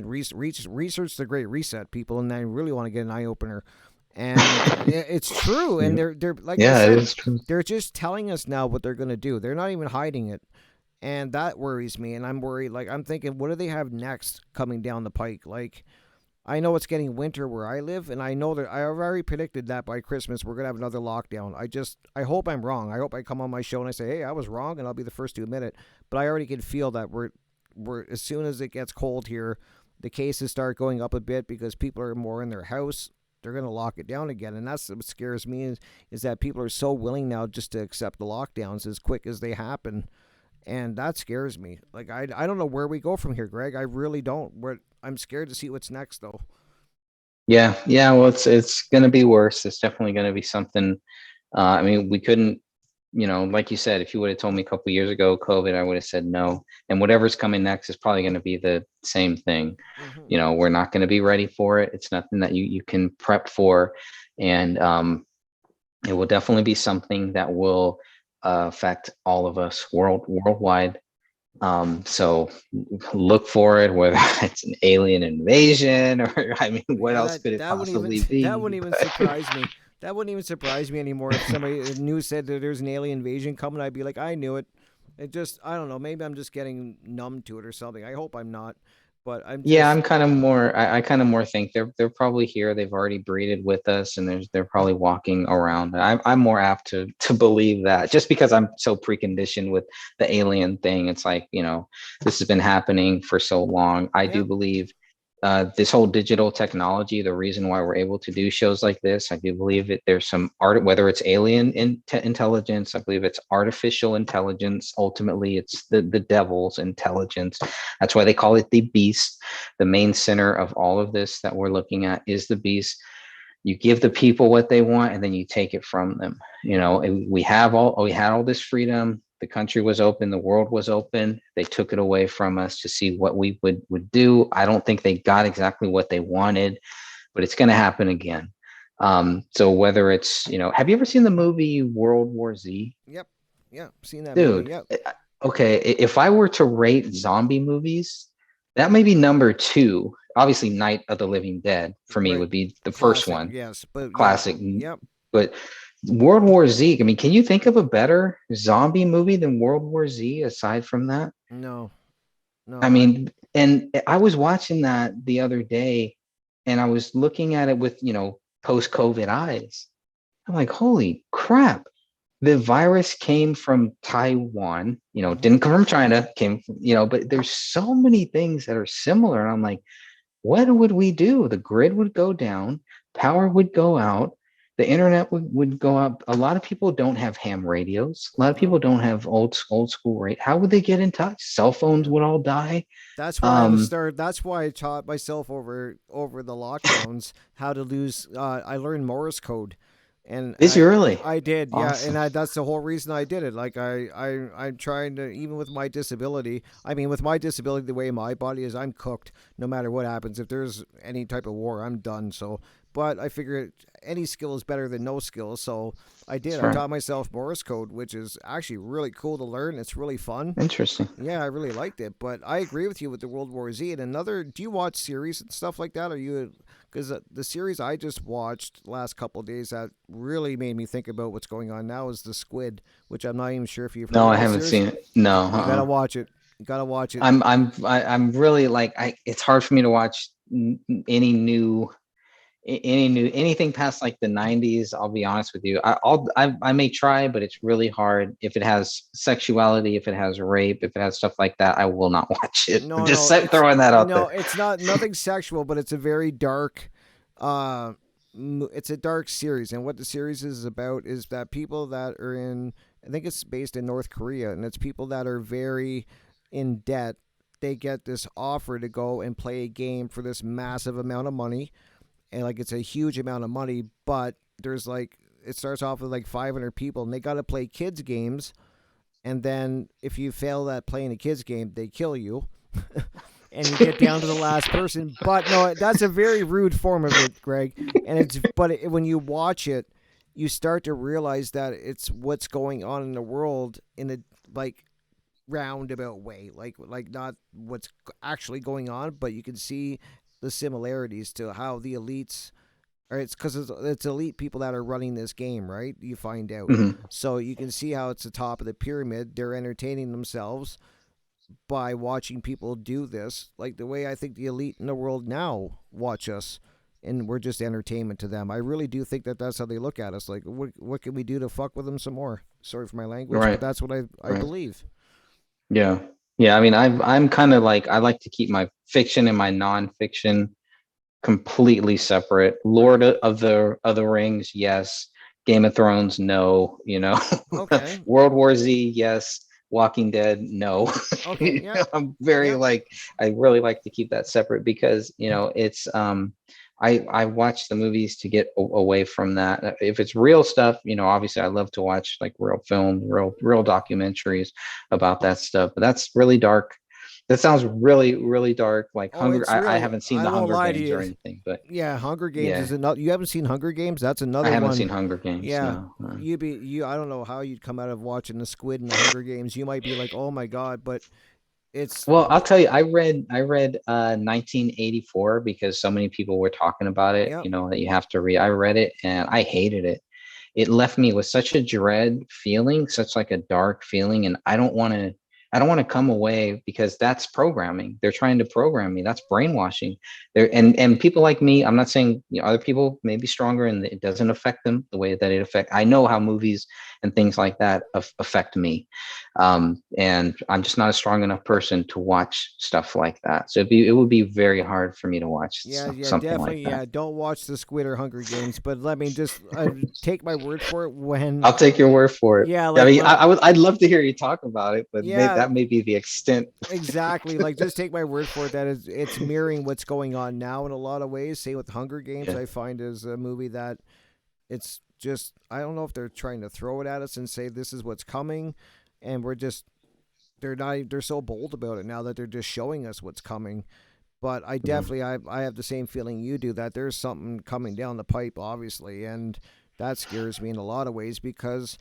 [SPEAKER 1] research the Great Reset, people, and I really want to get an eye opener. And it's true, and
[SPEAKER 2] Yeah.
[SPEAKER 1] they're like I
[SPEAKER 2] Yeah, it
[SPEAKER 1] said,
[SPEAKER 2] is true.
[SPEAKER 1] they're just telling us now what they're going to do. They're not even hiding it, and that worries me. And I'm worried. Like I'm thinking, what do they have next coming down the pike? Like I know it's getting winter where I live, and I know that I already predicted that by Christmas we're gonna have another lockdown. I hope I'm wrong. I hope I come on my show and I say, hey, I was wrong, and I'll be the first to admit it. But I already can feel that we're as soon as it gets cold here, the cases start going up a bit because people are more in their house. They're gonna lock it down again, and that's what scares me is that people are so willing now just to accept the lockdowns as quick as they happen, and that scares me. Like I don't know where we go from here, Greg. I really don't. I'm scared to see what's next, though.
[SPEAKER 2] Yeah, yeah. Well, it's going to be worse. It's definitely going to be something. I mean, we couldn't, like you said, if you would have told me a couple of years ago, COVID, I would have said no. And whatever's coming next is probably going to be the same thing.
[SPEAKER 1] Hmm.
[SPEAKER 2] We're not going to be ready for it. It's nothing that you can prep for, and it will definitely be something that will affect all of us worldwide. So look for it, whether it's an alien invasion or, I mean, what
[SPEAKER 1] Yeah,
[SPEAKER 2] else
[SPEAKER 1] that
[SPEAKER 2] could it
[SPEAKER 1] that wouldn't even
[SPEAKER 2] possibly
[SPEAKER 1] that
[SPEAKER 2] be?
[SPEAKER 1] wouldn't even
[SPEAKER 2] But
[SPEAKER 1] surprise me. That wouldn't even surprise me anymore if somebody news said that there's an alien invasion coming. I'd be like, I knew it. It just I don't know. Maybe I'm just getting numb to it or something. I hope I'm not, but I'm
[SPEAKER 2] yeah,
[SPEAKER 1] just
[SPEAKER 2] I'm kind of more. I kind of more think they're probably here. They've already breeded with us, and they're probably walking around. I'm more apt to believe that, just because I'm so preconditioned with the alien thing. It's like, this has been happening for so long. I do
[SPEAKER 1] yeah.
[SPEAKER 2] believe this whole digital technology, the reason why we're able to do shows like this, I do believe it. There's some art, whether it's alien intelligence, I believe it's artificial intelligence. Ultimately, it's the devil's intelligence. That's why they call it the beast. The main center of all of this that we're looking at is the beast. You give the people what they want, and then you take it from them. We had all this freedom. The country was open, the world was open. They took it away from us to see what we would do. I don't think they got exactly what they wanted, but it's going to happen again. So whether it's, have you ever seen the movie World War Z?
[SPEAKER 1] Yep. Yeah. Seen that movie.
[SPEAKER 2] Dude,
[SPEAKER 1] Yep.
[SPEAKER 2] okay, if I were to rate zombie movies, that may be number two. Obviously, Night of the Living Dead for me
[SPEAKER 1] Right.
[SPEAKER 2] would be the first
[SPEAKER 1] Classic.
[SPEAKER 2] one,
[SPEAKER 1] Yes. But yeah.
[SPEAKER 2] classic.
[SPEAKER 1] Yep.
[SPEAKER 2] But World War Z, I mean, can you think of a better zombie movie than World War Z aside from that?
[SPEAKER 1] No.
[SPEAKER 2] I
[SPEAKER 1] No.
[SPEAKER 2] mean, and I was watching that the other day and I was looking at it with, post-COVID eyes. I'm like, holy crap. The virus came from Taiwan,
[SPEAKER 1] Mhm.
[SPEAKER 2] didn't come from China, came from, but there's so many things that are similar. And I'm like, what would we do? The grid would go down, power would go out, the internet would go up. A lot of people don't have ham radios. A lot of
[SPEAKER 1] Nope.
[SPEAKER 2] people don't have old school rate. How would they get in touch? Cell phones
[SPEAKER 1] Yeah.
[SPEAKER 2] would all die.
[SPEAKER 1] That's why I was
[SPEAKER 2] Um,
[SPEAKER 1] started. That's why I taught myself over the lockdowns how to lose. I learned Morse code, and
[SPEAKER 2] is it
[SPEAKER 1] I
[SPEAKER 2] really
[SPEAKER 1] I did, yeah, and
[SPEAKER 2] awesome?
[SPEAKER 1] that's the whole reason I did it. Like I'm trying to, even with my disability. I mean, with my disability, the way my body is, I'm cooked. No matter what happens, if there's any type of war, I'm done. So, but I figure any skill is better than no skill. So I did.
[SPEAKER 2] That's
[SPEAKER 1] I
[SPEAKER 2] right.
[SPEAKER 1] taught myself Morse code, which is actually really cool to learn. It's really fun.
[SPEAKER 2] Interesting.
[SPEAKER 1] Yeah, I really liked it, but I agree with you with the World War Z. And another, do you watch series and stuff like that? Are you, because the series I just watched last couple of days that really made me think about what's going on now is the Squid, which I'm not even sure if you've heard
[SPEAKER 2] No,
[SPEAKER 1] of
[SPEAKER 2] I
[SPEAKER 1] this
[SPEAKER 2] haven't
[SPEAKER 1] series.
[SPEAKER 2] seen it. No.
[SPEAKER 1] You gotta watch it. You gotta watch it.
[SPEAKER 2] I'm really like it's hard for me to watch any new anything past like the 90s. I'll be honest with you. I may try, but it's really hard. If it has sexuality, if it has rape, if it has stuff like that, I will not watch it. I'm
[SPEAKER 1] No,
[SPEAKER 2] just
[SPEAKER 1] no, it's
[SPEAKER 2] throwing that out
[SPEAKER 1] no,
[SPEAKER 2] there.
[SPEAKER 1] it's not nothing sexual, but it's a very dark. Uh, it's a dark series, and what the series is about is that people that are in, I think it's based in North Korea, and it's people that are very in debt. They get this offer to go and play a game for this massive amount of money, and like it's a huge amount of money, but there's like it starts off with like 500 people, and they got to play kids games, and then if you fail at playing a kids game, they kill you. And you get down to the last person. But no, that's a very rude form of it, Greg. And when you watch it, you start to realize that it's what's going on in the world in a like roundabout way, like not what's actually going on, but you can see the similarities to how the elites. Or it's because it's elite people that are running this game, right? You find out.
[SPEAKER 2] Mhm.
[SPEAKER 1] So you can see how it's the top of the pyramid. They're entertaining themselves by watching people do this, like the way I think the elite in the world now watch us, and we're just entertainment to them. I really do think that that's how they look at us. Like, what can we do to fuck with them some more? Sorry for my language, but
[SPEAKER 2] Right.
[SPEAKER 1] that's what I
[SPEAKER 2] Right.
[SPEAKER 1] believe.
[SPEAKER 2] Yeah. Yeah. I mean, I'm kind of like I like to keep my fiction and my nonfiction completely separate.
[SPEAKER 1] Right.
[SPEAKER 2] Lord of the Rings, yes. Game of Thrones, no.
[SPEAKER 1] Okay.
[SPEAKER 2] World War Z, yes. Walking Dead, no.
[SPEAKER 1] Okay. Yeah.
[SPEAKER 2] I'm very
[SPEAKER 1] Yeah.
[SPEAKER 2] like I really like to keep that separate because it's I watch the movies to get away from that. If it's real stuff, obviously I love to watch like real film, real documentaries about that stuff. But that's really dark. That sounds really, really dark. Like
[SPEAKER 1] Oh,
[SPEAKER 2] Hunger.
[SPEAKER 1] it's
[SPEAKER 2] I
[SPEAKER 1] really.
[SPEAKER 2] haven't seen
[SPEAKER 1] I
[SPEAKER 2] the
[SPEAKER 1] won't
[SPEAKER 2] Hunger
[SPEAKER 1] lie to
[SPEAKER 2] Games or
[SPEAKER 1] you.
[SPEAKER 2] anything, but
[SPEAKER 1] Yeah, Hunger Games
[SPEAKER 2] yeah,
[SPEAKER 1] is another. You haven't seen Hunger Games? That's
[SPEAKER 2] I
[SPEAKER 1] another
[SPEAKER 2] haven't
[SPEAKER 1] one.
[SPEAKER 2] seen Hunger Games.
[SPEAKER 1] Yeah,
[SPEAKER 2] No.
[SPEAKER 1] you. I don't know how you'd come out of watching the Squid and the Hunger Games. You might be like, oh my god, but it's.
[SPEAKER 2] Well, I'll tell you, I read 1984 because so many people were talking about it,
[SPEAKER 1] Yep.
[SPEAKER 2] that you have to read. I read it and I hated it. It left me with such a dread feeling, such like a dark feeling, and I don't want to come away because that's programming. They're trying to program me. That's brainwashing. And people like me, I'm not saying other people may be stronger and it doesn't affect them the way that it affect. I know how movies and things like that affect me. And I'm just not a strong enough person to watch stuff like that. So it would be very hard for me to watch
[SPEAKER 1] Yeah, yeah,
[SPEAKER 2] something like
[SPEAKER 1] definitely.
[SPEAKER 2] that.
[SPEAKER 1] Yeah, don't watch the Squid or Hunger Games, but let me just take my word for it. When,
[SPEAKER 2] I'll take your word for it.
[SPEAKER 1] yeah,
[SPEAKER 2] I
[SPEAKER 1] like
[SPEAKER 2] mean,
[SPEAKER 1] when,
[SPEAKER 2] I'd love to hear you talk about it, but
[SPEAKER 1] yeah,
[SPEAKER 2] that may be the extent.
[SPEAKER 1] exactly. Like, just take my word for it that it's mirroring what's going on now in a lot of ways. Say with Hunger Games,
[SPEAKER 2] Yeah.
[SPEAKER 1] I find is a movie that it's just I don't know if they're trying to throw it at us and say this is what's coming, and we're just they're so bold about it now that they're just showing us what's coming. But I
[SPEAKER 2] Mhm.
[SPEAKER 1] definitely I have the same feeling you do that there's something coming down the pipe, obviously, and that scares me in a lot of ways because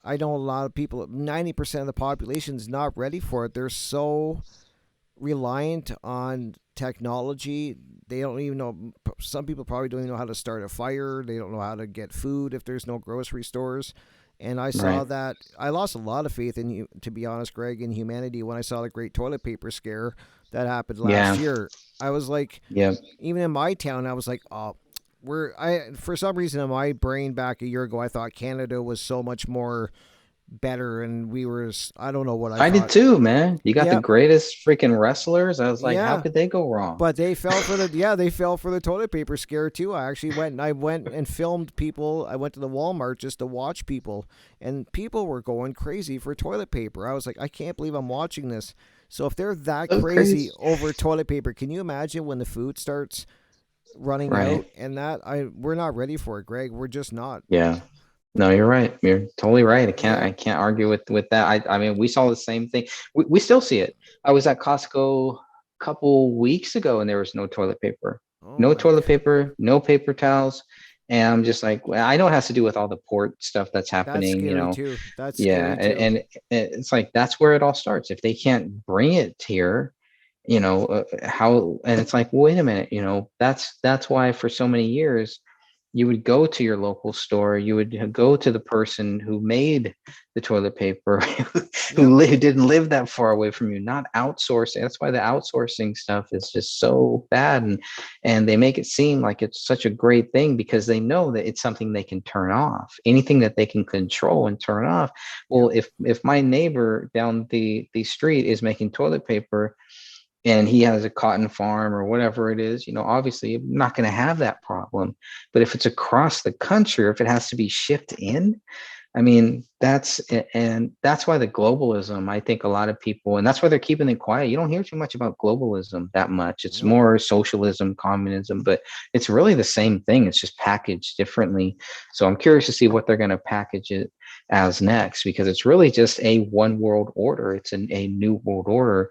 [SPEAKER 1] I know a lot of people, 90% of the population is not ready for it. They're so reliant on technology. They don't even know. Some people probably don't even know how to start a fire. They don't know how to get food if there's no grocery stores. And I saw
[SPEAKER 2] Right.
[SPEAKER 1] that I lost a lot of faith in you, to be honest, Greg, in humanity when I saw the great toilet paper scare that happened last
[SPEAKER 2] Yeah.
[SPEAKER 1] year. I was like,
[SPEAKER 2] Yeah.
[SPEAKER 1] even in my town, I was like, oh, I for some reason in my brain back a year ago, I thought Canada was so much more better, and we were. I don't know what I
[SPEAKER 2] I did
[SPEAKER 1] thought.
[SPEAKER 2] too, man. You got the
[SPEAKER 1] Yep,
[SPEAKER 2] greatest freaking wrestlers. I was like, how
[SPEAKER 1] yeah,
[SPEAKER 2] could they go wrong?
[SPEAKER 1] but they fell for the toilet paper scare too. I went and filmed people. I went to the Walmart just to watch people, and people were going crazy for toilet paper. I was like, I can't believe I'm watching this. So if they're that
[SPEAKER 2] So
[SPEAKER 1] crazy
[SPEAKER 2] crazy.
[SPEAKER 1] over toilet paper, can you imagine when the food starts running
[SPEAKER 2] Right.
[SPEAKER 1] out? And that I we're not ready for it, Greg. We're just not.
[SPEAKER 2] Yeah. No, you're right. You're totally right.
[SPEAKER 1] Yeah.
[SPEAKER 2] I can't argue with that. I mean, we saw the same thing. We still see it. I was at Costco a couple weeks ago and there was no toilet paper.
[SPEAKER 1] Oh
[SPEAKER 2] No
[SPEAKER 1] my.
[SPEAKER 2] toilet paper, no paper towels. And I'm just like, well, I know it has to do with all the port stuff that's
[SPEAKER 1] That's
[SPEAKER 2] happening,
[SPEAKER 1] scary too. That's
[SPEAKER 2] Yeah,
[SPEAKER 1] scary too.
[SPEAKER 2] and it's like that's where it all starts. If they can't bring it here, how, and it's like, wait a minute, that's why for so many years you would go to your local store, you would go to the person who made the toilet paper,
[SPEAKER 1] Yep.
[SPEAKER 2] didn't live that far away from you, not outsourcing. That's why the outsourcing stuff is just so bad, and they make it seem like it's such a great thing because they know that it's something they can turn off, anything that they can control and turn off. Well,
[SPEAKER 1] Yep.
[SPEAKER 2] if my neighbor down the street is making toilet paper and he has a cotton farm or whatever it is, obviously I'm not going to have that problem. But if it's across the country, or if it has to be shipped in, I mean, that's why the globalism, I think a lot of people, and that's why they're keeping it quiet. You don't hear too much about globalism that much. It's
[SPEAKER 1] Nope.
[SPEAKER 2] more socialism, communism, but it's really the same thing. It's just packaged differently. So I'm curious to see what they're going to package it as next, because it's really just a one world order. It's a new world order.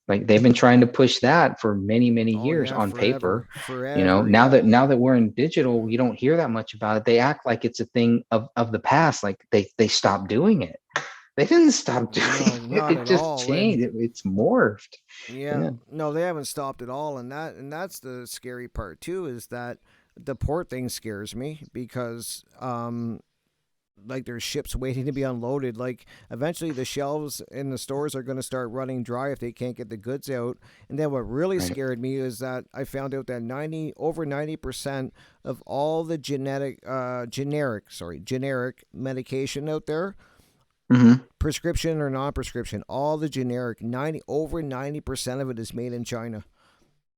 [SPEAKER 2] Like they've been trying to push that for many, many
[SPEAKER 1] Oh
[SPEAKER 2] years
[SPEAKER 1] yeah,
[SPEAKER 2] on paper.
[SPEAKER 1] forever. Forever.
[SPEAKER 2] Now
[SPEAKER 1] Yep.
[SPEAKER 2] that we're in digital, you don't hear that much about it. They act like it's a thing of the past, like they stopped doing it. They didn't stop doing
[SPEAKER 1] No,
[SPEAKER 2] it.
[SPEAKER 1] not
[SPEAKER 2] It
[SPEAKER 1] at
[SPEAKER 2] just
[SPEAKER 1] all. And
[SPEAKER 2] changed. It's morphed.
[SPEAKER 1] yeah,
[SPEAKER 2] Yeah.
[SPEAKER 1] no, they haven't stopped at all. And that's the scary part too, is that the port thing scares me because like there's ships waiting to be unloaded. Like eventually the shelves in the stores are going to start running dry if they can't get the goods out. And then what really
[SPEAKER 2] Right.
[SPEAKER 1] scared me is that I found out that 90% of all the generic medication out there,
[SPEAKER 2] Hmm.
[SPEAKER 1] prescription or non-prescription, all the generic 90% of it is made in China.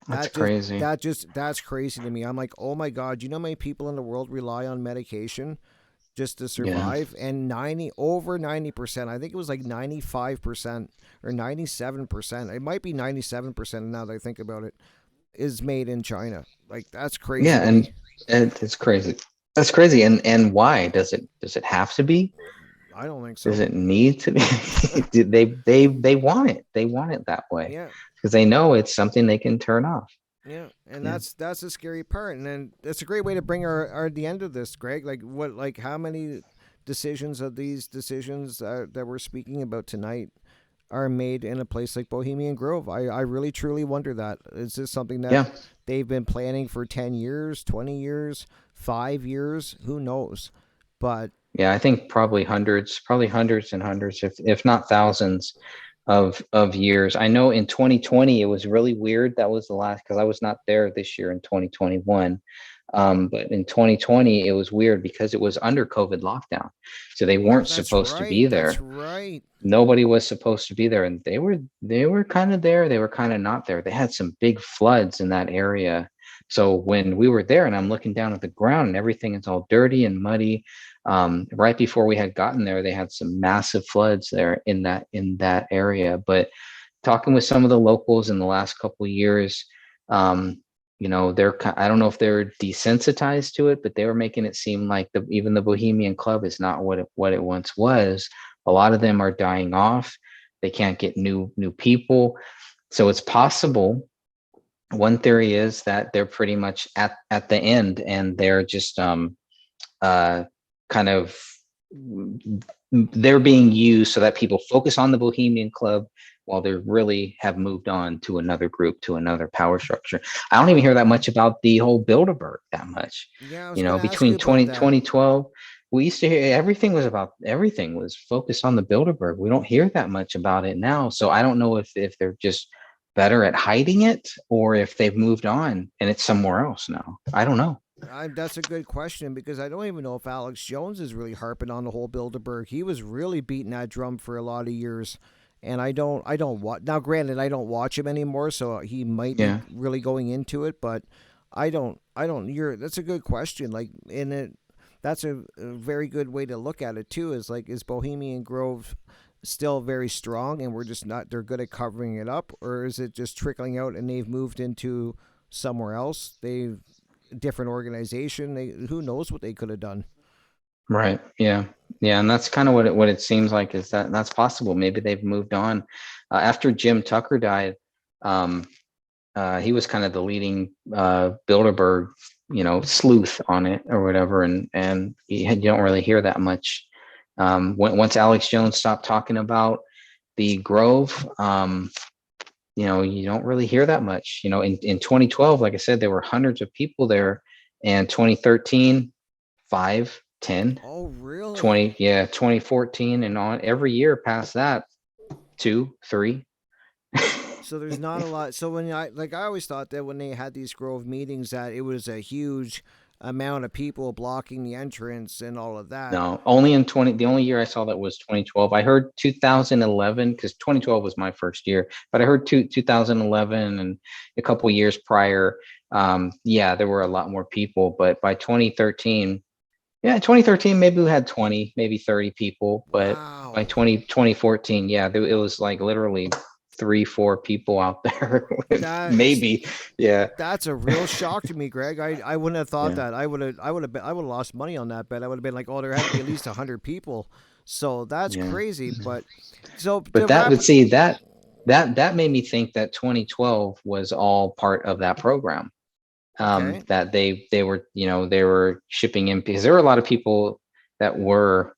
[SPEAKER 2] That's
[SPEAKER 1] That just
[SPEAKER 2] crazy.
[SPEAKER 1] that's crazy to me. I'm like, "Oh my god, you know how many people in the world rely on medication just to
[SPEAKER 2] Yeah.
[SPEAKER 1] survive?" And 90%, I think it was like 95% or 97%. It might be 97% now that I think about it, is made in China. Like that's crazy
[SPEAKER 2] Yeah,
[SPEAKER 1] to me.
[SPEAKER 2] and it's crazy. That's crazy. And why does it have to be?
[SPEAKER 1] I don't think
[SPEAKER 2] Does
[SPEAKER 1] so.
[SPEAKER 2] it need to be? They want it. They want it that way
[SPEAKER 1] Yeah.
[SPEAKER 2] because they know it's something they can turn off.
[SPEAKER 1] Yeah, and
[SPEAKER 2] Yeah.
[SPEAKER 1] that's the scary part, and then that's a great way to bring our the end of this, Greg. Like how many decisions of these decisions that we're speaking about tonight are made in a place like Bohemian Grove? I really truly wonder that. Is this something that
[SPEAKER 2] Yeah.
[SPEAKER 1] they've been planning for 10 years, 20 years, 5 years? Who knows? But
[SPEAKER 2] Yeah, I think probably hundreds and hundreds, if not thousands of years. I know in 2020 it was really weird. That was the last, because I was not there this year in 2021. But in 2020 it was weird because it was under COVID lockdown. So they
[SPEAKER 1] oh,
[SPEAKER 2] weren't
[SPEAKER 1] that's
[SPEAKER 2] supposed to
[SPEAKER 1] right.
[SPEAKER 2] be
[SPEAKER 1] That's
[SPEAKER 2] there.
[SPEAKER 1] right.
[SPEAKER 2] Nobody was supposed to be there, and they were kind of there, they were kind of not there. They had some big floods in that area. So when we were there and I'm looking down at the ground and everything is all dirty and muddy, right before we had gotten there they had some massive floods there in that area. But talking with some of the locals in the last couple of years, um, I don't know if they're desensitized to it, but they were making it seem like even the Bohemian Club is not what it once was. A lot of them are dying off. They can't get new people. So it's possible. One theory is that they're pretty much at the end, and they're just uh kind of they're being used so that people focus on the Bohemian Club while they really have moved on to another group, to another power structure. I don't even hear that much about the whole Bilderberg that much.
[SPEAKER 1] Yeah, I was
[SPEAKER 2] You
[SPEAKER 1] going
[SPEAKER 2] know,
[SPEAKER 1] to ask you
[SPEAKER 2] between
[SPEAKER 1] about that.
[SPEAKER 2] 2012, we used to hear everything was focused on the Bilderberg. We don't hear that much about it now. So I don't know if they're just better at hiding it or if they've moved on and it's somewhere else now. I don't know.
[SPEAKER 1] That's a good question because I don't even know if Alex Jones is really harping on the whole Bilderberg. He was really beating that drum for a lot of years, and I don't watch now. Granted, I don't watch him anymore, so he might be
[SPEAKER 2] Yeah.
[SPEAKER 1] really going into it, but I don't. You're that's a good question. Like in it, that's a very good way to look at it too. Is like is Bohemian Grove still very strong, and we're just not they're good at covering it up, or is it just trickling out and they've moved into somewhere else? They've different organization. They who knows what they could have done.
[SPEAKER 2] Right. Yeah. Yeah. And that's kind of what it seems like is that that's possible. Maybe they've moved on. After Jim Tucker died, um, he was kind of the leading Bilderberg, sleuth on it or whatever. And you don't really hear that much. Once Alex Jones stopped talking about the Grove, you don't really hear that much. In 2012, like I said, there were hundreds of people there. And 2013, 5, 10.
[SPEAKER 1] Oh, really?
[SPEAKER 2] 20, yeah, 2014 and on every year past that, 2, 3.
[SPEAKER 1] So there's not a lot. So when I always thought that when they had these Grove meetings that it was a huge amount of people blocking the entrance and all of that.
[SPEAKER 2] No, only in 20, the only year I saw that was 2012. I heard 2011 because 2012 was my first year, but I heard 2011 and a couple years prior. Yeah, there were a lot more people, but by 2013, yeah, 2013, maybe we had 20, maybe 30 people, but by
[SPEAKER 1] Wow.
[SPEAKER 2] 2014, yeah, it was like literally 3, 4 people out there.
[SPEAKER 1] That's
[SPEAKER 2] Maybe. Yeah.
[SPEAKER 1] that's a real shock to me, Greg. I wouldn't have thought
[SPEAKER 2] Yeah.
[SPEAKER 1] that. I would have lost money on that bet. I would have been like, oh, there had to be at least 100 people. So that's
[SPEAKER 2] Yeah.
[SPEAKER 1] crazy. But so to
[SPEAKER 2] But that
[SPEAKER 1] wrap
[SPEAKER 2] would
[SPEAKER 1] it,
[SPEAKER 2] see that made me think that 2012 was all part of that program.
[SPEAKER 1] okay.
[SPEAKER 2] That they were, they were shipping in because there were a lot of people that were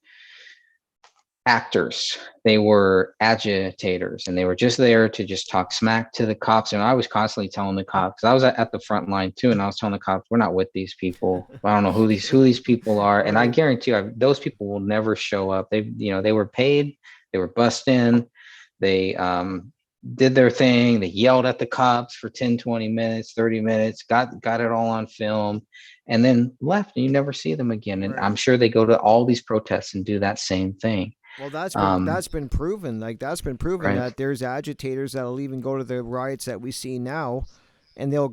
[SPEAKER 2] actors. They were agitators, and they were just there to just talk smack to the cops. And I was constantly telling the cops, 'cause I was at the front line too, and I was telling the cops, "We're not with these people. I don't know who these people are." And I
[SPEAKER 1] Right.
[SPEAKER 2] guarantee you, those people will never show up. They were paid. They were bussed in. They did their thing. They yelled at the cops for 10, 20 minutes, 30 minutes. Got it all on film, and then left. And you never see them again. And
[SPEAKER 1] Right.
[SPEAKER 2] I'm sure they go to all these protests and do that same thing.
[SPEAKER 1] Well,
[SPEAKER 2] Um,
[SPEAKER 1] that's been proven. Like that's been proven
[SPEAKER 2] right.
[SPEAKER 1] that there's agitators that'll even go to the riots that we see now, and they'll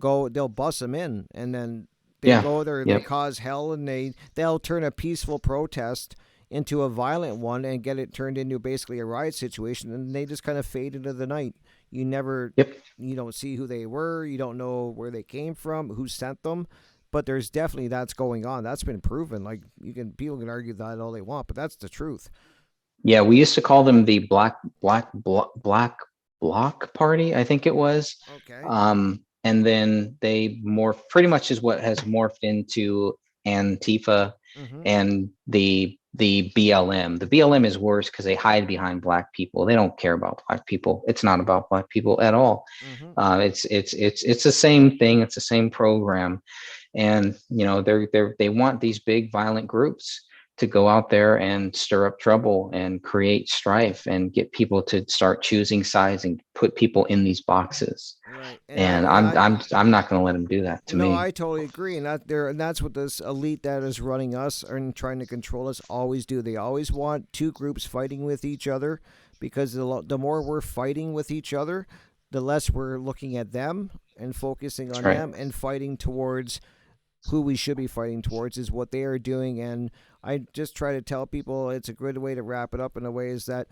[SPEAKER 1] bus them in, and then they
[SPEAKER 2] Yeah.
[SPEAKER 1] go there, they
[SPEAKER 2] Yep.
[SPEAKER 1] cause hell, and they'll turn a peaceful protest into a violent one and get it turned into basically a riot situation, and they just kind of fade into the night. You never,
[SPEAKER 2] Yep.
[SPEAKER 1] you don't see who they were, you don't know where they came from, who sent them. But there's definitely that's going on. That's been proven. Like people can argue that all they want, but that's the truth.
[SPEAKER 2] Yeah. We used to call them the black block party, I think it was.
[SPEAKER 1] Okay.
[SPEAKER 2] And then they pretty much is what has morphed into Antifa
[SPEAKER 1] Mm-hmm.
[SPEAKER 2] and the BLM. The BLM is worse because they hide behind black people. They don't care about black people. It's not about black people at all.
[SPEAKER 1] Mm-hmm.
[SPEAKER 2] It's the same thing. It's the same program, and they want these big violent groups to go out there and stir up trouble and create strife and get people to start choosing sides and put people in these boxes.
[SPEAKER 1] Right.
[SPEAKER 2] And I'm not going to let them do that to
[SPEAKER 1] No,
[SPEAKER 2] me.
[SPEAKER 1] I totally agree, and that's what this elite that is running us and trying to control us always do. They always want two groups fighting with each other, because the more we're fighting with each other, the less we're looking at them and focusing
[SPEAKER 2] That's
[SPEAKER 1] on
[SPEAKER 2] right.
[SPEAKER 1] them and fighting towards who we should be fighting towards is what they are doing. And I just try to tell people it's a good way to wrap it up in a way is that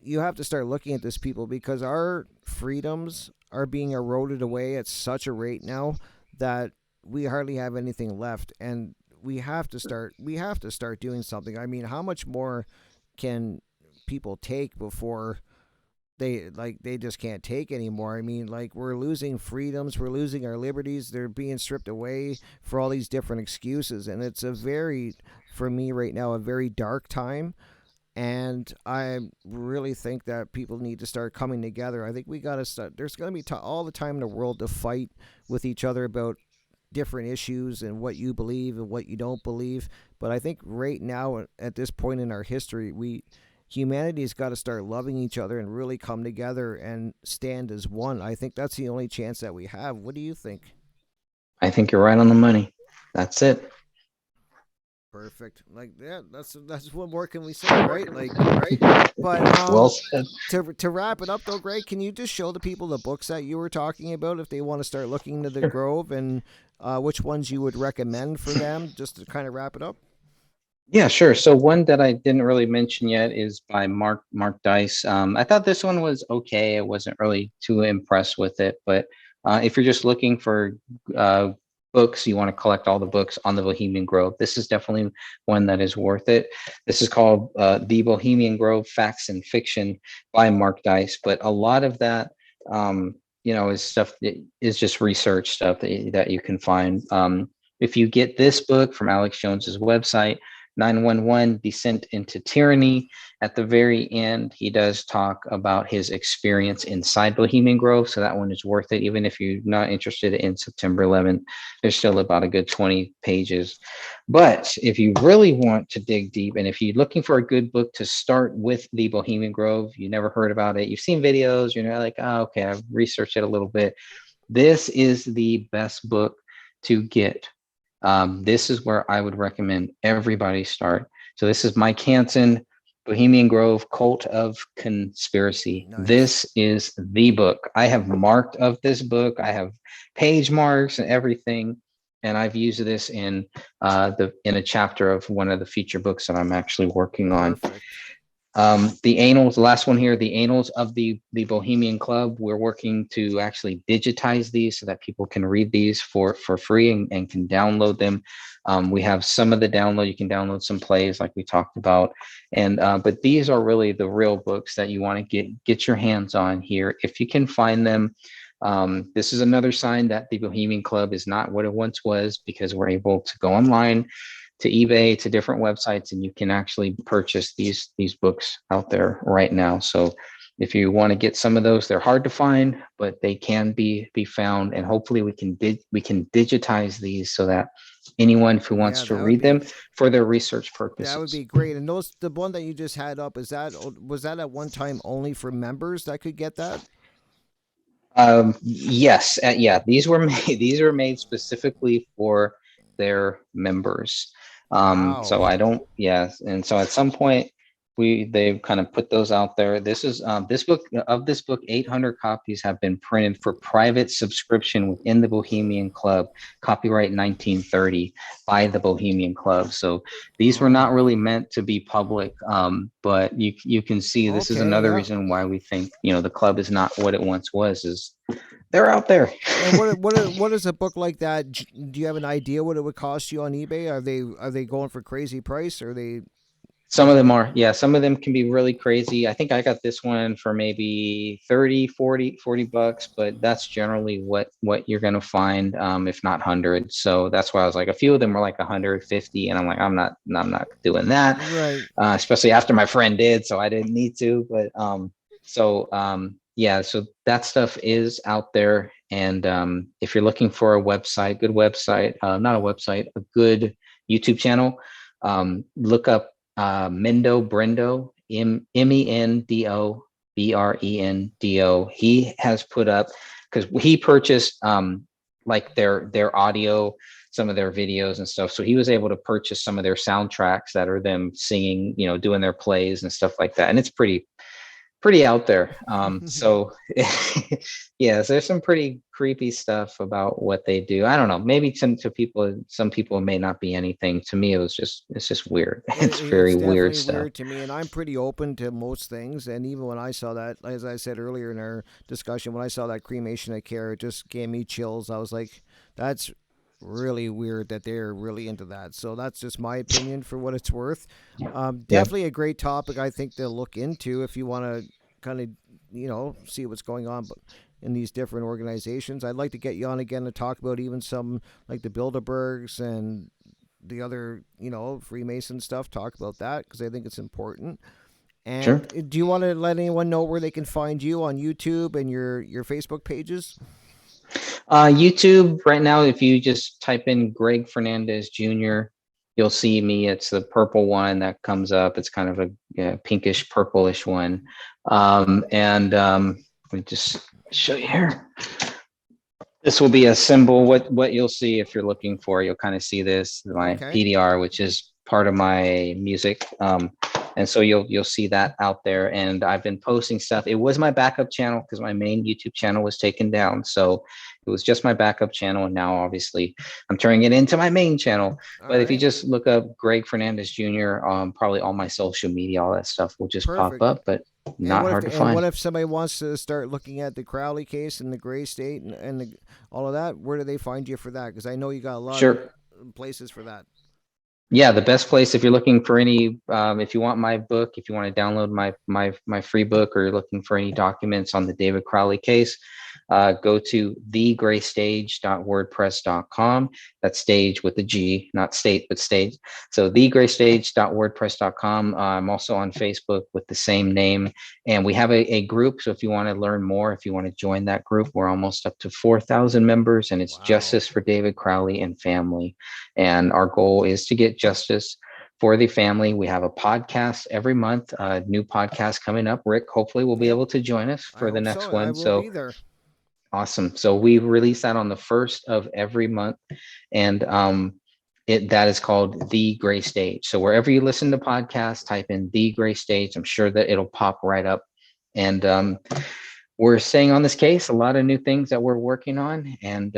[SPEAKER 1] you have to start looking at this, people, because our freedoms are being eroded away at such a rate now that we hardly have anything left, and we have to start doing something. I mean, how much more can people take before they just can't take anymore. I mean, like, we're losing freedoms, we're losing our liberties, they're being stripped away for all these different excuses, and it's a very, for me right now, a very dark time. And I really think that people need to start coming together. I think we got to start. There's going to be all the time in the world to fight with each other about different issues and what you believe and what you don't believe. But I think right now, at this point in our history, humanity's got to start loving each other and really come together and stand as one. I think that's the only chance that we have. What do you think?
[SPEAKER 2] I think you're right on the money. That's it.
[SPEAKER 1] Perfect. Like, yeah, that's what more can we say, right? Like, but
[SPEAKER 2] Well said.
[SPEAKER 1] to wrap it up though, Greg, can you just show the people the books that you were talking about if they want to start looking into the
[SPEAKER 2] Sure.
[SPEAKER 1] Grove, and which ones you would recommend for them, just to kind of wrap it up?
[SPEAKER 2] Yeah, sure. So one that I didn't really mention yet is by Mark Dice. I thought this one was okay. I wasn't really too impressed with it, but if you're just looking for uh, books, you want to collect all the books on the Bohemian Grove, this is definitely one that is worth it. This is called The Bohemian Grove: Facts and Fiction by Mark Dice, but a lot of that, is stuff that is just research stuff that you can find. If you get this book from Alex Jones's website, 911 Descent into Tyranny. At the very end, he does talk about his experience inside Bohemian Grove. So that one is worth it. Even if you're not interested in September 11th, there's still about a good 20 pages. But if you really want to dig deep, and if you're looking for a good book to start with the Bohemian Grove, you never heard about it, you've seen videos, you're like, oh, okay, I've researched it a little bit. This is the best book to get. This is where I would recommend everybody start. So this is Mike Hansen, Bohemian Grove, Cult of Conspiracy.
[SPEAKER 1] Nice.
[SPEAKER 2] This is the book. I have marked of this book. I have page marks and everything, and I've used this in a chapter of one of the feature books that I'm actually working on.
[SPEAKER 1] Perfect.
[SPEAKER 2] The annals, the last one here, the annals of the Bohemian Club. We're working to actually digitize these so that people can read these for free and can download them. We have some of the download. You can download some plays like we talked about, and but these are really the real books that you want to get your hands on here if you can find them. This is another sign that the Bohemian Club is not what it once was, because we're able to go online to eBay, to different websites, and you can actually purchase these books out there right now. So if you want to get some of those, they're hard to find, but they can be found, and hopefully we can digitize these so that anyone who wants
[SPEAKER 1] Yeah,
[SPEAKER 2] to read them for their research
[SPEAKER 1] that would
[SPEAKER 2] purposes.
[SPEAKER 1] be great. And the one that you just had up, was that at one time only for members that could get that?
[SPEAKER 2] Yes, yeah, these were made these were made specifically for their members.
[SPEAKER 1] Wow.
[SPEAKER 2] So I don't, yes, and so at some point they've kind of put those out there. This is this book, 800 copies have been printed for private subscription within the Bohemian Club, copyright 1930 by the Bohemian Club. So these were not
[SPEAKER 1] Oh.
[SPEAKER 2] really meant to be public, but you can see this is
[SPEAKER 1] Okay.
[SPEAKER 2] another
[SPEAKER 1] Yeah.
[SPEAKER 2] reason why we think the club is not what it once was. Is they're out there.
[SPEAKER 1] And what is a book like that? Do you have an idea what it would cost you on eBay? Are they going for crazy price? Or are they?
[SPEAKER 2] Some of them are, yeah, some of them can be really crazy. I think I got this one for maybe 30, 40 bucks, but that's generally what you're going to find, if not 100. So that's why I was like, a few of them were like 150, and I'm like, I'm not doing that,
[SPEAKER 1] Right.
[SPEAKER 2] especially after my friend did, so I didn't need to. But yeah, so that stuff is out there. And if you're looking for a website, good website, not a website, a good YouTube channel, look up Mendo Brendo, Mendo Brendo. He has put up, because he purchased like their audio, some of their videos and stuff. So he was able to purchase some of their soundtracks that are them singing, doing their plays and stuff like that. And it's pretty out there. So yes, there's some pretty creepy stuff about what they do. I don't know. Maybe some people may not be anything. To me, it's just weird. It's
[SPEAKER 1] It's
[SPEAKER 2] very weird
[SPEAKER 1] definitely
[SPEAKER 2] stuff.
[SPEAKER 1] weird to me, and I'm pretty open to most things. And even when I saw that, as I said earlier in our discussion, when I saw that cremation at Care, it just gave me chills. I was like, "That's really weird that they're really into that. So that's just my opinion for what it's worth.
[SPEAKER 2] Yeah,
[SPEAKER 1] Definitely a great topic, I think, to look into if you want to kind of, see what's going on in these different organizations. I'd like to get you on again to talk about even some like the Bilderbergs and the other, Freemason stuff, talk about that because I think it's important.
[SPEAKER 2] sure.
[SPEAKER 1] And do you want to let anyone know where they can find you on YouTube and your Facebook pages?
[SPEAKER 2] YouTube right now, if you just type in Greg Fernandez Jr., you'll see me. It's the purple one that comes up. It's kind of a pinkish purplish one. And let me just show you here. This will be a symbol. What you'll see if you're looking for, you'll kind of see this, my
[SPEAKER 1] Okay.
[SPEAKER 2] PDR, which is part of my music. And so you'll see that out there. And I've been posting stuff. It was my backup channel because my main YouTube channel was taken down. So it was just my backup channel. And now obviously I'm turning it into my main channel.
[SPEAKER 1] All
[SPEAKER 2] But if you
[SPEAKER 1] right.
[SPEAKER 2] just look up Greg Fernandez Jr., probably all my social media, all that stuff will just pop
[SPEAKER 1] Perfect.
[SPEAKER 2] up, but not hard to
[SPEAKER 1] And what
[SPEAKER 2] find.
[SPEAKER 1] if somebody wants to start looking at the Crowley case and the Gray State and all of that? Where do they find you for that? Because I know you got a lot of
[SPEAKER 2] Sure.
[SPEAKER 1] places for that.
[SPEAKER 2] Yeah, the best place if you're looking for any, if you want my book, if you want to download my free book, or you're looking for any documents on the David Crowley case, go to thegraystage.wordpress.com. That's stage with a G, not state, but stage. So thegraystage.wordpress.com. I'm also on Facebook with the same name, and we have a group. So if you want to learn more, if you want to join that group, we're almost up to 4,000 members, and it's
[SPEAKER 1] Wow.
[SPEAKER 2] Justice for David Crowley and Family. And our goal is to get justice for the family. We have a podcast every month, a new podcast coming up. Rick, hopefully, will be
[SPEAKER 1] Yep.
[SPEAKER 2] able to join us
[SPEAKER 1] I
[SPEAKER 2] for the
[SPEAKER 1] hope so.
[SPEAKER 2] next
[SPEAKER 1] I
[SPEAKER 2] one.
[SPEAKER 1] will be
[SPEAKER 2] So
[SPEAKER 1] there.
[SPEAKER 2] awesome. So we release that on the first of every month. And that is called The Gray Stage. So wherever you listen to podcasts, type in The Gray Stage. I'm sure that it'll pop right up. And we're staying on this case, a lot of new things that we're working on, and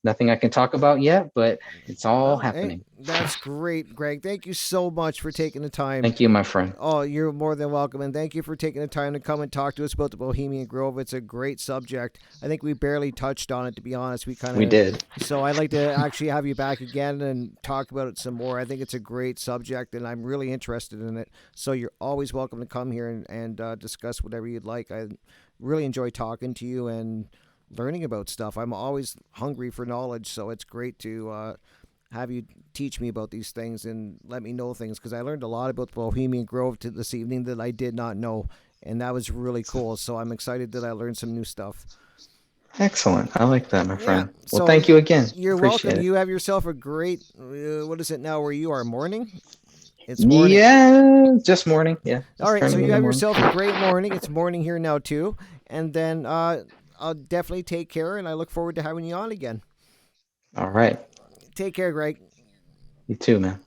[SPEAKER 2] nothing I can talk about yet, but it's all
[SPEAKER 1] Well, hey,
[SPEAKER 2] happening.
[SPEAKER 1] that's great, Greg. Thank you so much for taking the time.
[SPEAKER 2] Thank you, my friend.
[SPEAKER 1] Oh, you're more than welcome. And thank you for taking the time to come and talk to us about the Bohemian Grove. It's a great subject. I think we barely touched on it, to be honest. We kind
[SPEAKER 2] We
[SPEAKER 1] of.
[SPEAKER 2] did.
[SPEAKER 1] So I'd like to actually have you back again and talk about it some more. I think it's a great subject, and I'm really interested in it. So you're always welcome to come here and discuss whatever you'd like. I really enjoy talking to you and learning about stuff. I'm always hungry for knowledge, so it's great to have you teach me about these things and let me know things because I learned a lot about the Bohemian Grove this evening that I did not know, and that was really cool. So I'm excited that I learned some new stuff.
[SPEAKER 2] Excellent. I like that, my
[SPEAKER 1] Yeah.
[SPEAKER 2] friend. Well,
[SPEAKER 1] So
[SPEAKER 2] thank you again.
[SPEAKER 1] you're welcome.
[SPEAKER 2] Appreciate it.
[SPEAKER 1] You have yourself a great. What is it now? Where you are? Morning. It's morning.
[SPEAKER 2] Yeah, just morning. Yeah,
[SPEAKER 1] All
[SPEAKER 2] just
[SPEAKER 1] right. So
[SPEAKER 2] turning
[SPEAKER 1] you
[SPEAKER 2] into
[SPEAKER 1] have
[SPEAKER 2] morning.
[SPEAKER 1] yourself a great morning. It's morning here now too, and then I'll definitely take care, and I look forward to having you on again.
[SPEAKER 2] All right.
[SPEAKER 1] Take care, Greg.
[SPEAKER 2] You too, man.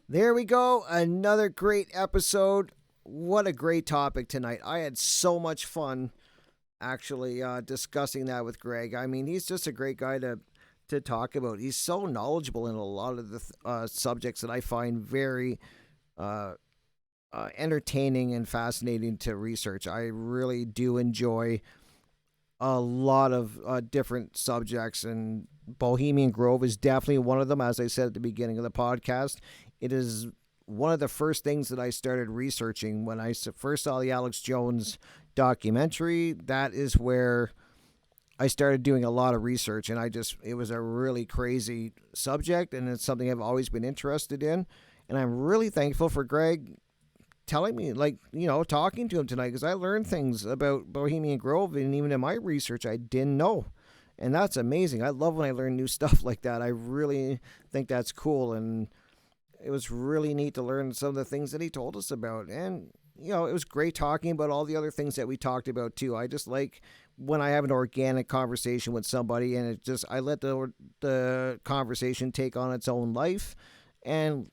[SPEAKER 1] There we go. Another great episode. What a great topic tonight. I had so much fun actually discussing that with Greg. I mean, he's just a great guy to talk about. He's so knowledgeable in a lot of the subjects that I find very uh, entertaining and fascinating to research. I really do enjoy a lot of different subjects, and Bohemian Grove is definitely one of them. As I said at the beginning of the podcast, it is one of the first things that I started researching when I first saw the Alex Jones documentary. That is where I started doing a lot of research, and it was a really crazy subject, and it's something I've always been interested in. And I'm really thankful for Greg telling me, like, talking to him tonight, because I learned things about Bohemian Grove, and even in my research, I didn't know. And that's amazing. I love when I learn new stuff like that. I really think that's cool. And it was really neat to learn some of the things that he told us about. And, it was great talking about all the other things that we talked about too. I just like when I have an organic conversation with somebody and I let the conversation take on its own life and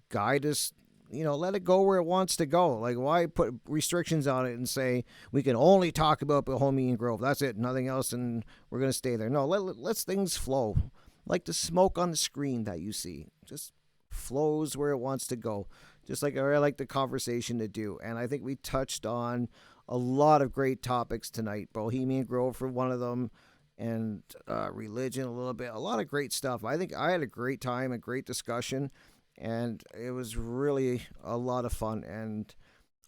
[SPEAKER 1] guide us, let it go where it wants to go. Like, why put restrictions on it and say we can only talk about Bohemian Grove? That's it, nothing else, and we're going to stay there. No, let things flow. Like the smoke on the screen that you see. Just flows where it wants to go. just like I like the conversation to do. And I think we touched on a lot of great topics tonight. Bohemian Grove for one of them, and religion a little bit. A lot of great stuff. I think I had a great time, a great discussion, and it was really a lot of fun. And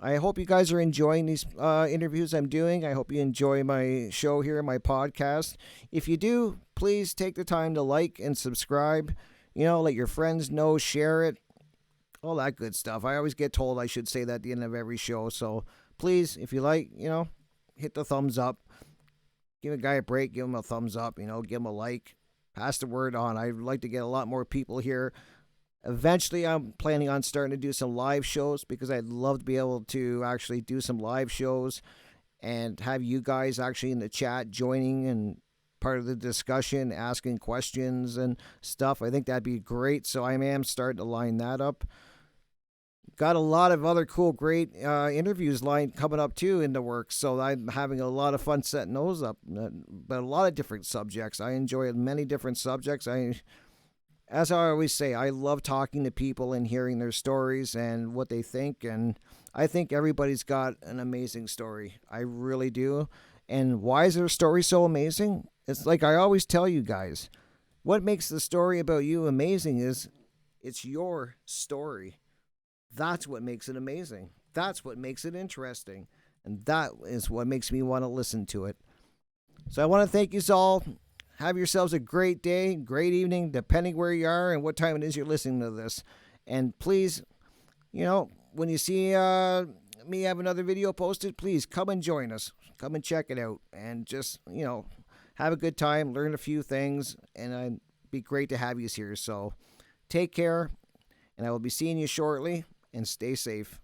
[SPEAKER 1] I hope you guys are enjoying these interviews I'm doing. I hope you enjoy my show here, my podcast. If you do, please take the time to like and subscribe. Let your friends know, share it, all that good stuff. I always get told I should say that at the end of every show. So please, if you like, hit the thumbs up. Give a guy a break. Give him a thumbs up. Give him a like. Pass the word on. I'd like to get a lot more people here. Eventually, I'm planning on starting to do some live shows because I'd love to be able to actually do some live shows and have you guys actually in the chat joining and part of the discussion, asking questions and stuff. I think that'd be great. So I am starting to line that up. Got a lot of other cool, great interviews coming up too in the works. So I'm having a lot of fun setting those up. But a lot of different subjects. I enjoy many different subjects. As I always say, I love talking to people and hearing their stories and what they think. And I think everybody's got an amazing story. I really do. And why is their story so amazing? It's like I always tell you guys, what makes the story about you amazing is it's your story. That's what makes it amazing. That's what makes it interesting. And that is what makes me want to listen to it. So I want to thank you all. Have yourselves a great day, great evening, depending where you are and what time it is you're listening to this. And please, when you see me have another video posted, please come and join us. Come and check it out. And just, have a good time, learn a few things, and it'd be great to have you here. So take care, and I will be seeing you shortly, and stay safe.